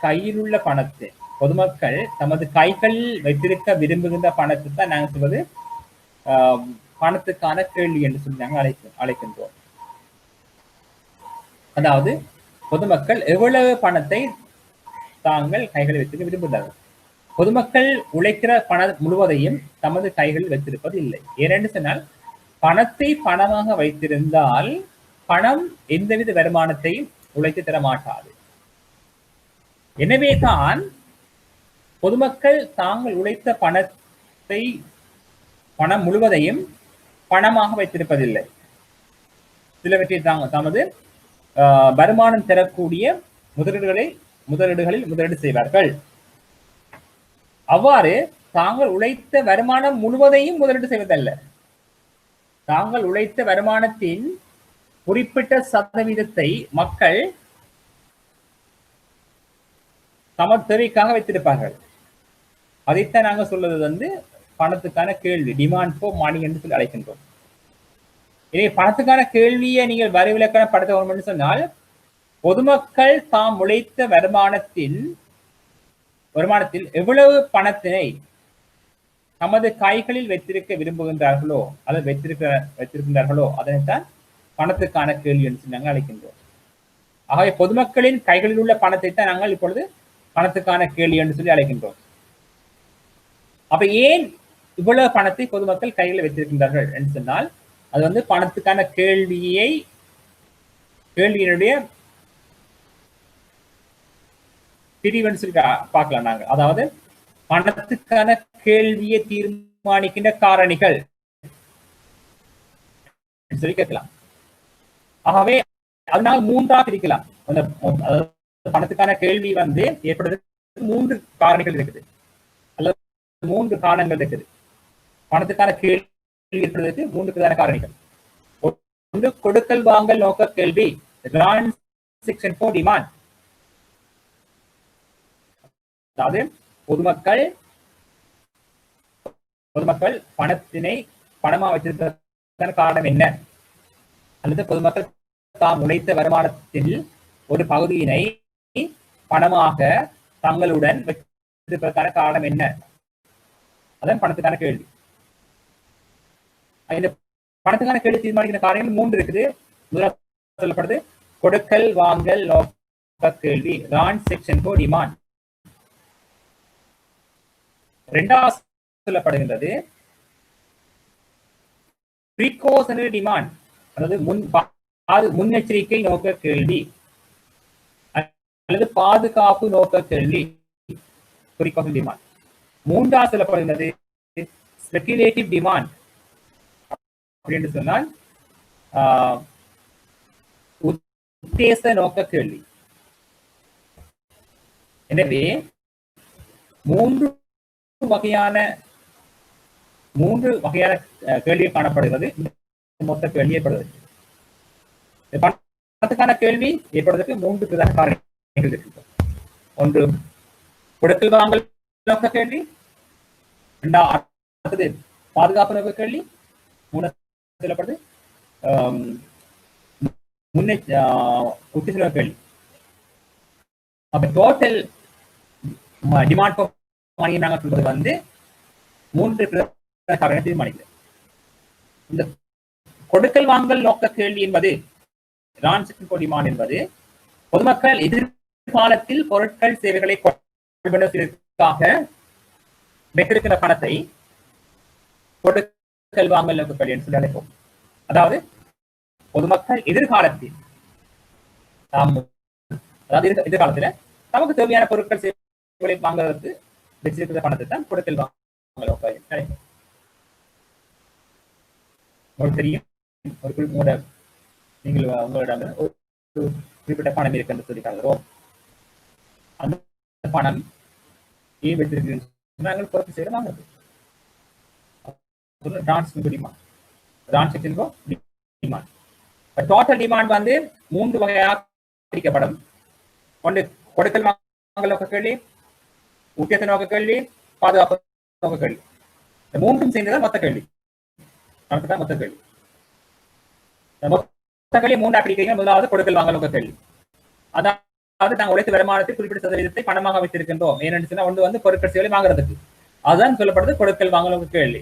கையில் உள்ள பணத்தை பொதுமக்கள் தமது கைகளில் வைத்திருக்க விரும்புகின்ற பணத்தை தான் நாங்கள் சொல்வது பணத்துக்கான கேள்வி என்று சொல்லி நாங்கள் அழைக்கின்றோம். அதாவது பொதுமக்கள் எவ்வளவு பணத்தை தாங்கள் கைகளில் வைத்திருக்க விரும்புகிறார்கள். பொதுமக்கள் உழைக்கிற பணம் முழுவதையும் தமது கைகளில் வைத்திருப்பது இல்லை. ஏனென்று சொன்னால் பணத்தை பணமாக வைத்திருந்தால் பணம் எந்தவித வருமானத்தையும் உழைத்து தர மாட்டாது. எனவே தான் பொதுமக்கள் தாங்கள் உழைத்த பணம் முழுவதையும் பணமாக வைத்திருப்பதில்லை. சிலவற்றை தமது வருமானம் தரக்கூடிய முதலீடுகளில் முதலீடு செய்வார்கள். அவ்வாறு தாங்கள் உழைத்த வருமானம் முழுவதையும் முதலீடு செய்வதல்ல. தாங்கள் உழைத்த வருமானத்தின் குறிப்பிட்ட சதவீதத்தை மக்கள் தமது தேவைக்காக வைத்திருப்பார்கள். அதைத்தான் நாங்கள் சொல்வது வந்து பணத்துக்கான கேள்வி, டிமாண்ட் ஃபார் மணி என்று சொல்லி அழைக்கின்றோம். எனவே பணத்துக்கான கேள்வியை நீங்கள் வரைவிலக்கணப்படுத்த சொன்னால் பொதுமக்கள் தாம் உழைத்த வருமானத்தில் எவ்வளவு பணத்தினை தமது கைகளில் வைத்திருக்க விரும்புகின்றார்களோ அல்லது வைத்திருக்கின்றார்களோ அதனைத்தான் பணத்துக்கான கேள்வி என்று நாங்கள் அழைக்கின்றோம். ஆகவே பொதுமக்களின் கைகளில் உள்ள பணத்தை தான் நாங்கள் இப்பொழுது பணத்துக்கான கேள்வி என்று சொல்லி அழைக்கின்றோம். அப்ப ஏன் இவ்வளவு பணத்தை பொதுமக்கள் கைகளில் வைத்திருக்கின்றார்கள் என்று சொன்னால் அது வந்து பணத்துக்கான கேள்வியினுடைய பிரிவுன்னு சொல்லி பார்க்கலாம் நாங்கள். அதாவது பணத்துக்கான கேள்வியை தீர்மானிக்கின்ற காரணிகள் சொல்லி கேட்கலாம். ஆகவே அதனால 3ஆ பிரிக்கலாம். அந்த பணத்துக்கான கேள்வி வந்து ஏற்படுறதுக்கு 3 காரணிகள் இருக்குது அல்லது 3 காரணங்கள் இருக்குது. பணத்துக்கான கேள்வி ஏற்படுவதற்கு 3 பிரதான காரணிகள். ஒன்று கொடுக்கல் வாங்கல் நோக்க கேள்வி, டிரான்சாக்ஷன் ஃபார் டிமாண்ட். அதாவது பொதுமக்கள் பணத்தினை பணமா வச்சிருக்க காரணம் என்ன, அல்லது பொதுமக்கள் தாம் உழைத்த வருமானத்தில் ஒரு பகுதியினை பணமாக தங்களுடன் வைத்திருப்பதற்கான காரணம் என்ன, அதான் பணத்துக்கான கேள்வி. இந்த பணத்துக்கான கேள்வி தீர்மானிக்கிற காரணங்கள் 3 இருக்குது. முதலாவது சொல்லப்படுது கொடுக்கல் வாங்கல் நோக்க கேள்வி, டிரான்சாக்ஷன் ஃபார் டிமாண்ட். 2வது சொல்லப்படுகின்றது ப்ரீகாஷனரி டிமாண்ட், அதாவது முன்னெச்சரிக்கை நோக்க கேள்வி அல்லது பாதுகாப்பு நோக்க கேள்வி, ப்ரீகாஷனரி டிமாண்ட். 3வது சொல்லப்படுகின்றது ஸ்பெகுலேட்டிவ் டிமாண்ட் அப்படின்னு சொன்னால் உத்தேச நோக்க கேள்வி. எனவே மூன்று வகையான கேள்வி காணப்படுகிறது. மொத்த கேள்வி ஏற்படுவது பணத்துக்கான கேள்வி ஏற்படுவதற்கு மூன்று பிரதான காரணங்கள் இருக்கு. ஒன்று கொடுக்கல் வாங்கல் நோக்க கேள்வி, இரண்டாவது பாதுகாப்பு நோக்க கேள்வி, மூணாவது சொல்லப்படுது உத்தேச நோக்க கேள்வி. அப்ப டோட்டல் டிமாண்ட் ஃபார் மணி நாங்கள் சொல்றது வந்து மூன்று காரணத்தை தீர்மானிக்கிறது. இந்த கொடுக்கல் வாங்கல் நோக்க கேள்வி என்பது டிமாண்ட் என்பது பொதுமக்கள் எதிர்காலத்தில் பொருட்கள் சேவைகளை கொள்வதற்காக வைத்திருக்கிற பணத்தை கொடுக்கல் வாங்கல் நோக்க கேள்வி என்று சொல்லி அழைப்போம். அதாவது பொதுமக்கள் எதிர்காலத்தில் எதிர்காலத்துல நமக்கு தேவையான பொருட்கள் சேவைகளை வாங்குவதற்கு வச்சிருக்கிற பணத்தை தான் கொடுக்கல் வாங்கல் நோக்க கேள்வி. உங்களுக்கு தெரியும், ஒரு நீங்கள் உங்களிடம் ஒரு குறிப்பிட்ட பணம் இருக்கு என்று சொல்லி தருகிறோம். அந்த பணம் ஏன் வைத்திருக்கிறீர்கள் நாங்கள் பொறுப்பு செய்ய வாங்குறது. டோட்டல் டிமாண்ட் வந்து மூன்று வகையாக பிரிக்கப்படும். ஒன்று கொடுக்கல் வாங்கல் நோக்க கேள்வி, உத்தேச நோக்க கேள்வி, பாதுகாப்பு நோக்க கேள்வி. இந்த மூன்றும் சேர்ந்ததான் மொத்த கேள்வி. மொத்த கேள்வி மூன்றா பிரிக்கிறீங்க. முதலாவது கொடுக்கல் வாங்கல் நோக்க கேள்வி. அதாவது நாங்கள் உழைத்த வருமானத்தை குறிப்பிட்ட சதவீதத்தை பணமாக வைத்திருக்கின்றோம். ஏன்னு சொன்னா ஒன்று வந்து பொருட்கள் சேவை வாங்குறதுக்கு, அதுதான் சொல்லப்படுது கொடுக்கல் வாங்கல் நோக்க கேள்வி.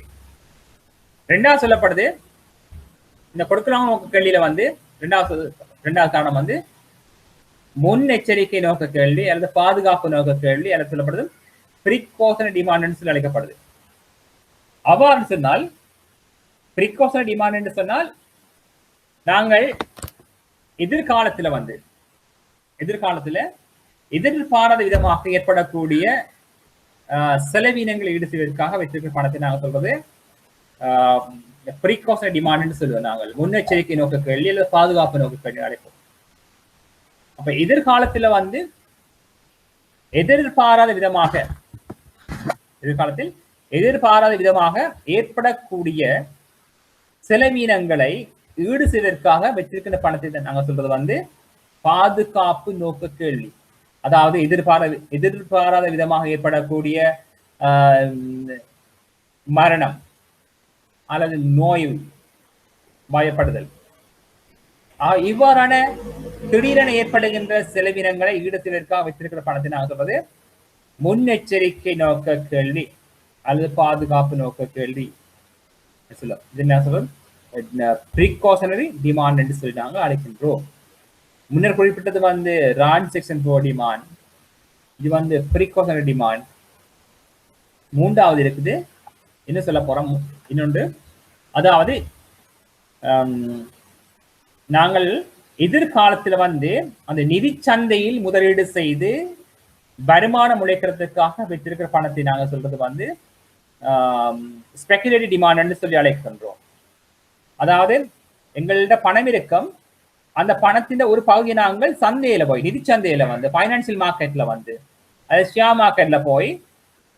ரெண்டாவது சொல்லப்படுது இந்த கொடுக்கல் வாங்கல் நோக்க கேள்வியில வந்து ரெண்டாவது காரணம் வந்து முன்னெச்சரிக்கை நோக்க கேள்வி அல்லது பாதுகாப்பு நோக்க கேள்வி அல்லது சொல்லப்படுது ப்ரிகாஷனரி டிமாண்ட் சொல்லி அழைக்கப்படுது. அவ்வாறு சொன்னால் ப்ரிகாஷனரி டிமாண்ட் என்று சொன்னால் நாங்கள் எதிர்காலத்துல எதிர்பாராத விதமாக ஏற்படக்கூடிய செலவினங்களை ஈடு செய்வதற்காக வைத்திருக்கிற பணத்தை நாங்கள் சொல்றது ப்ரிகாஷனரி டிமாண்ட் சொல்லுவோம். நாங்கள் முன்னெச்சரிக்கை நோக்க கேள்வி அல்லது பாதுகாப்பு நோக்க கேள்வி அழைப்போம். அப்ப எதிர்காலத்துல வந்து எதிர்பாராத விதமாக ஏற்படக்கூடிய செலவினங்களை ஈடு செய்வதற்காக வச்சிருக்கிற பணத்தை நாங்கள் சொல்றது வந்து பாதுகாப்பு நோக்க கேள்வி. அதாவது எதிர்பாராத விதமாக ஏற்படக்கூடிய மரணம் அல்லது நோய் பயப்படுதல் இவ்வாறான திடீரென ஏற்படுகின்ற செலவினங்களை ஈடு செய்வதற்காக வைத்திருக்கிற பணத்தை நாங்கள் சொல்றது முன்னெச்சரிக்கை நோக்க கேள்வி அல்லது பாதுகாப்பு நோக்க கேள்வி சொல்லுவோம். இது என்ன சொல்றது ப்ரிகாஷனரி டிமாண்ட் என்று சொல்லி நாங்கள் அழைக்கின்றோம். முன்னர் குறிப்பிட்டது வந்து ரான் செக்ஷன் 4 டிமாண்ட், இது வந்து ப்ரிகாஷனரி டிமாண்ட். மூன்றாவது இருக்குது என்ன சொல்ல போறோம் இன்னொன்று, அதாவது நாங்கள் எதிர்காலத்துல வந்து அந்த நிதி சந்தையில் முதலீடு செய்து வருமானம் உழைக்கிறதுக்காக வைத்திருக்கிற பணத்தை நாங்கள் சொல்றது வந்து ஸ்பெகுலேட்டிவ் டிமாண்ட் சொல்லி அழைக்கின்றோம். அதாவது எங்கள்ட பணம் இருக்கும், அந்த பணத்தின் ஒரு பகுதியை நாங்கள் சந்தையில போய் நிதி சந்தையில வந்து பைனான்சியல் மார்க்கெட்ல வந்து அது ஷேர் மார்க்கெட்ல போய்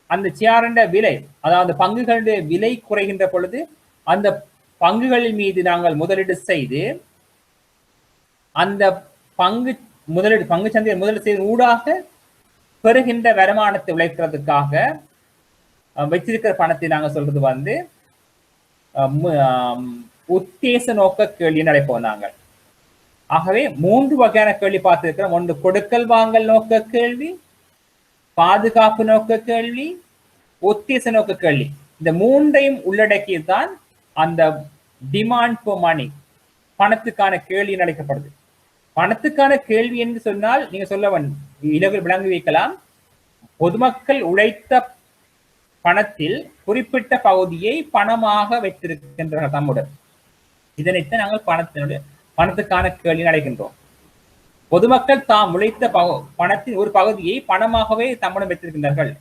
அந்த ஷேரின் விலை, அதாவது பங்குகளுடைய விலை குறைகின்ற பொழுது அந்த பங்குகளின் மீது நாங்கள் முதலீடு செய்து அந்த பங்கு சந்தையை முதலீடு செய்த ஊடாக பெறுகின்ற வருமானத்தை உழைக்கிறதுக்காக வச்சிருக்கிற பணத்தை நாங்கள் சொல்றது வந்து உத்தேச நோக்க கேள்வி அழைப்போம் நாங்கள். ஆகவே மூன்று வகையான கேள்வி பார்த்திருக்கிறோம். ஒன்று கொடுக்கல் வாங்கல் நோக்க கேள்வி, பாதுகாப்பு நோக்க கேள்வி, உத்தேச நோக்க கேள்வி. இந்த மூன்றையும் உள்ளடக்கியதுதான் அந்த டிமாண்ட் ஃபார் மணி, பணத்துக்கான கேள்வி அழைக்கப்படுது. பணத்துக்கான கேள்வி என்று சொன்னால் நீங்க சொல்ல இலவில் விளங்கி வைக்கலாம், பொதுமக்கள் உழைத்த பணத்தில் குறிப்பிட்ட பகுதியை பணமாக வைத்திருக்கின்றனர் தம்முடன். இதனைத்தான் நாங்கள் பணத்துக்கான கேள்வி அழைக்கின்றோம். பொதுமக்கள் தாம் உழைத்த பணத்தின் ஒரு பகுதியை பணமாகவே தம்முடன் வைத்திருக்கின்றார்கள்.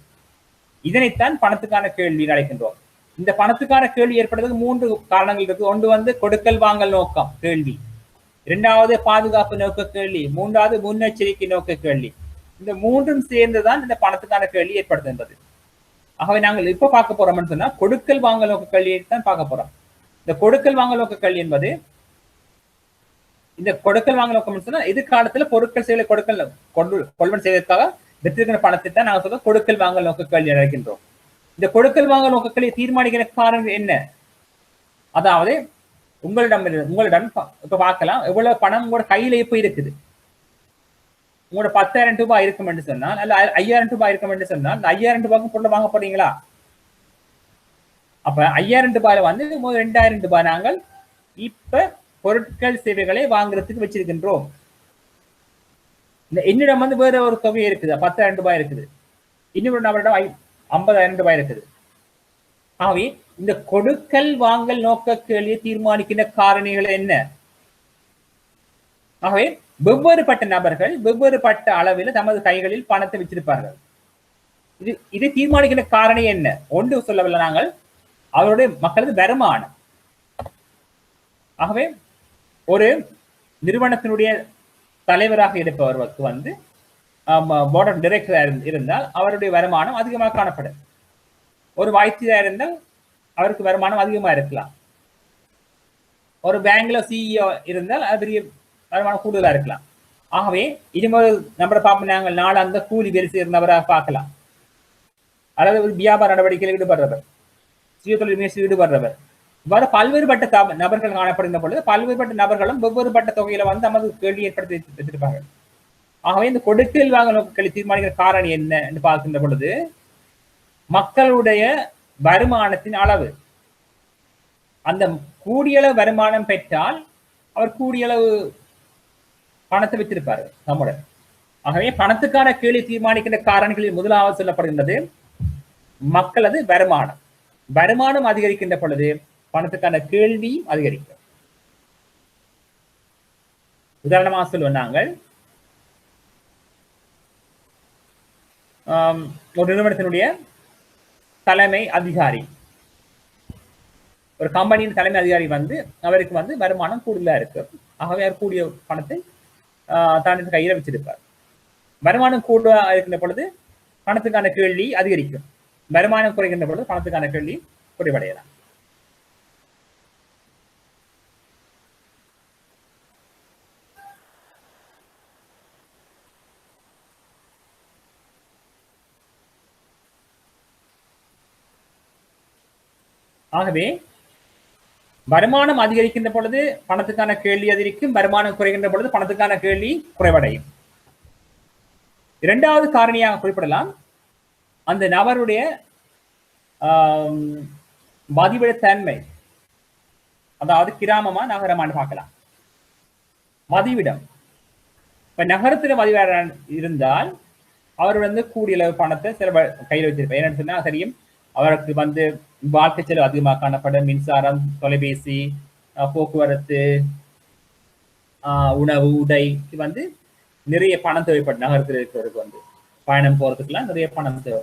இதனைத்தான் பணத்துக்கான கேள்வி அழைக்கின்றோம். இந்த பணத்துக்கான கேள்வி ஏற்படுறதுக்கு 3 காரணங்கள் இருக்கு. ஒன்று வந்து கொடுக்கல் வாங்கல் நோக்கம் கேள்வி, இரண்டாவது பாதுகாப்பு நோக்க கேள்வி, மூன்றாவது முன்னெச்சரிக்கை நோக்க கேள்வி. இந்த மூன்றும் சேர்ந்துதான் இந்த பணத்துக்கான கேள்வி ஏற்படுத்துகின்றது. ஆகவே நாங்கள் இப்ப பார்க்க போறோம்னு சொன்னா கொடுக்கல் வாங்கல் நோக்க கேள்வியை தான் பார்க்க போறோம். இந்த கொடுக்கல் வாங்கல் நோக்க கேள்வி என்பது இந்த கொடுக்கல் வாங்கல் நோக்கம் சொன்னா எதிர்காலத்துல பொருட்கள் சேவை கொள்வன் செய்வதற்காக வெற்றிருக்கிற பணத்தை தான் நாங்கள் சொல்ல கொடுக்கல் வாங்கல் நோக்க கேள்வி அழைக்கின்றோம். இந்த கொடுக்கல் வாங்கல் நோக்க கேள்வியை தீர்மானிக்கிற காரணம் என்ன? அதாவது உங்களிடம் இப்ப பார்க்கலாம் எவ்வளவு பணம் உங்களோட கையில இப்ப இருக்குது. உங்களோட 10,000 ரூபாய் இருக்கும் என்று சொன்னால் அல்ல 5,000 ரூபாய் இருக்கும் என்று சொன்னால் இந்த 5,000 ரூபாய்க்கு பொருளை வாங்க போறீங்களா? அப்ப 5,000 ரூபாயில வந்து 2,000 ரூபாய் நாங்கள் இப்ப பொருட்கள் சேவைகளை வாங்குறதுக்கு வச்சிருக்கின்றோம். என்னிடம் வந்து வேற ஒரு தொகை இருக்குது, 10,000 ரூபாய் இருக்குது, இன்னொரு நபரிடம் 50,000 ரூபாய் இருக்குது. ஆகவே இந்த கொடுக்கல் வாங்கல் நோக்க கேள்வியை தீர்மானிக்கின்ற காரணிகள் என்ன? ஆகவே வெவ்வேறுபட்ட நபர்கள் வெவ்வேறுபட்ட அளவில் தமது கைகளில் பணத்தை வச்சிருப்பார்கள். இதை தீர்மானிக்கின்ற காரணம் என்ன? ஒன்று சொல்லவில்லை நாங்கள் அவருடைய மக்களது வருமானம். ஆகவே ஒரு நிறுவனத்தினுடைய தலைவராக இருப்பவருக்கு வந்து போர்ட் ஆஃப் டைரக்டர் இருந்தால் அவருடைய வருமானம் அதிகமாக காணப்படும். ஒரு வைத்தியராக இருந்தால் அவருக்கு வருமானம் அதிகமாக இருக்கலாம். ஒரு பேங்க்ல சிஇஓ இருந்தால் அது பெரிய வருமானம் கூடுதலாக இருக்கலாம். ஆகவே இதுமொரு நம்பரை பார்ப்போம், நாங்கள் நாளாந்த கூலி வேலை செய்கிற நபராக பார்க்கலாம், அல்லது ஒரு வியாபார நடவடிக்கையில் ஈடுபடுறவர், சுய தொழில் முயற்சியில் ஈடுபடுறவர், இவ்வாறு பல்வேறுபட்ட நபர்கள் காணப்படுகின்ற பொழுது பல்வேறுபட்ட நபர்களும் வெவ்வேறுபட்ட தொகையில வந்து நமது கேள்வி ஏற்படுத்தி வச்சிருப்பாங்க. ஆகவே இந்த கொடுக்கல் வாங்கல் நோக்கங்களை தீர்மானிக்கிற காரணம் என்ன என்று பார்க்கின்ற பொழுது மக்களுடைய வருமானத்தின் அளவு. அந்த கூடியளவு வருமானம் பெற்றால் அவர் கூடியளவு பணத்தை வைத்திருப்பாரு நம்முடன். ஆகவே பணத்துக்கான கேள்வி தீர்மானிக்கின்ற காரணிகளில் முதலாவது சொல்லப்படுகின்றது மக்களது வருமானம். வருமானம் அதிகரிக்கின்ற பொழுது பணத்துக்கான கேள்வி அதிகரிக்கும். உதாரணமாக சொல்லுவோம், நாங்கள் ஒரு நிறுவனத்தினுடைய தலைமை அதிகாரி, ஒரு கம்பெனியின் தலைமை அதிகாரி வந்து அவருக்கு வந்து வருமானம் கூடுதலா இருக்கு. ஆகவே அவர் கூடிய பணத்தை தான் கையில வச்சிருப்பார். வருமானம் கூட இருக்கின்ற பொழுது பணத்துக்கான கேள்வி அதிகரிக்கும். வருமானம் குறைகின்ற பொழுது பணத்துக்கான கேள்வி குறைவடையலாம். ஆகவே வருமானம் அதிகரிக்கின்ற பொழுது பணத்துக்கான கேள்வி அதிகரிக்கும், வருமானம் குறைகின்ற பொழுது பணத்துக்கான கேள்வி குறைவடையும். இரண்டாவது காரணியாக குறிப்பிடலாம் அந்த நபருடைய மதிவிட தன்மை. அதாவது கிராமமா நகரமானு பார்க்கலாம். மதிவிடம், இப்ப நகரத்துல மதிவிடம் இருந்தால் அவர் வந்து கூடிய அளவு பணத்தை சில கையில் வச்சிருப்பார். என்னன்னு சொன்னா தெரியும், அவருக்கு வந்து வாழ்க்கை செலவு அதிகமாக காணப்படும். மின்சாரம், தொலைபேசி, போக்குவரத்து, உணவு, உடை, வந்து நிறைய பணம் தேவைப்படும். நகரத்தில் இருக்கிறவருக்கு வந்து பயணம் போறதுக்குலாம் நிறைய பணம் தேவை.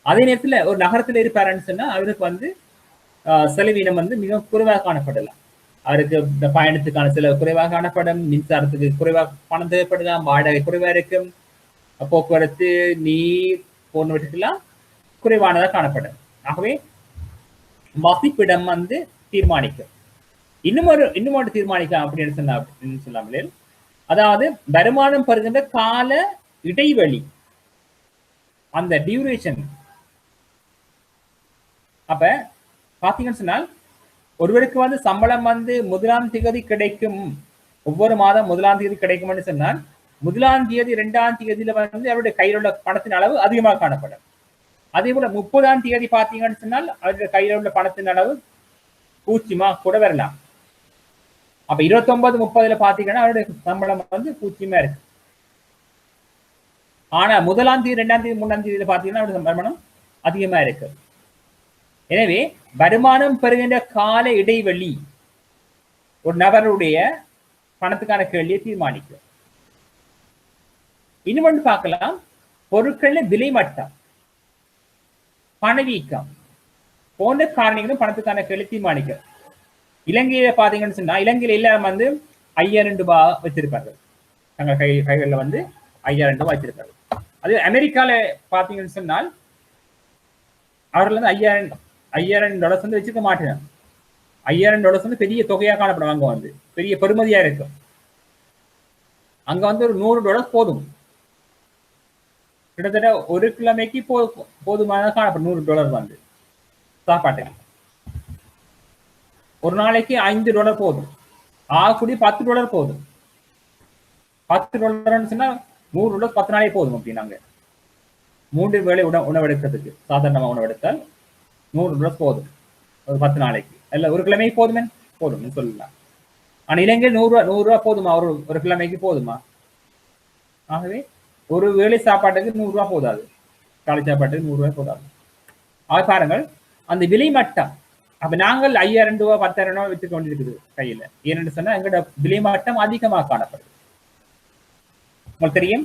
அதே நேரத்துல ஒரு நகரத்துல இருப்பாருன்னு சொன்னா அவருக்கு வந்து செலவீனம் வந்து மிக குறைவாக காணப்படலாம். அவருக்கு இந்த பயணத்துக்கான செலவு குறைவாக காணப்படும், மின்சாரத்துக்கு குறைவாக பணம் தேவைப்படலாம், வாடகை குறைவா இருக்கும், போக்குவரத்து, நீர் போன்றவற்றுக்கெல்லாம் குறைவானதாக காணப்படும். ஆகவே மதிப்பிடம் வந்து தீர்மானிக்கும். இன்னும் தீர்மானிக்கலாம் அப்படின்னு சொல்லாமலே, அதாவது வருமானம் பெறுகின்ற கால இடைவெளி, அந்த டியூரேஷன். அப்ப பாத்தீங்கன்னு சொன்னால் ஒருவருக்கு வந்து சம்பளம் வந்து 1ஆம் தேதி கிடைக்கும், ஒவ்வொரு மாதம் 1ஆம் தேதி கிடைக்கும்னு சொன்னால் 1ஆம் தேதி 2ஆம் தேதியில வந்து அவருடைய கையில் உள்ள பணத்தின் அளவு அதிகமாக காணப்படும். அதே போல 30ஆம் தேதி பாத்தீங்கன்னு சொன்னால் அவருடைய கையில் உள்ள பணத்தின் அளவு பூச்சியமா கூட வரலாம். அப்ப 29, 30 பாத்தீங்கன்னா அவருடைய சம்பளம் வந்து பூச்சியமா இருக்கு. ஆனா 1ஆம் தேதி, 2ஆம் தேதி, 3ஆம் தேதியில பாத்தீங்கன்னா அவருடைய வருமானம் அதிகமா இருக்கு. எனவே வருமானம் பெறுகின்ற கால இடைவெளி ஒரு நபருடைய பணத்துக்கான கேள்வியை தீர்மானிக்கும். இன்னொன்று பார்க்கலாம், பொருட்களின் விலை மட்டம், பணவீக்கம். போன்ற காரணிகளும் பணத்துக்கான கேள்வி தீர்மானிக்க. இலங்கையில பாத்தீங்கன்னு சொன்னா இலங்கையில எல்லாரும் வந்து 5000 ரூபாய் வச்சிருப்பார்கள். தங்கள் கைகளில் வந்து 5000 ரூபாய் வச்சிருப்பார்கள். அது அமெரிக்கால பாத்தீங்கன்னு சொன்னால் அவர்கள் வந்து 5000 டாலர்ஸ் வந்து வச்சிருக்க மாட்டேன். 5000 டாலர்ஸ் வந்து பெரிய தொகையா காணப்படும். அங்க வந்து பெரிய பெருமதியா இருக்கும். அங்க வந்து ஒரு $100 போதும். கிட்டத்தட்ட ஒரு கிழமைக்கு போதுமான காணப்படும் $100 வந்து சாப்பாட்டுக்கு. ஒரு நாளைக்கு $5 போதும். ஆகக்கூடிய $10 போதும். $10 சொன்னா $100 10 நாளே போதும். அப்படின்னாங்க 3 வேளை உணவெடுக்கிறதுக்கு சாதாரணமாக உணவெடுத்தால் $100 போதும். ஒரு 10 நாளைக்கு இல்ல ஒரு கிழமைக்கு போதுமே போதும் சொல்லலாம். ஆனா இலங்கையில் $100 போதுமா? ஒரு கிழமைக்கு போதுமா? ஆகவே ஒரு வேளை சாப்பாட்டுக்கு $100 போதாது. காலை சாப்பாட்டுக்கு $100 போதாது. ஆக பாருங்கள் அந்த விலை மட்டம். அப்ப நாங்கள் 5000 ரூபாய் 10,000 ரூபாய் வித்து கொண்டிருக்குது கையில. ஏன்னு சொன்னா எங்களோட விலை மட்டம் அதிகமாக காணப்படுது. உங்களுக்கு தெரியும்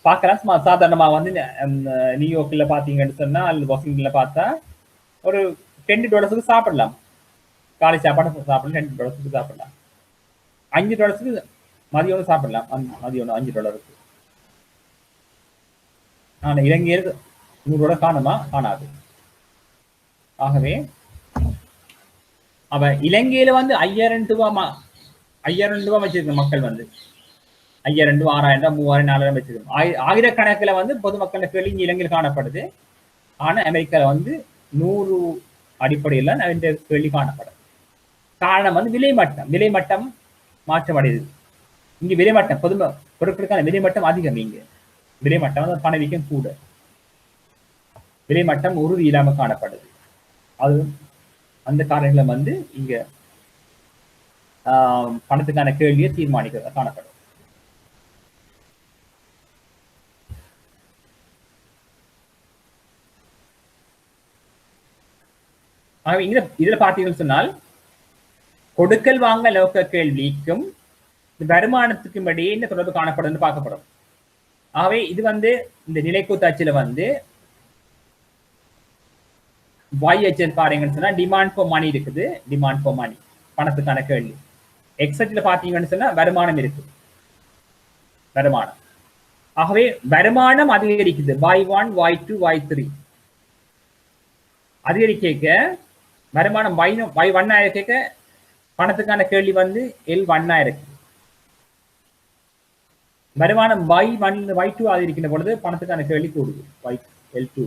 பார்க்கலாம். சாதாரணமா வந்து நியூயார்க்ல பாத்தீங்கன்னு சொன்னா அல்லது வாஷிங்டன்ல பார்த்தா ஒரு $10 சாப்பிடலாம். காலை சாப்பாடு சாப்பிடலாம். $10 சாப்பிடலாம். $5 மதியம் சாப்பிடலாம். மதியம் $5. ஆனா இலங்கையில் $100 காணுமா? காணாது. ஆகவே அவ இலங்கையில வந்து 5000 ரூபாய் வச்சிருக்க மக்கள் வந்து 5000 ரூபாய் 6000 3000 4000 வச்சிருக்கோம். ஆயிரக்கணக்கில் வந்து பொதுமக்கள் கேள்வி இலங்கையில் காணப்படுது. ஆனா அமெரிக்கால வந்து 100 அடிப்படையில் இந்த கேள்வி காணப்படும். காரணம் வந்து விலை மட்டம் மாற்றமடையுது. இங்க விலை மட்டம் பொருட்களுக்கான விலை மட்டம் அதிகம். இங்க விலை மட்டம் வந்து பணவீக்கம் கூட. விலை மட்டம் உறுதி இல்லாம காணப்படுது. அது அந்த காரணங்களை வந்து இங்க பணத்துக்கான கேள்வியை தீர்மானிக்கிறதா காணப்படும். இதுல பார்த்தீங்கன்னு சொன்னால் கொடுக்கல் வாங்க நோக்க கேள்விக்கும் வருமானத்துக்கும் இடையே இந்த தொடர்பு காணப்படும் பார்க்கப்படும். ஆகவே இது வந்து இந்த நிலைக்கூத்தாட்சியில வந்து YHL பாருங்கன்னு சொன்னா டிமாண்ட் ஃபார் மணி இருக்குது. டிமாண்ட் ஃபார் மணி பணத்துக்கான கேள்வி. எக்ஸட்ல பாத்தீங்கன்னு சொன்னா வருமானம் இருக்கு. வருமானம். ஆகவே வருமானம் அதிகரிக்குது. Y1 Y2 Y3 அதிகரிக்க வருமானம் Y1 இருக்க பணத்துக்கான கேள்வி வந்து L1 இருக்கு. வருமானம் Y1 Y2 அதிகரிக்கின்ற பொழுது பணத்துக்கான கேள்வி கூடுது. L2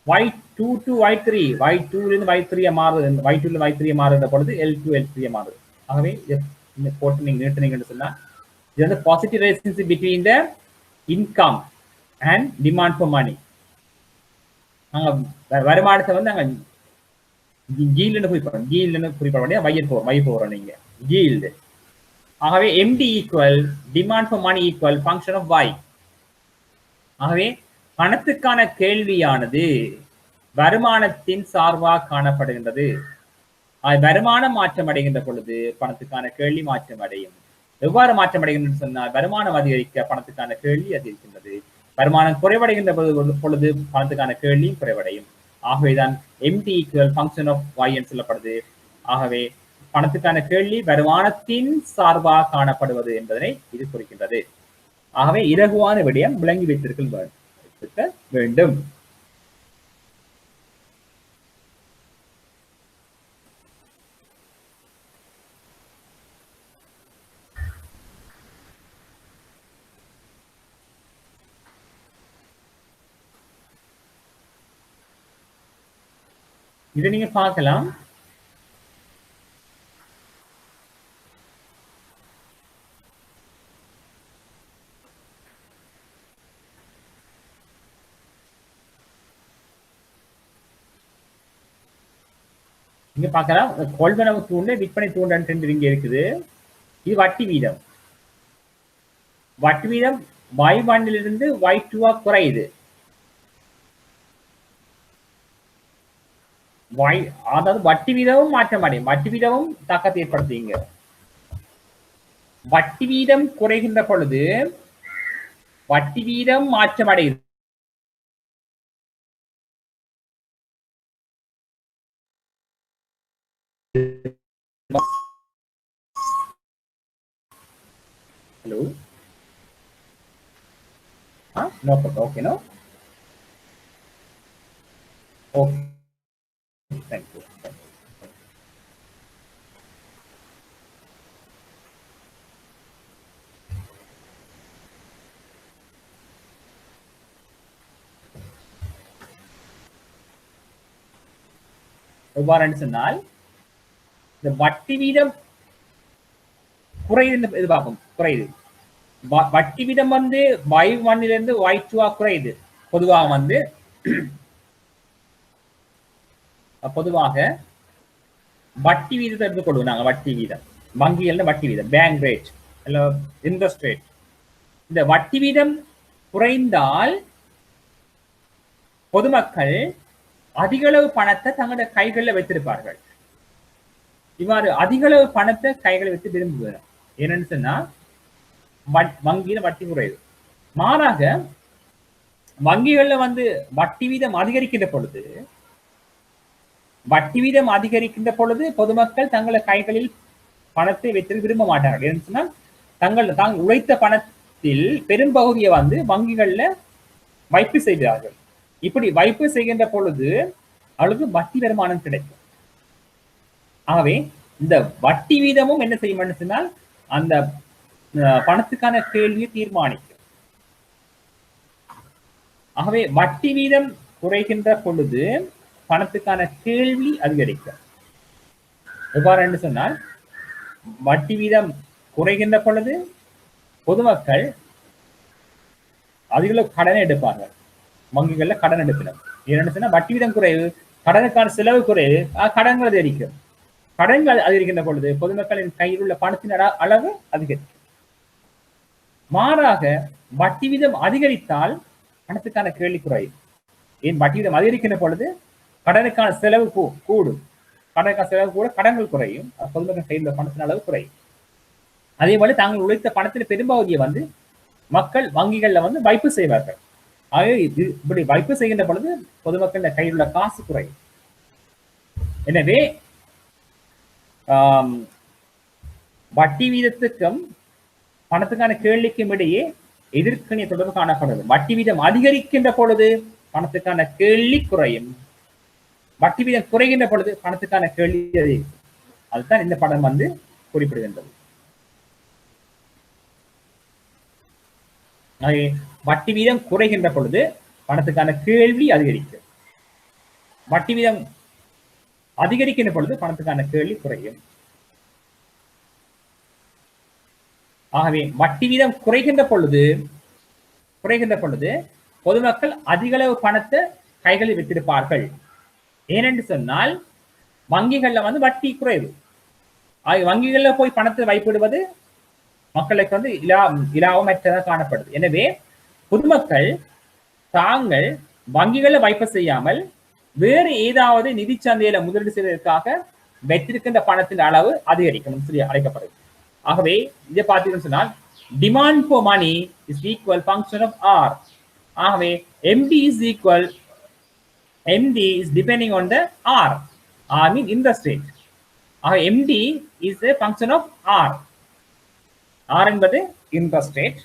Y2 to Y3 Y2 இருந்து Y3 மாறுது. Y2 இருந்து Y3 மாறுகிற பொழுது L2 L3 மாறுது. ஆகவே இந்த போட்டு நீங்க நிறுத்தினீங்கன்னு சொன்னா இது வந்து positive relationship between the income and demand for money. நாங்க வருமானத்தை வந்து நாங்க ஜீல்டுன்னு குறிப்பிட வேண்டிய வை போறோம் நீங்க ஜீல்டு. ஆகவே MD equal demand for money equal function of Y. ஆகவே பணத்துக்கான கேள்வியானது வருமானத்தின் சார்பாக காணப்படுகின்றது. வருமானம் மாற்றம் அடைகின்ற பொழுது பணத்துக்கான கேள்வி மாற்றம் அடையும். எவ்வாறு மாற்றம் அடைகின்றது சொன்னால் வருமானம் அதிகரிக்க பணத்துக்கான கேள்வி அதிகரிக்கின்றது. வருமானம் குறைவடைகின்ற பொழுது பணத்துக்கான கேள்வியும் குறைவடையும். ஆகவேதான் MD equal function of Y என்று சொல்லப்படுது. ஆகவே பணத்துக்கான கேள்வி வருமானத்தின் சார்பாக காணப்படுவது என்பதனை இது குறிக்கின்றது. ஆகவே இலகுவான விடயம் விளங்கி வைத்திருக்க வேண்டும். இதை நீங்க பார்க்கலாம். இங்க பார்க்கலாம் கொள்வனவு தூண்டு விற்பனை தூண்டு இங்க இருக்குது. இது வட்டி வீதம். வட்டி வீதம் Y1 இருந்து Y2 குறையுது. அதாவது வட்டி வீதமும் மாற்றம் அடையும். வட்டி வீதமும் தாக்கத்தை ஏற்படுத்துங்க. வட்டி வீதம் குறைகின்ற பொழுது வட்டி வீதம் மாற்றம் அடையுது. No problem. Okay, no. Okay, thank you. எவ்வாறு சொன்னால் இந்த வட்டி வீதம் குறையுது, இது பார்ப்போம். குறையுது. வட்டி வீதம் வந்து y1 இருந்து y2 குறையுது. பொதுவாக வந்து வட்டி வீதத்தை எடுத்துக்கொள்வோம் நாங்கள். வட்டி வீதம் வங்கிகள்ல வட்டி வீதம், பேங்க் ரேட் இல்ல இன்ட்ரெஸ்ட் ரேட். இந்த வட்டி வீதம் குறைந்தால் பொதுமக்கள் அதிக அளவு பணத்தை தங்களோட கைகளில் வைத்திருப்பார்கள். இவ்வாறு அதிக அளவு பணத்தை கைகளை வைத்து விரும்புகிறார். என்னன்னு சொன்னா வங்கியில வட்டி குறையுது. மாறாக வங்கிகள்ல வந்து வட்டி வீதம் அதிகரிக்கின்ற பொழுது பொதுமக்கள் தங்களை கைகளில் பணத்தை வைத்து விரும்ப மாட்டார்கள். ஏன்னு சொன்னா தாங்கள் உழைத்த பணத்தில் பெரும்பகுதியை வந்து வங்கிகள்ல வைப்பு செய்கிறார்கள். இப்படி வைப்பு செய்கின்ற பொழுது அவளுக்கு வட்டி வருமானம் கிடைக்கும். ஆகவே இந்த வட்டி வீதமும் என்ன செய்யும் சொன்னால் அந்த பணத்துக்கான கேள்வியை தீர்மானிக்கும். ஆகவே வட்டி வீதம் குறைகின்ற பொழுது பணத்துக்கான கேள்வி அதிகரிக்கும். எவ்வாறு என்று சொன்னால் வட்டி வீதம் குறைகின்ற பொழுது பொதுமக்கள் அதிக கடனை எடுப்பார்கள். வங்கிகள்ல கடன் எடுப்பினர். ஏன்னு சொன்னா வட்டி வீதம் குறைவு, கடனுக்கான செலவு குறைவு, கடன்கள் அதிகரிக்கும். கடன்கள் அதிகரிக்கின்ற பொழுது பொதுமக்களின் கையில் உள்ள பணத்தின் அளவு அதிகரிக்கும். மாறாக வட்டி வீதம் அதிகரித்தால் பணத்துக்கான கேள்வி குறையும். ஏன் வட்டி வீதம் அதிகரிக்கின்ற பொழுது கடனுக்கான செலவு கூடும். கடனுக்கான செலவு கூட கடன்கள் குறையும். பொதுமக்கள் கையில் உள்ள பணத்தின் அளவு குறையும். அதே போல தாங்கள் உழைத்த பணத்தில் பெரும்பகுதியை வந்து மக்கள் வங்கிகள்ல வந்து வைப்பு செய்வார்கள். ஆகவே இப்படி வைப்பு செய்கின்ற பொழுது பொதுமக்கள் கையில் உள்ள காசு குறையும். எனவே வட்டி வீதத்துக்கும் பணத்துக்கான கேள்விக்கும் இடையே எதிர்க்கணிய தொடர்பு காணப்படுது. வட்டி வீதம் அதிகரிக்கின்ற பொழுது பணத்துக்கான கேள்வி குறையும், வட்டி வீதம் குறைகின்ற பொழுது பணத்துக்கான கேள்வி அதிகரிக்கும். அதுதான் இந்த படம் வந்து குறிப்பிடுகின்றது. வட்டி வீதம் குறைகின்ற பொழுது பணத்துக்கான கேள்வி அதிகரிக்கும், வட்டி வீதம் அதிகரிக்கின்ற பொழுது பணத்துக்கான கேள்வி குறையும். ஆகவே வட்டி வீதம் குறைகின்ற பொழுது பொதுமக்கள் அதிக அளவு பணத்தை கைகளில் வைத்திருப்பார்கள். ஏனென்று சொன்னால் வங்கிகள்ல வந்து வட்டி குறைவு. வங்கிகள்ல போய் பணத்தை வைப்பிடுவது மக்களுக்கு வந்து இலாபமற்றதாக காணப்படுது. எனவே பொதுமக்கள் தாங்கள் வங்கிகளை வைப்பு செய்யாமல் வேறு ஏதாவது நிதி சந்தையில முதலீடு செய்வதற்காக வைத்திருக்கின்ற பணத்தின் அளவு அதிகரிக்கும் சொல்லி அழைக்கப்படுது. ஆகவே இதை பார்த்தீங்கன்னு சொன்னால் demand for money is equal function of R. ஆகவே MD is depending on the R. R mean interest rate. ஆக MD is a function of R. ஆர் என்பது இன்ட்ரெஸ்ட் ரேட்.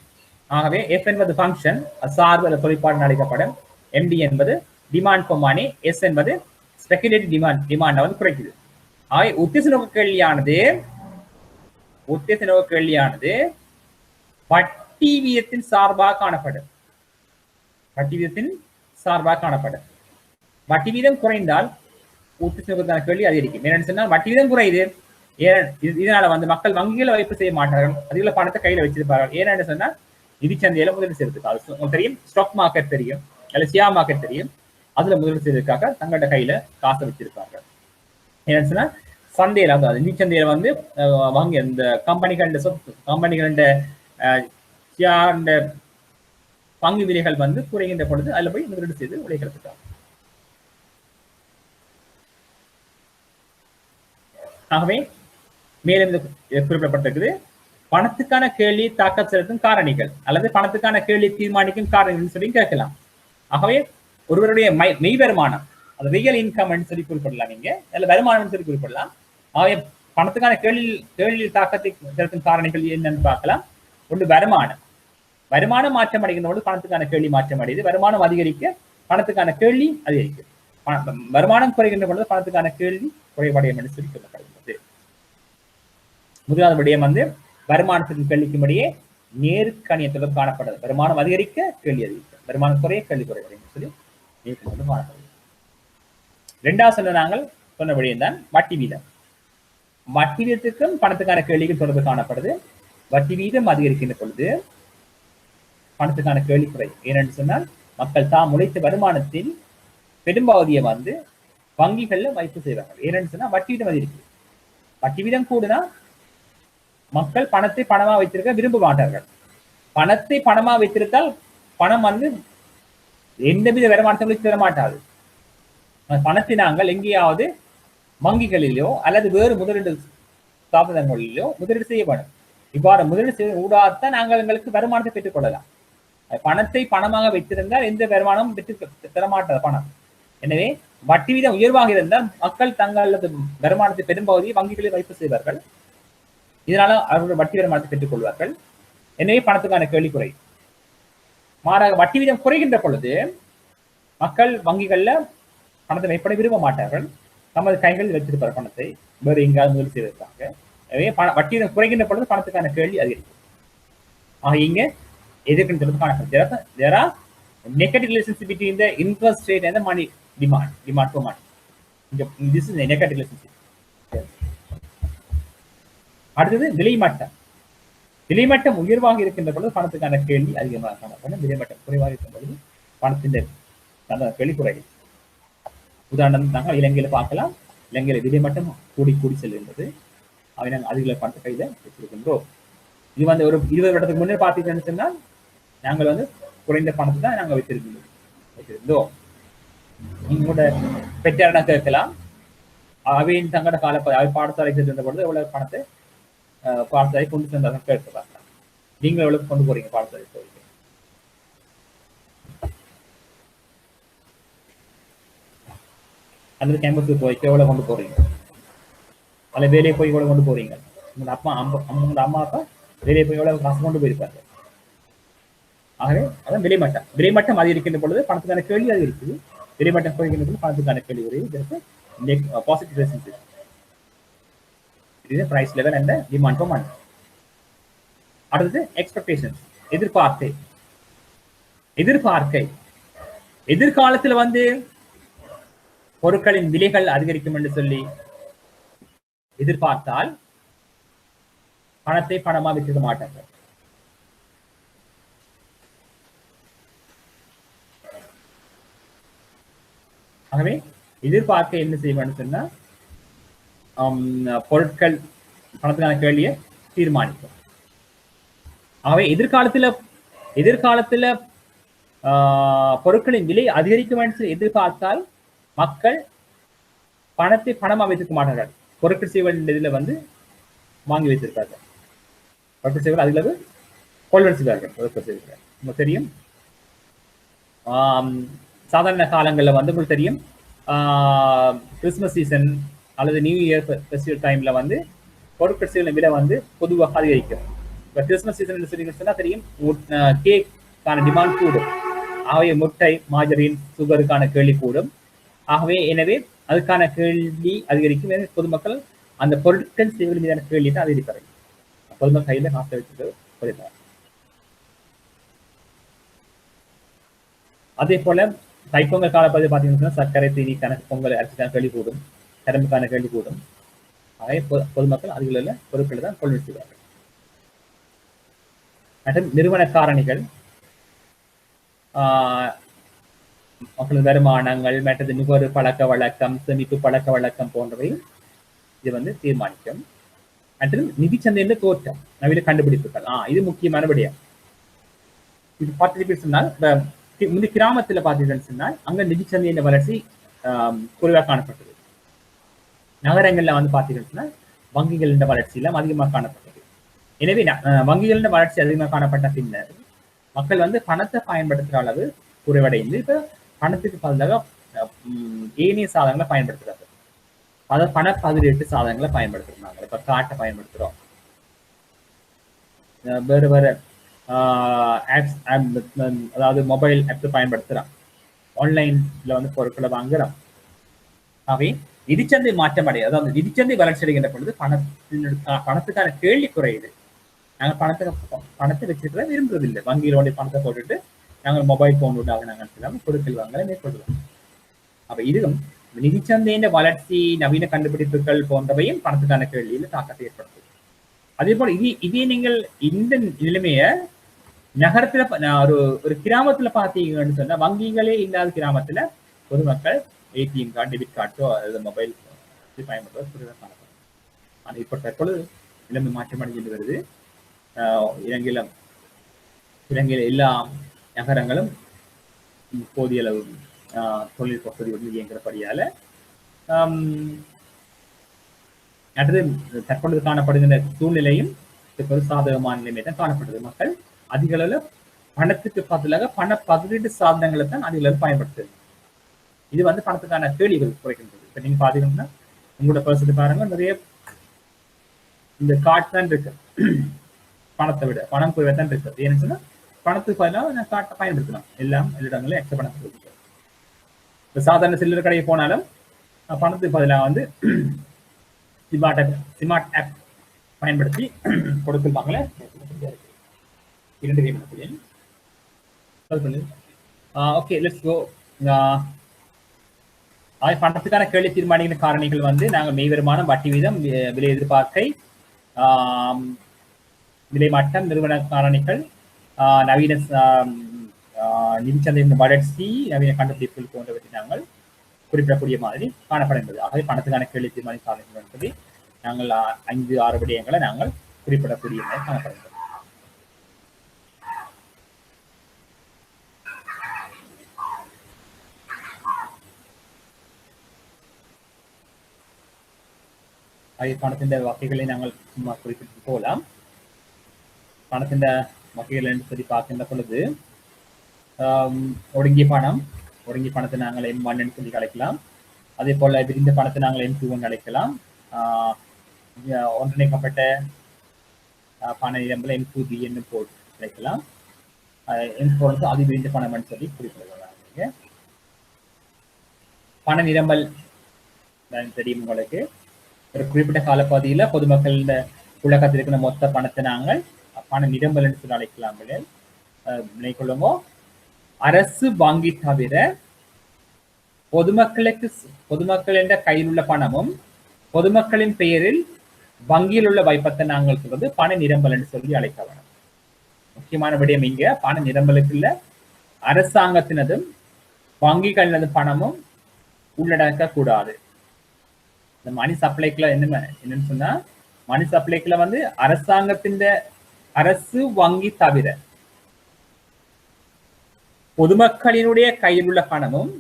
ஆகவே எஃப் என்பது ஃபங்க்ஷன், சார்பு அல்லது தொழிற்பாடு அழைக்கப்படும். எம்டி என்பது டிமாண்ட் ஃபார் மணி, எஸ் என்பது ஸ்பெகுலேட்டிவ் டிமாண்ட் வந்து குறைக்குது. ஆகவே உத்தேச நோக்க கேள்வியானது வட்டி வீதத்தின் சார்பாக காணப்படும். வட்டி வீதம் குறைந்தால் உத்தேச நோக்கத்தான கேள்வி அதிகரிக்கும். என்னன்னு சொன்னால் வட்டி வீதம் குறையுது, இதனால வந்து மக்கள் வங்கிகளை வைப்பு செய்ய மாட்டார்கள், அதிக பணத்தை கையில வச்சிருப்பார்கள். ஏன்னு சொன்னா நிதி சந்தையில முதலீடு செய்யறதுக்காக தெரியும், ஸ்டாக் மார்க்கெட் தெரியும், அல்ல ஷேர் மார்க்கெட் தெரியும், அதுல முதலீடு செய்வதற்காக தங்களோட கையில காசை வச்சிருப்பார்கள். ஏன்னு சொன்னா சந்தையில, அதாவது நிதி சந்தையில வந்து வாங்கி அந்த கம்பெனிகளோட பங்கு விலைகள் வந்து குறைகின்ற பொழுது அதுல போய் முதலீடு செய்து உழைக்கிறதுக்காக. ஆகவே மேலும் குறிப்பிடப்பட்டிருக்குது பணத்துக்கான கேள்வி தாக்கல் செலுத்தும் காரணிகள் அல்லது பணத்துக்கான கேள்வி தீர்மானிக்கும் காரணிகள் சொல்லி கேட்கலாம். ஆகவே ஒருவருடைய மெய் வருமானம், அது ரியல் இன்கம் சொல்லி குறிப்பிடலாம், நீங்க அல்ல வருமானம் சொல்லி குறிப்பிடலாம். ஆகவே பணத்துக்கான கேள்வி தாக்கத்தை செலுத்தும் காரணிகள் என்னன்னு பார்க்கலாம். ஒன்று வருமானம். வருமானம் மாற்றம் அடைகின்ற பொழுது பணத்துக்கான கேள்வி மாற்றம் அடையுது. வருமானம் அதிகரிக்க பணத்துக்கான கேள்வி அதிகரிக்கும். வருமானம் குறைகின்ற பொழுது பணத்துக்கான கேள்வி குறைவடையும் என்று சொல்லி சொல்லப்படுகிறது. முதலாவது விடயம் வந்து வருமானத்திற்கும் கேள்விக்கும் இடையே நேர்கணிய தொடர்பு காணப்படுது. வருமானம் அதிகரிக்க கேள்வி அதிகரிக்கும், வருமானம் குறைய கேள்வி குறைவடையும் சொல்லி நேர்கணிய காணப்படுது. இரண்டாவது சொன்ன நாங்கள் சொன்ன விடயம் தான் வட்டி வீதம். வட்டி வீதத்துக்கும் பணத்துக்கான கேள்விக்கும் தொடர்பு காணப்படுது. வட்டி வீதம் அதிகரிக்கின்ற பொழுது பணத்துக்கான கேள்வி குறையும். ஏனென்று சொன்னால் மக்கள் தாம் உழைத்த வருமானத்தில் பெரும்பகுதியை வந்து வங்கிகள்ல வைப்பு செய்வார்கள். ஏனென்று சொன்னா வட்டி வீதம் அதிகரிக்குது. வட்டி வீதம் கூடுனா மக்கள் பணத்தை பணமா வைத்திருக்க விரும்ப மாட்டார்கள். பணத்தை பணமா வைத்திருந்தால் பணம் வந்து எந்தவித வருமானத்தையும் தர மாட்டாது. பணத்தை நாங்கள் எங்கேயாவது வங்கிகளிலோ அல்லது வேறு முதலீடு ஸ்தாபனங்களிலோ முதலீடு செய்யப்படும். இவ்வாறு முதலீடு செய்ய ஊடாதான் நாங்கள் எங்களுக்கு வருமானத்தை பெற்றுக் கொள்ளலாம். பணத்தை பணமாக வைத்திருந்தால் எந்த வருமானமும் பெற்று தரமாட்டாது பணம். எனவே வட்டி வீதம் உயர்வாக இருந்தால் மக்கள் தங்களது வருமானத்தை பெரும்பகுதியை வங்கிகளில் வைப்பு செய்வார்கள். இதனால அவர்கள் வட்டி வருமானத்தை பெற்றுக் கொள்வார்கள். எனவே பணத்துக்கான கேள்வி குறையும். மாறாக வட்டி வீதம் குறைகின்ற பொழுது மக்கள் வங்கிகள்ல பணத்தை வைப்பதை விரும்ப மாட்டார்கள். நமது கைகளில் வைத்திருப்பார் பணத்தை வேறு எங்கேயாவது முதல் செய்வதற்காக. எனவே வட்டி வீதம் குறைகின்ற பொழுது பணத்துக்கான கேள்வி அதிகரிக்கும். ஆக இங்க எதிர்க்கின்ற காணப்படுகிறது. There are negative relationship between the interest rate and the money demand for money. This is a negative relationship. அடுத்தது விலைமட்டம். விலைமட்டம் உயர்வாக இருக்கின்ற பொழுது பணத்துக்கான கேள்வி அதிகமாக காணப்படும். விலைமட்டம் குறைவாக இருக்கும் பொழுது பணத்தின் கேள்வி குறையும். உதாரணம் நாங்கள் இலங்கையில பார்க்கலாம். இலங்கையில விலைமட்டம் கூடி கூடி செல்கின்றது. அவை நாங்கள் அதிக பணத்தை கையில வச்சிருக்கின்றோம். இது வந்து ஒரு 20 வருடத்துக்கு முன்னே பார்த்தீங்கன்னு சொன்னால் நாங்கள் வந்து குறைந்த பணத்தை தான் நாங்கள் வைத்திருந்தோம். உங்களோட பெற்றாரிடம் கேட்கலாம். அவையின் தங்கட கால அவை பாடசாலை சென்ற பொழுது எவ்வளவு பணத்தை பாடசாலை கொண்டு சென்றாங்க கேட்க பார்க்கலாம். நீங்கள் எவ்வளவு கொண்டு போறீங்க பாடசாலை போறீங்க? அல்லது கேம்பஸுக்கு போய்க்கு எவ்வளவு கொண்டு போறீங்க? அல்ல வேலையை போய் எவ்வளவு கொண்டு போறீங்க? உங்களோட அம்மா அப்பா வேலையை போய் எவ்வளவு காசு கொண்டு போயிருப்பாங்க. ஆகவே அதான் விலைமட்டம். விலைமட்டம் அதிகரிக்கின்ற பொழுது பணத்துக்கான கேள்வி அதிகரிக்குது. விலைமட்டம் குறைகின்ற பொழுது பணத்துக்கான கேள்வி குறையும். இதற்கு பாசிட்டிவ் ரிலேஷன்ஷிப். இது price level and demand for money. அடுத்தது எக்ஸ்பெக்டேஷன்ஸ், எதிர்பார்க்கை. எதிர்காலத்தில் வந்து பொருட்களின் விலைகள் அதிகரிக்கும் என்று சொல்லி எதிர்பார்த்தால் பணத்தை பணமா விற்க மாட்டார்கள். ஆகவே எதிர்பார்க்க என்ன செய்வேன்னு சொன்னா பொருட்கள் பணத்துக்கான கேள்வியை தீர்மானிக்கும். ஆகவே எதிர்காலத்துல பொருட்களின் விலை அதிகரிக்கும் என்று எதிர்பார்த்தால் மக்கள் பணத்தை பணமா வைத்திருக்க மாட்டார்கள். பொருட்கள் செய்வதில் இதுல வந்து வாங்கி வைத்திருக்கார்கள். பொருட்கள் செய்வது அதில் கொள்வன் செய்வார்கள். உங்களுக்கு தெரியும் சாதாரண காலங்களில் வந்து உங்களுக்கு தெரியும் கிறிஸ்துமஸ் சீசன் அல்லது நியூ இயர் ஃபெஸ்டிவல் டைம்ல வந்து பொருட்கள் செய்வதின் விலை வந்து பொதுவாக அதிகரிக்கும். இப்போ கிறிஸ்துமஸ் சீசன் சொன்னா தெரியும் கேக்கான டிமாண்ட் கூடும். ஆகவே முட்டை, மார்ஜரின், சுகருக்கான கேள்வி கூடும். ஆகவே எனவே அதுக்கான கேள்வி அதிகரிக்கும். பொதுமக்கள் அந்த பொருட்கள் செய்வதின் மீதான கேள்வி தான் அதிகரிப்பார்கள். பொதுமக்கள் கையில காசை வச்சுட்டு குறைப்பார். அதே போல தைப்பொங்கல் காலப்பகுதி பார்த்தீங்கன்னா சர்க்கரை, தீனிக்கான பொங்கல் அரிசிக்கான கேள்வி கூடும், கரும்புக்கான கேள்வி கூடும். ஆகவே பொதுமக்கள் அதில் பொருட்களை தான் கொள்வன் செய்வார்கள். மற்றும் நிறுவன காரணிகள், மக்களது வருமானங்கள், மற்றது நுகர்வு பழக்க வழக்கம், சேமிப்பு பழக்க வழக்கம் போன்றவை இது வந்து தீர்மானிக்கும். மற்றும் நிதி சந்தையின் தோற்றம், நவீன கண்டுபிடிப்புகள், இது முக்கியமான விடயம். இது பார்த்து சொன்னால் முந்தைய கிராமத்துல பார்த்தீங்கன்னு சொன்னால் அங்க நிதி சந்தையின் வளர்ச்சி குறைவாக காணப்பட்டது. நகரங்கள்ல வந்து பார்த்தீங்கன்னு சொன்னால் வங்கிகளின் வளர்ச்சி எல்லாம் அதிகமாக காணப்பட்டது. எனவே வங்கிகளின் வளர்ச்சி அதிகமாக காணப்பட்ட பின்னர் மக்கள் வந்து பணத்தை பயன்படுத்துகிற அளவு குறைவடைந்து இப்ப பணத்துக்கு பதிலாக ஏனைய சாதனங்களை பயன்படுத்துறாங்க. அதாவது பண பதிலீட்டு சாதனங்களை பயன்படுத்துறாங்க. இப்ப காட்டை பயன்படுத்துறோம், வேறு வேறு ஆப்ஸ், அதாவது மொபைல் ஆப்ஸ் பயன்படுத்துறான், ஆன்லைன்ல வந்து பொருட்களை வாங்குறான். ஆகவே நிதிச்சந்தை மாற்றம் அடைய, அதாவது நிதிச்சந்தை வளர்ச்சி அடைகின்ற பொழுது பணத்துக்கான கேள்வி குறையுது. நாங்கள் பணத்தை வச்சிருக்கிறத விரும்புறதில்லை. வங்கியிலோடைய பணத்தை போட்டுட்டு நாங்கள் மொபைல் போன் ஊடாக நாங்கள் பொருட்கள் வாங்கலை மேற்கொள்வோம். அப்ப இதுவும் நிதிச்சந்தையின் வளர்ச்சி, நவீன கண்டுபிடிப்புகள் போன்றவையும் பணத்துக்கான கேள்வியில தாக்கத்தை ஏற்படுத்தும். அதே போல இதே நீங்கள் இந்த நிலைமைய நகரத்துல ஒரு கிராமத்துல பாத்தீங்கன்னு சொன்னா, வங்கிகளே இல்லாத கிராமத்துல பொதுமக்கள் ஏடிஎம் கார்டு, டெபிட் கார்டோ அல்லது மொபைல் பயன்படுத்துவது காணப்படும். ஆனா இப்ப தற்பொழுது நிலைமை மாற்றமடைந்து வருது. இலங்கையில எல்லா நகரங்களும் போதிய அளவு தொழில் வசதியுடன் இயங்குறபடியால அடுத்து தற்பொழுது காணப்படுகின்ற சூழ்நிலையும் ஒரு சாதகமான நிலைமை தான் காணப்படுது. மக்கள் அதிக அளவுல பணத்துக்கு பதிலாக பண பதிலீட்டு சாதனங்களை தான் அதிக அளவு பயன்படுத்துது. இது வந்து பணத்துக்கான கேள்விகள் குறைக்கின்றது. இப்ப நீங்க பாத்தீங்கன்னா உங்களோட பர்சத்து பாருங்க, நிறைய இந்த கார்டு தான் இருக்கு. பணத்தை விட பணம் குறைவா தான் இருக்கு. ஏன்னு சொன்னா பணத்துக்கு பதிலாக கார்டை பயன்படுத்தலாம். எல்லா இடங்களும் எக்ஸ்ட்ரா பணத்தை இப்ப சாதாரண சில்லறை கடையை போனாலும் பணத்துக்கு பதிலாக வந்து ஸ்மார்ட் ஆப் பயன்படுத்தி கொடுக்கல் வாங்கல ஓகே, லெட்ஸ் கோ. பணத்துக்கான கேள்வி தீர்மானிக்கிற காரணிகள் வந்து நாங்கள் மெய் வருமானம், வட்டி வீதம், விலை எதிர்பார்க்கை, விலை மாற்றம், நிறுவன காரணிகள், நவீன நிதிச்சந்தையின் வளர்ச்சி, நவீன கண்டுபிடிப்புகள் போன்றவற்றை நாங்கள் குறிப்பிடக்கூடிய மாதிரி காணப்படுகிறது. ஆகவே பணத்துக்கான கேள்வி தீர்மானிக்க காரணிகள் என்பதை நாங்கள் 5-6 விடயங்களை நாங்கள் குறிப்பிடக்கூடிய மாதிரி காணப்படுகிறது. பணத்தின் வகைகளை நாங்கள் சும்மா குறிப்பிட்டு போகலாம். பணத்தின் வகைகள் என்று சொல்லி பார்க்கின்ற பொழுது ஒடுங்கிய பணத்தை நாங்கள் M1 என்று சொல்லி அழைக்கலாம். அதே போல விரிந்த பணத்தை நாங்கள் M2 அழைக்கலாம். ஒன்றிணைக்கப்பட்ட பண நிரம்பல M2B என்று போட்டு அழைக்கலாம். M4 வந்து அதி விரிந்த பணம் என்று சொல்லி குறிப்பிடலாம். பண நிரம்பல் தெரியும் உங்களுக்கு. ஒரு குறிப்பிட்ட காலப்பகுதியில பொதுமக்கள் இந்த உலகத்தில் இருக்கிற மொத்த பணத்தை நாங்கள் பண நிரம்பல் என்று சொல்லி அழைக்கலாம். நினைக்கொள்ளுமோ, அரசு வங்கி தவிர பொதுமக்கள் என்ற கையில் உள்ள பணமும் பொதுமக்களின் பெயரில் வங்கியில் உள்ள வைப்பத்தை நாங்கள் சொல்றது பண நிரம்பல் என்று சொல்லி அழைக்க வேணும். முக்கியமான விடயம் இங்க பண நிரம்பலுக்குள்ள அரசாங்கத்தினதும் வங்கிகளினது பணமும் உள்ளடக்க கூடாது. இந்த மணி சப்ளைக்குள்ள என்னன்னு சொன்னா, மணி சப்ளைக்குள்ள வந்து அரசு வங்கி தவிர பொதுமக்களினுடைய கையில் உள்ள பணமும்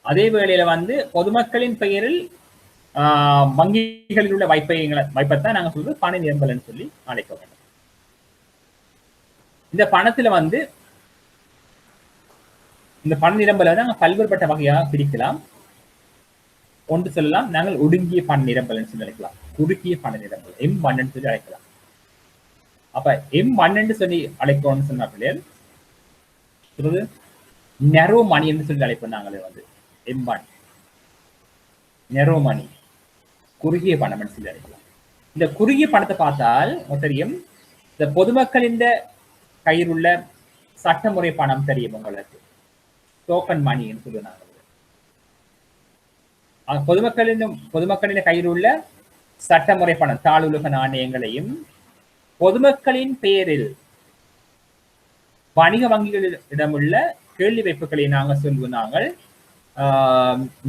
அதே வேளையில வந்து பொதுமக்களின் பெயரில் வங்கிகளில் உள்ள வைப்பத்தான் நாங்க சொல்றது பண நிரம்பல் சொல்லி அழைக்க வேண்டும். இந்த பணத்துல வந்து இந்த பண நிரம்பலை நாங்கள் பல்வேறுபட்ட வகையாக பிரிக்கலாம். ஒன்று சொல்லலாம், நாங்கள் ஒடுங்கிய பண நிரம்பல் சொல்லி அழைக்கலாம். குறுகிய பண நிரம்பல் M1 சொல்லி அழைக்கலாம். அப்ப M1 சொல்லி அழைக்கணும்னு சொன்ன பிள்ளைகள் நெரோ மணி என்று சொல்லி அழைப்போம். நாங்களே வந்து M1 நெரோ மணி, குறுகிய பணம் சொல்லி அழைக்கலாம். இந்த குறுகிய பணத்தை பார்த்தால் தெரியும், இந்த பொதுமக்களின் கையில் உள்ள சட்டமுறை பணம் தெரியும் உங்களுக்கு, டோக்கன் மணி என்று சொல்லுவாங்க. பொதுமக்களின் கையில் உள்ள சட்டமுறை பணம், தாளுலக நாணயங்களையும் பொதுமக்களின் பெயரில் வணிக வங்கிகளிடமுள்ள கேள்வி வைப்புகளை நாங்கள் சொல்லுவோம். நாங்கள்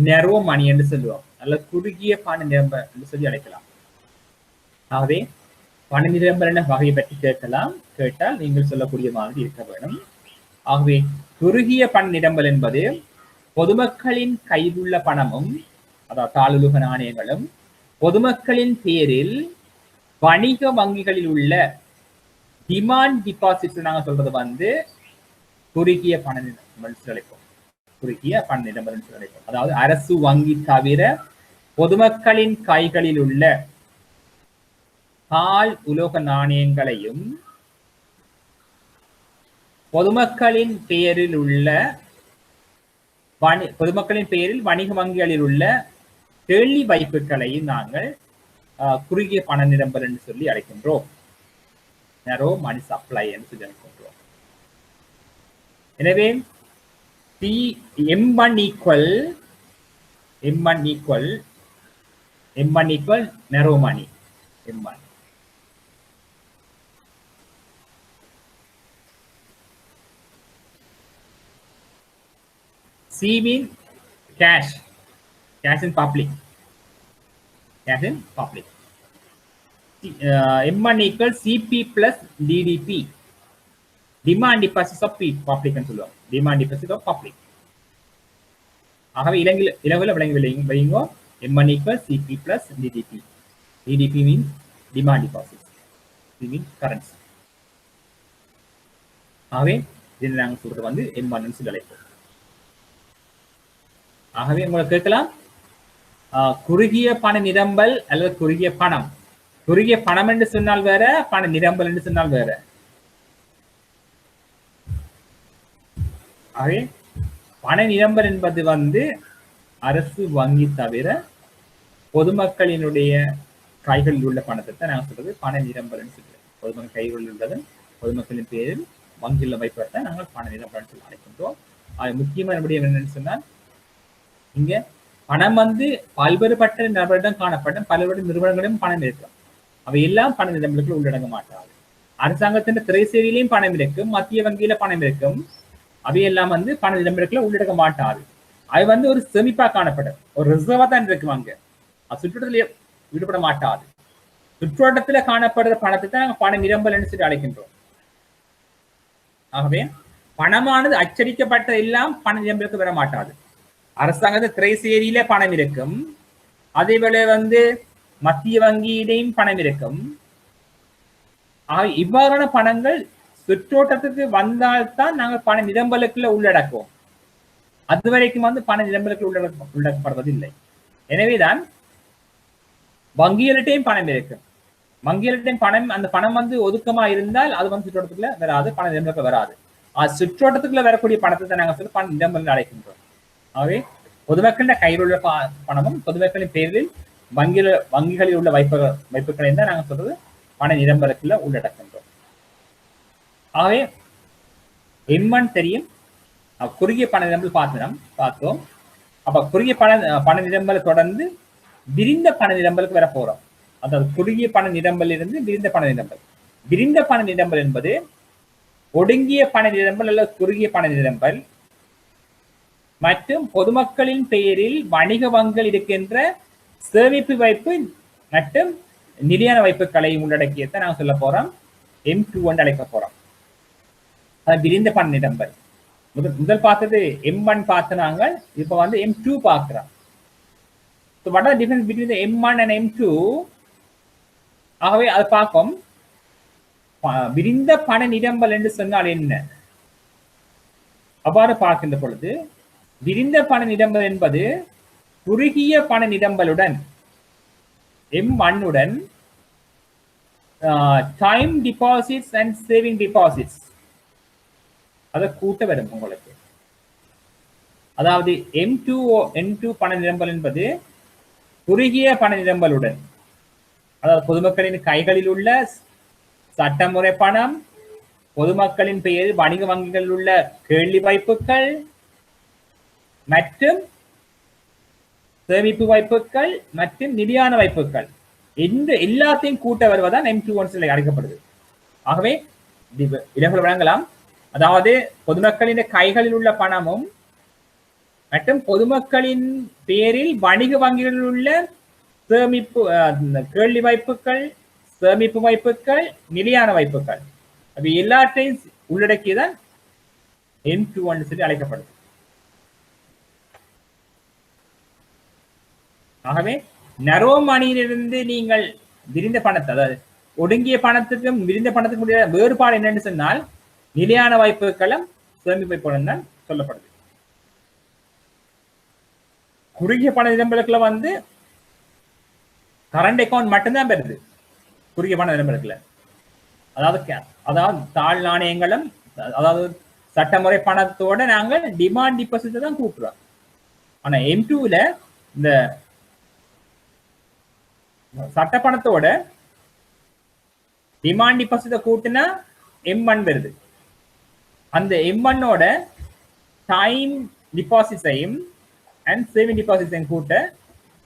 நெரோ மணி என்று சொல்லுவோம். நல்ல குறுகிய பண நிரம்பல் என்று சொல்லி அழைக்கலாம். ஆகவே பண நிரம்பல் என்ற வகையை பற்றி கேட்டால் நீங்கள் சொல்லக்கூடிய மாதிரி இருக்க வேண்டும். ஆகவே குறுகிய பண நிரம்பல் என்பது பொதுமக்களின் கையில் உள்ள பணமும், அதாவது தாளுலக நாணயங்களும் பொதுமக்களின் பேரில் வணிக வங்கிகளில் உள்ள டிமாண்ட் டிபாசிட் நாங்க சொல்றது வந்து குறுகிய பண நிரம்பல் அழைப்போம். குறுகிய பண நிரம்பல் அழைப்போம். அதாவது அரசு வங்கி தவிர பொதுமக்களின் கைகளில் உள்ள தாள் உலோக நாணயங்களையும் பொதுமக்களின் பெயரில் உள்ள பொதுமக்களின் பெயரில் வணிக வங்கிகளில் உள்ள கேள்வி வைப்புகளை நாங்கள் குறுகிய பண நிரம்பல் என்று சொல்லி அழைக்கின்றோம். narrow money supply என்று சொல்லி அழைக்கின்றோம். எனவே M1 equal narrow money. M1 C mean cash in public. M1 equals CP plus DDP, demand deposits of public என்று சொல்லுவோம். demand deposits of public. ஆகவே இலங்குல விளங்கி வைங்கோ. M1 equals CP plus DDP. DDP means demand deposits. C means currency. ஆகவே இதில் நாங்கள் சொல்றது வந்து M1 ன்னு சொல்லி அழைப்போம். ஆகவே உங்களுக்கு கேட்கலாம், குறுகிய பண நிரம்பல் அல்லது குறுகிய பணம். குறுகிய பணம் என்று சொன்னால் வேற, பண நிரம்பல் என்று சொன்னால் வேற. ஆகவே பண நிரம்பல் என்பது வந்து அரசு வங்கி தவிர பொதுமக்களினுடைய கைகளில் உள்ள பணத்தை தான் நாங்கள் சொல்றது பண நிரம்பல் என்று சொல்றோம். பொதுமக்கள் கைகளில் உள்ளது பொதுமக்களின் பேரில் வங்கியில் வைப்பதை நாங்கள் பண நிரம்பல் சொல்லி அழைக்கின்றோம். அது முக்கியமான விடயம் என்னன்னு சொன்னால், இங்க பணம் வந்து பல்வேறுபட்ட நபரிடம் காணப்படும், பல்வேறு நிறுவனங்களிலும் பணம் இருக்கும். அவை எல்லாம் பண நிரம்பலுக்குள் உள்ளடங்க மாட்டாது. அரசாங்கத்தின் திரைசேரியிலையும் பணம் இருக்கும், மத்திய வங்கியில பணம் இருக்கும். அவையெல்லாம் வந்து பண நிரம்பலுக்குள்ள உள்ளடங்க மாட்டாது. அவை வந்து ஒரு சேமிப்பா காணப்படும், ஒரு ரிசர்வா தான் இருக்குவாங்க. அது சுற்றுவட்டத்திலேயே ஈடுபட மாட்டாது. சுற்றுவட்டத்துல காணப்படுற பணத்தை தான் நாங்கள் பண நிரம்பல் என்று சொல்லி அழைக்கின்றோம். ஆகவே பணமானது அச்சடிக்கப்பட்ட எல்லாம் பண நிரம்பலுக்கு வர மாட்டாது. அரசாங்கத்து திரைசேரியில பணம் இருக்கும், அதே வேளை வந்து மத்திய வங்கியிலையும் பணம் இருக்கும். இவ்வாறான பணங்கள் சுற்றோட்டத்துக்கு வந்தால்தான் நாங்கள் பண நிரம்பலுக்குள்ள உள்ளடக்குவோம். அது வரைக்கும் வந்து பண நிரம்பலுக்கு உள்ளடக்கப்படுவதில்லை. எனவேதான் வங்கிகளிட்டையும் பணம் இருக்கும். வங்கிகளிட்டையும் பணம், அந்த பணம் வந்து ஒதுக்கமா இருந்தால் அது வந்து சுற்றோட்டத்துக்குள்ள வராது, பண நிரம்பலுக்கு வராது. சுற்றோட்டத்துக்குள்ள வரக்கூடிய பணத்தை தான் நாங்கள் சொல்லி பண நிரம்பல் அழைக்கின்றோம். ஆகவே பொதுமக்களின் கையில் உள்ள பணமும் பொதுமக்களின் பேரில் வங்கிகளில் உள்ள வைப்புகளை தான் நாங்கள் சொல்றது பண நிரம்பலுக்குள்ள உள்ளடக்கின்றோம். ஆகவே M1 தெரியும். குறுகிய பண நிரம்பல் பார்த்தோம். அப்ப குறுகிய பண நிரம்பலை தொடர்ந்து விரிந்த பண நிரம்பலுக்கு வர போறோம். அதாவது குறுகிய பண நிரம்பல் இருந்து விரிந்த பண நிரம்பல். விரிந்த பண நிரம்பல் என்பது ஒடுங்கிய பண நிரம்பல் அல்லது குறுகிய பண நிரம்பல் மற்றும் பொதுமக்களின் பெயரில் வணிக வங்கிகள் இருக்கின்ற சேமிப்பு வைப்பு மற்றும் நிலையான வைப்புகளை உள்ளடக்கியதை நாங்கள் சொல்ல போறோம். M2 என்று அழைக்க போறோம். விரிந்த பண நிரம்பல் முதல் பார்த்தது M1 பார்த்து நாங்கள் இப்ப வந்து M2 பார்க்கிறோம். So what are the difference between the M1 and M2? ஆகவே அதை பார்ப்போம். விரிந்த பண நிரம்பல் என்று சொன்னால் என்ன? அவ்வாறு பார்க்கின்ற பொழுது விரிந்த பண நிரம்பல் என்பது குறுகிய பண நிரம்பலுடன் M1 உடன் time deposits and saving deposits அதை கூட்ட வரும் உங்களுக்கு. அதாவது M2 பண நிரம்பல் என்பது குறுகிய பண நிரம்பலுடன், அதாவது பொதுமக்களின் கைகளில் உள்ள சட்டமுறை பணம், பொதுமக்களின் பெயரில் வணிக வங்கிகளில் உள்ள கேள்வி வைப்புகள் மற்றும் சேமிப்பு வைப்புகள் மற்றும் நிதியான வைப்புகள் இந்த எல்லாத்தையும் கூட்ட வருவதான் M2 அழைக்கப்படுது. ஆகவே இலகுல வழங்கலாம். அதாவது பொதுமக்களின் கைகளில் உள்ள பணமும் மற்றும் பொதுமக்களின் பேரில் வணிக வங்கிகளில் உள்ள சேமிப்பு கேள்வி வைப்புகள், சேமிப்பு வைப்புகள், நிலையான வைப்புகள் அது எல்லாத்தையும் உள்ளடக்கியதான் M2 சொல்லி அழைக்கப்படுது. ஆகவே நரோ மணியிலிருந்து நீங்கள் விரிந்த பணத்தை, அதாவது ஒடுங்கிய பணத்துக்கும் விரிந்த பணத்துக்கும் வேறுபாடு என்னன்னு சொன்னால் நிலையான வாய்ப்புகளும் சேமிப்பு வைப்புகளும் தான் சொல்லப்படுது. குறுகிய பண நிரம்பலுக்குள்ள வந்து கரண்ட் அக்கௌண்ட் மட்டும்தான் பெறுது. குறுகிய பண நிரம்பலுக்குள்ள அதாவது தாழ் நாணயங்களும், அதாவது சட்டமுறை பணத்தோட நாங்கள் டிமாண்ட் டிபாசிட்டை தான் கூட்டுறோம். ஆனா M2ல இந்த சட்ட பணத்தோட டிமாண்ட் டிபாசிட்டை கூட்டினா M1 வருது. அந்த M1ஓட டைம் டிபாசிட்ஸையும் அண்ட் சேவிங் டிபாசிட்ஸையும் கூட்ட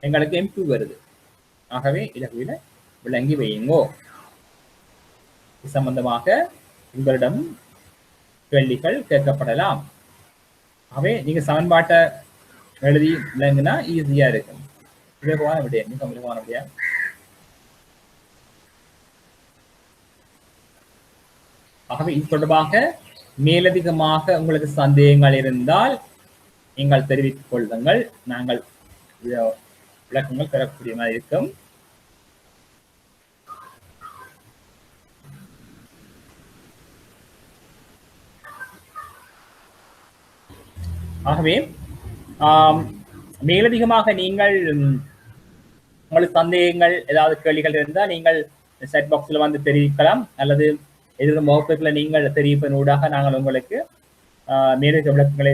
எங்களுக்கு M2 வருது. ஆகவே இலகுவில விளங்கி வையுங்கோ. இது சம்பந்தமாக உங்களிடம் கேள்விகள் கேட்கப்படலாம். ஆகவே நீங்க சமன்பாட்டை எழுதி விளங்குனா ஈஸியா இருக்கும். இலகுவான விடயம், மிக இலகுவான விடயம். ஆகவே இது தொடர்பாக மேலதிகமாக உங்களுக்கு சந்தேகங்கள் இருந்தால் நீங்கள் தெரிவித்துக் கொள்ளுங்கள். நாங்கள் விளக்கங்கள் பெறக்கூடிய மாதிரி இருக்கும். ஆகவே மேலதிகமாக நீங்கள் உங்களுக்கு சந்தேகங்கள் ஏதாவது கேள்விகள் இருந்தால் நீங்கள் செட் பாக்ஸில் வந்து தெரிவிக்கலாம், அல்லது எதிரும் வகுப்புகளை நீங்கள் தெரிவிப்பதன் ஊடாக நாங்கள் உங்களுக்கு மேலதிக விளக்கங்களை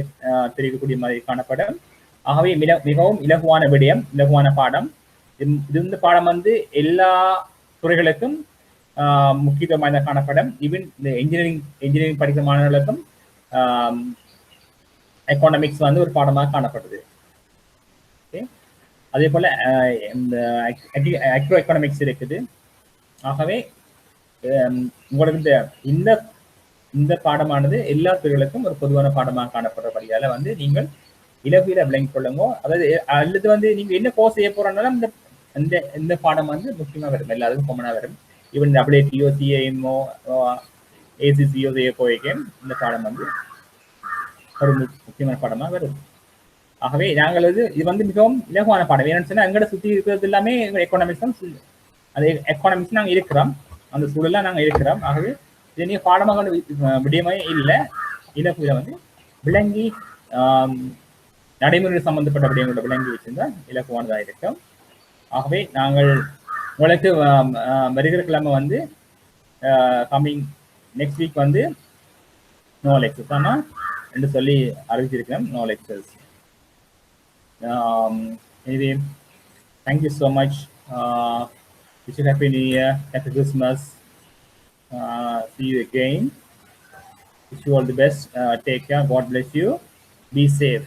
தெரிவிக்கக்கூடிய மாதிரி காணப்படும். ஆகவே மிகவும் இலகுவான விடயம், இலகுவான பாடம். இந்த பாடம் வந்து எல்லா துறைகளுக்கும் முக்கியத்துவமாக காணப்படும். ஈவன் இந்த இன்ஜினியரிங் படிக்கிற மாணவர்களுக்கும் எக்கானமிக்ஸ் வந்து ஒரு பாடமாக காணப்படுது. அதே போல இந்த அக்ரோ எக்கானமிக்ஸ் இருக்குது. ஆகவே உங்களுக்கு இந்த பாடமானது எல்லா துறைகளுக்கும் ஒரு பொதுவான பாடமாக காணப்படுறபடியால வந்து நீங்கள் இலகுவில விளங்கிக் கொள்ளுங்க. அதாவது அல்லது வந்து நீங்க என்ன கோர்ஸ் செய்ய போறோம்னாலும் இந்த பாடம் வந்து முக்கியமா வரும், எல்லாருக்கும் காமனா வரும். ஈவன் WTO CAMO ACCO செய்ய போய்க்கேன் இந்த பாடம் வந்து ஒரு முக்கியமான பாடமாக வரும். ஆகவே நாங்கள் இது வந்து மிகவும் இலகுவான பாடம். ஏன்னு சொன்னா எங்கட சுத்தி இருக்கிறது எல்லாமே எக்கானமிக்ஸ் தான். அது எக்கானமிக்ஸ் நாங்கள் இருக்கிறோம், அந்த சூழலாம் நாங்கள் இருக்கிறோம். ஆகவே இது நீங்க பாடமாக விடயமே இல்லை, இலகுவில வந்து விளங்கி நடைமுறை சம்பந்தப்பட்ட விடயங்களோட விளங்கி வச்சிருந்தா இலகுவானதாக இருக்கும். ஆகவே நாங்கள் உங்களுக்கு வருகிற கிழமை வந்து கம்மிங் நெக்ஸ்ட் வீக் வந்து நோ லெக்சர்ஸ் ஆனா என்று சொல்லி அறிவிச்சிருக்கிறேன். No lectures. Anyway, thank you so much. Wish you happy New Year, happy Christmas. See you again. Wish you all the best. Take care. God bless you. Be safe.